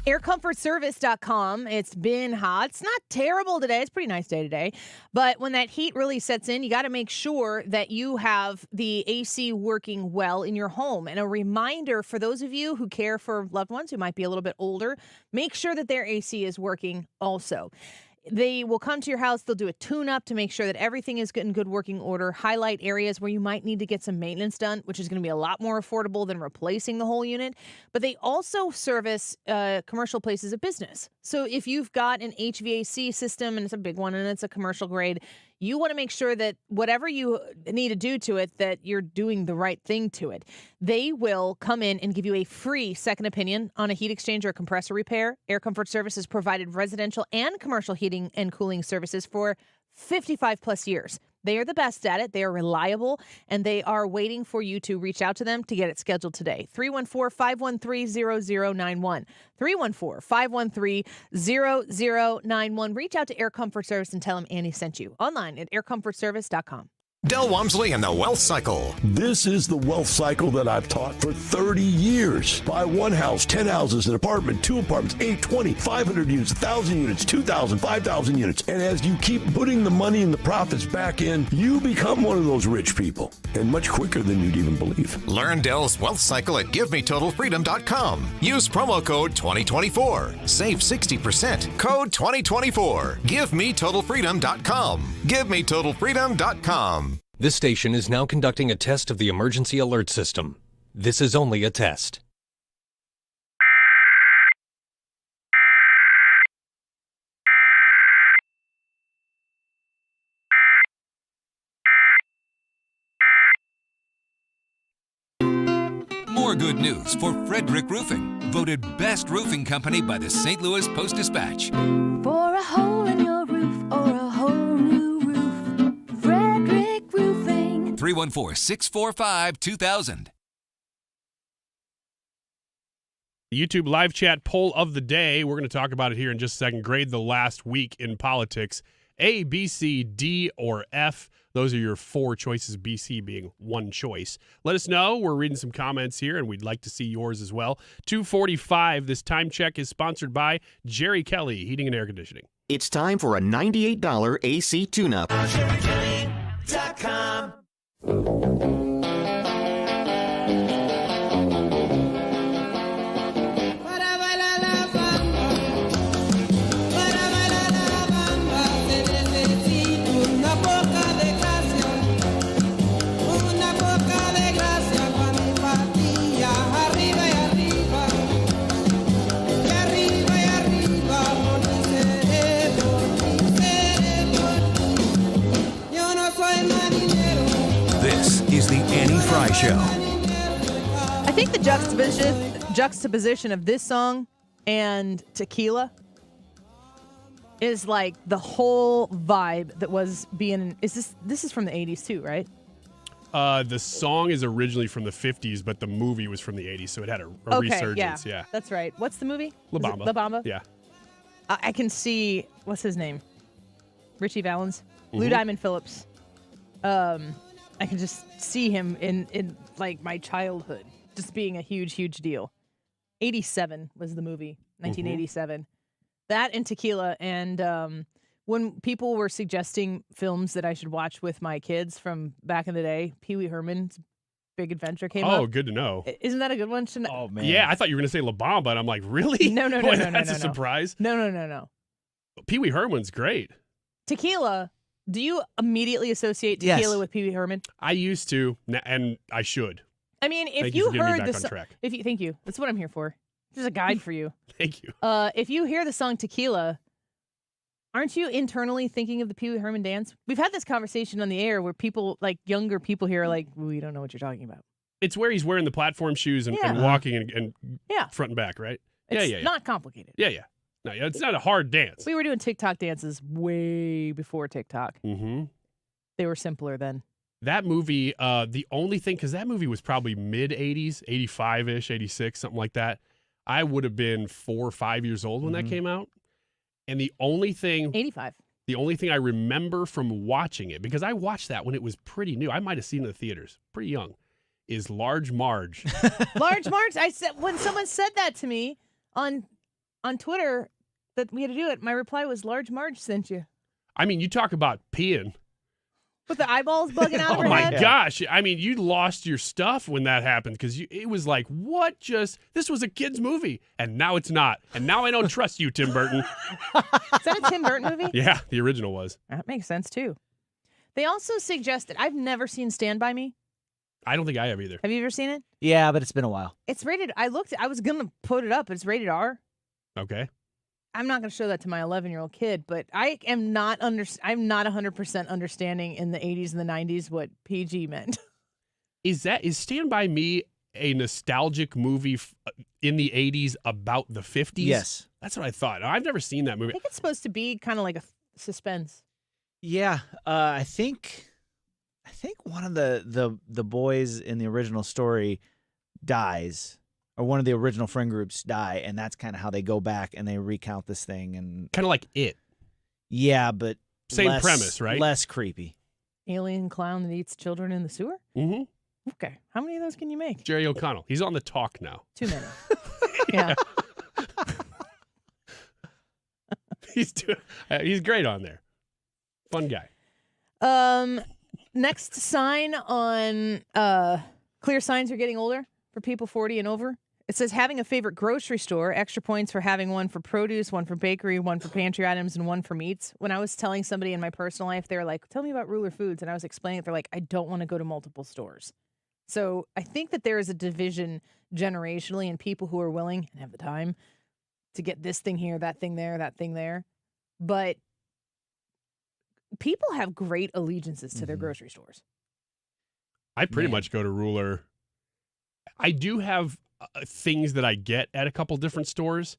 AirComfortService.com. It's been hot. It's not terrible today. It's a pretty nice day today. But when that heat really sets in, you got to make sure that you have the AC working well in your home. And a reminder for those of you who care for loved ones who might be a little bit older, make sure that their AC is working also. They will come to your house. They'll do a tune-up to make sure that everything is in good working order, highlight areas where you might need to get some maintenance done, which is going to be a lot more affordable than replacing the whole unit. But they also service commercial places of business. So if you've got an HVAC system, and it's a big one, and it's a commercial grade, you want to make sure that whatever you need to do to it, that you're doing the right thing to it. They will come in and give you a free second opinion on a heat exchange or a compressor repair. Air Comfort Services provided residential and commercial heating and cooling services for 55 plus years. They are the best at it. They are reliable, and they are waiting for you to reach out to them to get it scheduled today. 314-513-0091. 314-513-0091. Reach out to Air Comfort Service and tell them Annie sent you. Online at aircomfortservice.com. Del Walmsley and the Wealth Cycle. This is the wealth cycle that I've taught for 30 years. Buy one house, 10 houses, an apartment, 2 apartments, 8, 20, 500 units, 1,000 units, 2,000, 5,000 units. And as you keep putting the money and the profits back in, you become one of those rich people. And much quicker than you'd even believe. Learn Del's Wealth Cycle at GiveMeTotalFreedom.com. Use promo code 2024. Save 60%. Code 2024. GiveMeTotalFreedom.com. GiveMeTotalFreedom.com. This station is now conducting a test of the emergency alert system. This is only a test. More good news for Frederick Roofing, voted best roofing company by the St. Louis Post-Dispatch. For a hole in your roof or a whole new roof, Frederick Roofing. 314-645-2000. YouTube live chat poll of the day. We're going to talk about it here in just a second. Grade the last week in politics. A, B, C, D, or F. Those are your 4 choices, B, C being one choice. Let us know. We're reading some comments here, and we'd like to see yours as well. 2:45. This time check is sponsored by Jerry Kelly Heating and Air Conditioning. It's time for a $98 AC tune-up. JerryKelly.com. This is the Annie Fry Show. I think the juxtaposition of this song and Tequila is like the whole vibe that was being. This is from the 80s too, right? The song is originally from the 50s, but the movie was from the 80s, so it had a resurgence. Yeah, that's right. What's the movie? La Bamba. La Bamba? Yeah. I can see, what's his name? Richie Valens? Lou Diamond Phillips. I can just see him in like my childhood, just being a huge, huge deal. 87 was the movie, 1987. That and Tequila. And when people were suggesting films that I should watch with my kids from back in the day, Pee Wee Herman's Big Adventure came up. Oh, good to know. Isn't that a good one? Oh, man. Yeah, I thought you were going to say La Bamba, and I'm like, really? No. That's a surprise. No. Pee Wee Herman's great. Tequila. Do you immediately associate Tequila with Pee Wee Herman? I used to, and I should. I mean, if Thank you for getting me heard back the on song, track. thank you. That's what I'm here for. There's a guide for you. Thank you. If you hear the song Tequila, aren't you internally thinking of the Pee Wee Herman dance? We've had this conversation on the air where people, like younger people here, are like, we don't know what you're talking about. It's where he's wearing the platform shoes and walking and front and back, right? It's not complicated. Yeah. No, it's not a hard dance. We were doing TikTok dances way before TikTok. Mm-hmm. They were simpler then. That movie, the only thing, because that movie was probably mid-'80s, 85-ish, 86, something like that. I would have been 4 or 5 years old when that came out. And the only thing... 85. The only thing I remember from watching it, because I watched that when it was pretty new. I might have seen it in the theaters, pretty young, is Large Marge. Large Marge. I said when someone said that to me on Twitter that we had to do it, my reply was Large Marge sent you. I mean, you talk about peeing. With the eyeballs bugging out of her Oh my head. gosh. I mean, you lost your stuff when that happened because it was like, what this was a kid's movie and now it's not. And now I don't trust you, Tim Burton. Is that a Tim Burton movie? Yeah, the original was. That makes sense too. They also suggested, I've never seen Stand By Me. I don't think I have either. Have you ever seen it? Yeah, but it's been a while. It's rated, I was going to put it up. It's rated R. Okay. I'm not going to show that to my 11-year-old kid, but I am not I'm not 100% understanding in the 80s and the 90s what PG meant. Is Stand By Me a nostalgic movie in the 80s about the 50s? Yes. That's what I thought. I've never seen that I movie. think it's supposed to be kind of like a suspense. Yeah, I think one of the boys in the original story dies, or one of the original friend groups die, and that's kind of how they go back and they recount this thing, and kind of like It. Yeah, but same premise, right? Less creepy. Alien clown that eats children in the sewer? Mm-hmm. Okay. How many of those can you make? Jerry O'Connell. He's on the talk now. Too many. Yeah. He's great on there. Fun guy. Next sign on clear signs you're getting older for people 40 and over. It says having a favorite grocery store, extra points for having one for produce, one for bakery, one for pantry items, and one for meats. When I was telling somebody in my personal life, they were like, tell me about Ruler Foods. And I was explaining it. They're like, I don't want to go to multiple stores. So I think that there is a division generationally in people who are willing and have the time to get this thing here, that thing there, that thing there. But people have great allegiances to their grocery stores. I pretty much go to Ruler. I do have things that I get at a couple different stores,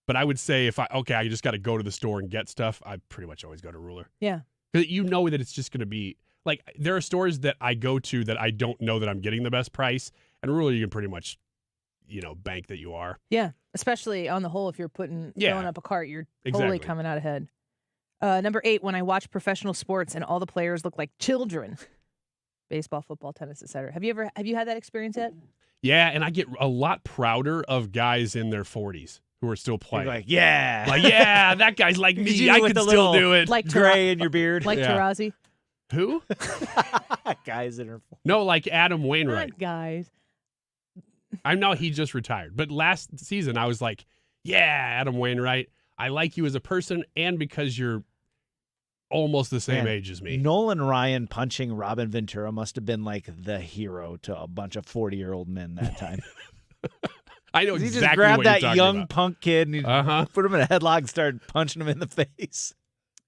but I would say I just got to go to the store and get stuff, I pretty much always go to Ruler. Yeah. Because you know that it's just going to be, like, there are stores that I go to that I don't know that I'm getting the best price, and Ruler you can pretty much, bank that you are. Yeah, especially on the whole, if you're filling up a cart, you're totally coming out ahead. Number 8, when I watch professional sports and all the players look like children. Baseball, football, tennis, etc. Have you had that experience yet? Yeah, and I get a lot prouder of guys in their 40s who are still playing. You're like, yeah. Like, yeah, that guy's like me. I could still do it. Like gray in your beard. Like Tarazi. Who? Guys in her 40s. No, like Adam Wainwright. Not guys. I know he just retired. But last season, I was like, yeah, Adam Wainwright, I like you as a person and because you're almost the same age as me. Nolan Ryan punching Robin Ventura must have been like the hero to a bunch of 40-year-old men that time. I know exactly what you're talking about. He just grabbed that young punk kid and he put him in a headlock and started punching him in the face.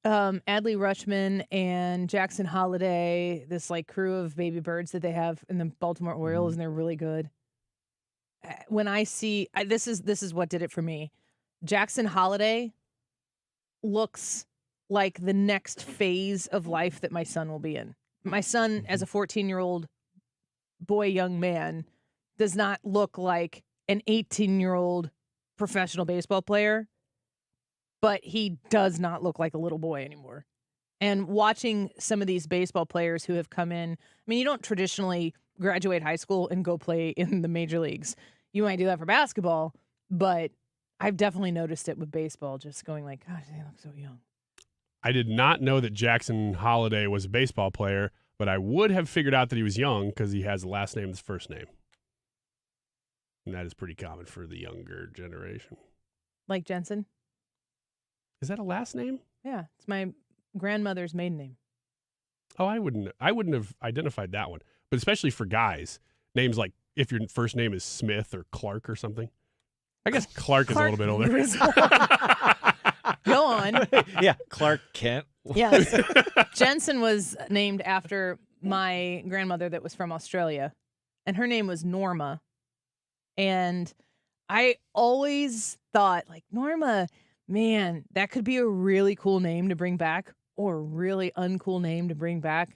Adley Rutschman and Jackson Holiday, this like crew of baby birds that they have in the Baltimore Orioles, and they're really good. When I see this is what did it for me. Jackson Holiday looks like the next phase of life that my son will be in. My son, as a 14-year-old young man, does not look like an 18-year-old professional baseball player, but he does not look like a little boy anymore. And watching some of these baseball players who have come in, I mean, you don't traditionally graduate high school and go play in the major leagues. You might do that for basketball, but I've definitely noticed it with baseball, just going like, gosh, they look so young. I did not know that Jackson Holiday was a baseball player, but I would have figured out that he was young because he has the last name as first name. And that is pretty common for the younger generation. Like Jensen? Is that a last name? Yeah, it's my grandmother's maiden name. Oh, I wouldn't have identified that one. But especially for guys, names like if your first name is Smith or Clark or something. I guess Clark is a little bit older. Go on. Yeah, Clark Kent. Yes. Jensen was named after my grandmother that was from Australia, and her name was Norma. And I always thought, like, Norma, man, that could be a really cool name to bring back or a really uncool name to bring back.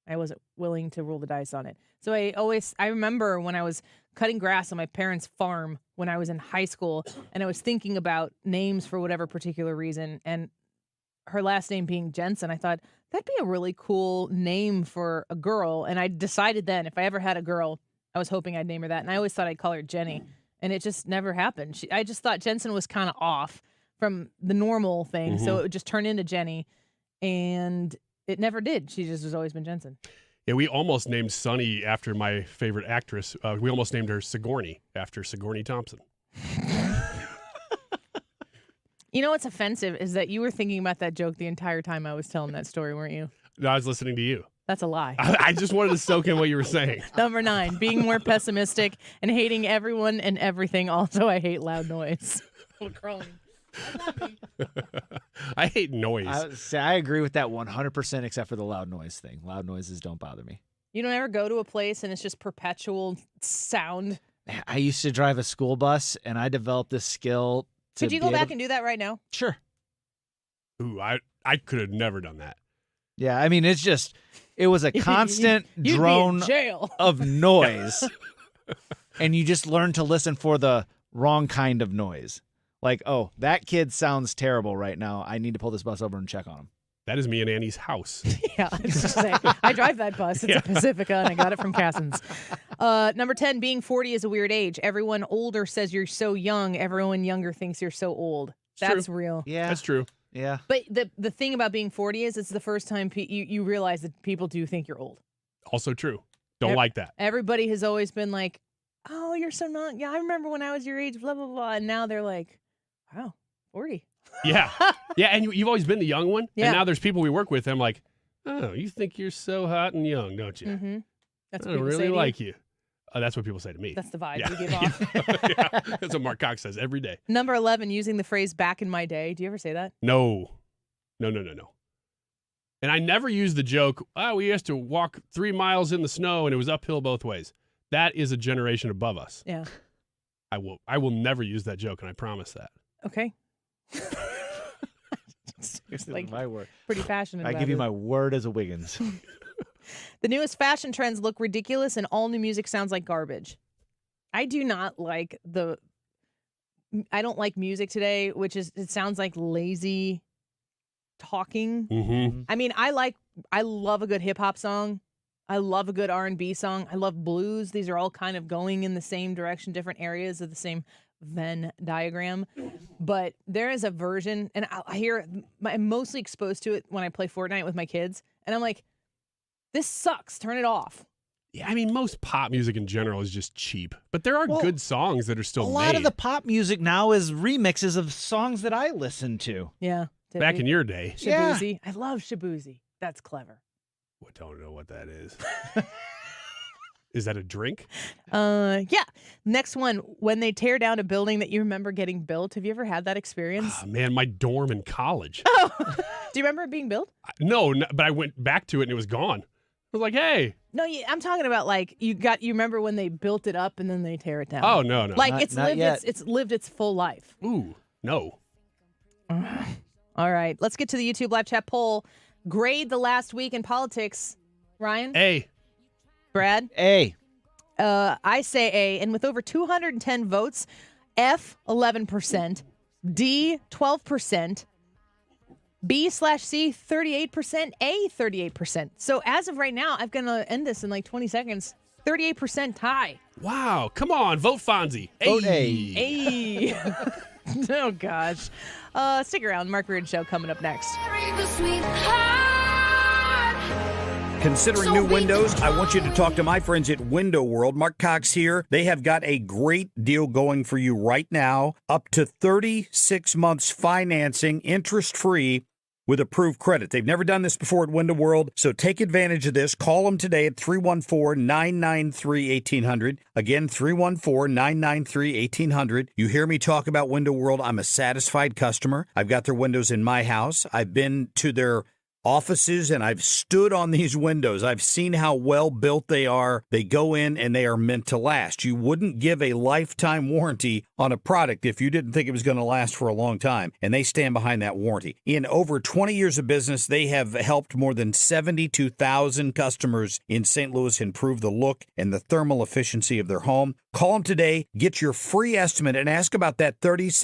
I wasn't willing to roll the dice on it. So I remember when I was cutting grass on my parents' farm when I was in high school, and I was thinking about names for whatever particular reason, and her last name being Jensen, I thought, that'd be a really cool name for a girl. And I decided then, if I ever had a girl, I was hoping I'd name her that, and I always thought I'd call her Jenny, and it just never happened. I just thought Jensen was kind of off from the normal thing, so it would just turn into Jenny, and it never did. She just has always been Jensen. Yeah, we almost named Sunny after my favorite actress. We almost named her Sigourney after Sigourney Thompson. You know what's offensive is that you were thinking about that joke the entire time I was telling that story, weren't you? No, I was listening to you. That's a lie. I just wanted to soak in what you were saying. Number 9, being more pessimistic and hating everyone and everything. Also, I hate loud noise. I hate noise. I agree with that 100% except for the loud noise thing. Loud noises don't bother me. You don't ever go to a place and it's just perpetual sound? I used to drive a school bus, and I developed this skill. Could you go back and do that right now? Sure. Ooh, I could have never done that. Yeah, I mean, it was a constant You'd drone be in jail. of noise. And you just learn to listen for the wrong kind of noise. Like, oh, that kid sounds terrible right now. I need to pull this bus over and check on him. That is me and Annie's house. Yeah, I was just saying. I drive that bus. It's a Pacifica, and I got it from Cassin's. Number 10, being 40 is a weird age. Everyone older says you're so young. Everyone younger thinks you're so old. That's real. Yeah. That's true. Yeah. But the thing about being 40 is it's the first time you realize that people do think you're old. Also true. Don't like that. Everybody has always been like, oh, you're so young. Yeah, I remember when I was your age, blah, blah, blah. And now they're like, wow, 40. Yeah. Yeah, and you've always been the young one. Yeah. And now there's people we work with. I'm like, oh, you think you're so hot and young, don't you? Mm-hmm. That's I what don't people say really to like you. That's what people say to me. That's the vibe Yeah. you give off. Yeah. That's what Mark Cox says every day. Number 11, using the phrase back in my day. Do you ever say that? No. And I never use the joke, we used to walk 3 miles in the snow and it was uphill both ways. That is a generation above us. Yeah. I will never use that joke, and I promise that. Okay. Like my word. Pretty passionate about I give you it. my word as a Wiggins. The newest fashion trends look ridiculous, and all new music sounds like garbage. I do not like I don't like music today, it sounds like lazy talking. Mm-hmm. I mean, I love a good hip hop song. I love a good R&B song. I love blues. These are all kind of going in the same direction, different areas of the same Venn diagram. But there is a version, and I'm mostly exposed to it when I play Fortnite with my kids, and I'm like, this sucks. Turn it off. Yeah, I mean, most pop music in general is just cheap, but there are good songs that are still A made. lot of the pop music now is remixes of songs that I listen to. Yeah. Back in your day. Shabuzi. I love Shabuzi. That's clever. I don't know what that is. Is that a drink? Yeah. Next one, when they tear down a building that you remember getting built. Have you ever had that experience? Oh, man, my dorm in college. Oh, do you remember it being built? No, but I went back to it and it was gone. I was like, hey. No, I'm talking about like you remember when they built it up and then they tear it down. Oh, no. Like it's lived its full life. Ooh, no. All right, let's get to the YouTube live chat poll. Grade the last week in politics. Ryan? A. Brad? A. I say A. And with over 210 votes, F, 11%, D, 12%, B/C, 38%, A, 38%. So as of right now, I'm going to end this in like 20 seconds. 38% tie. Wow. Come on. Vote Fonzie. Vote A. Oh, gosh. Stick around. Mark Reardon Show coming up next. Considering new windows, I want you to talk to my friends at Window World. Mark Cox here. They have got a great deal going for you right now. Up to 36 months financing, interest-free, with approved credit. They've never done this before at Window World, so take advantage of this. Call them today at 314-993-1800. Again, 314-993-1800. You hear me talk about Window World. I'm a satisfied customer. I've got their windows in my house. I've been to their offices, and I've stood on these windows. I've seen how well built they are. They go in and they are meant to last. You wouldn't give a lifetime warranty on a product if you didn't think it was going to last for a long time, and they stand behind that warranty. In over 20 years of business, they have helped more than 72,000 customers in St. Louis improve the look and the thermal efficiency of their home. Call them today, get your free estimate, and ask about that 36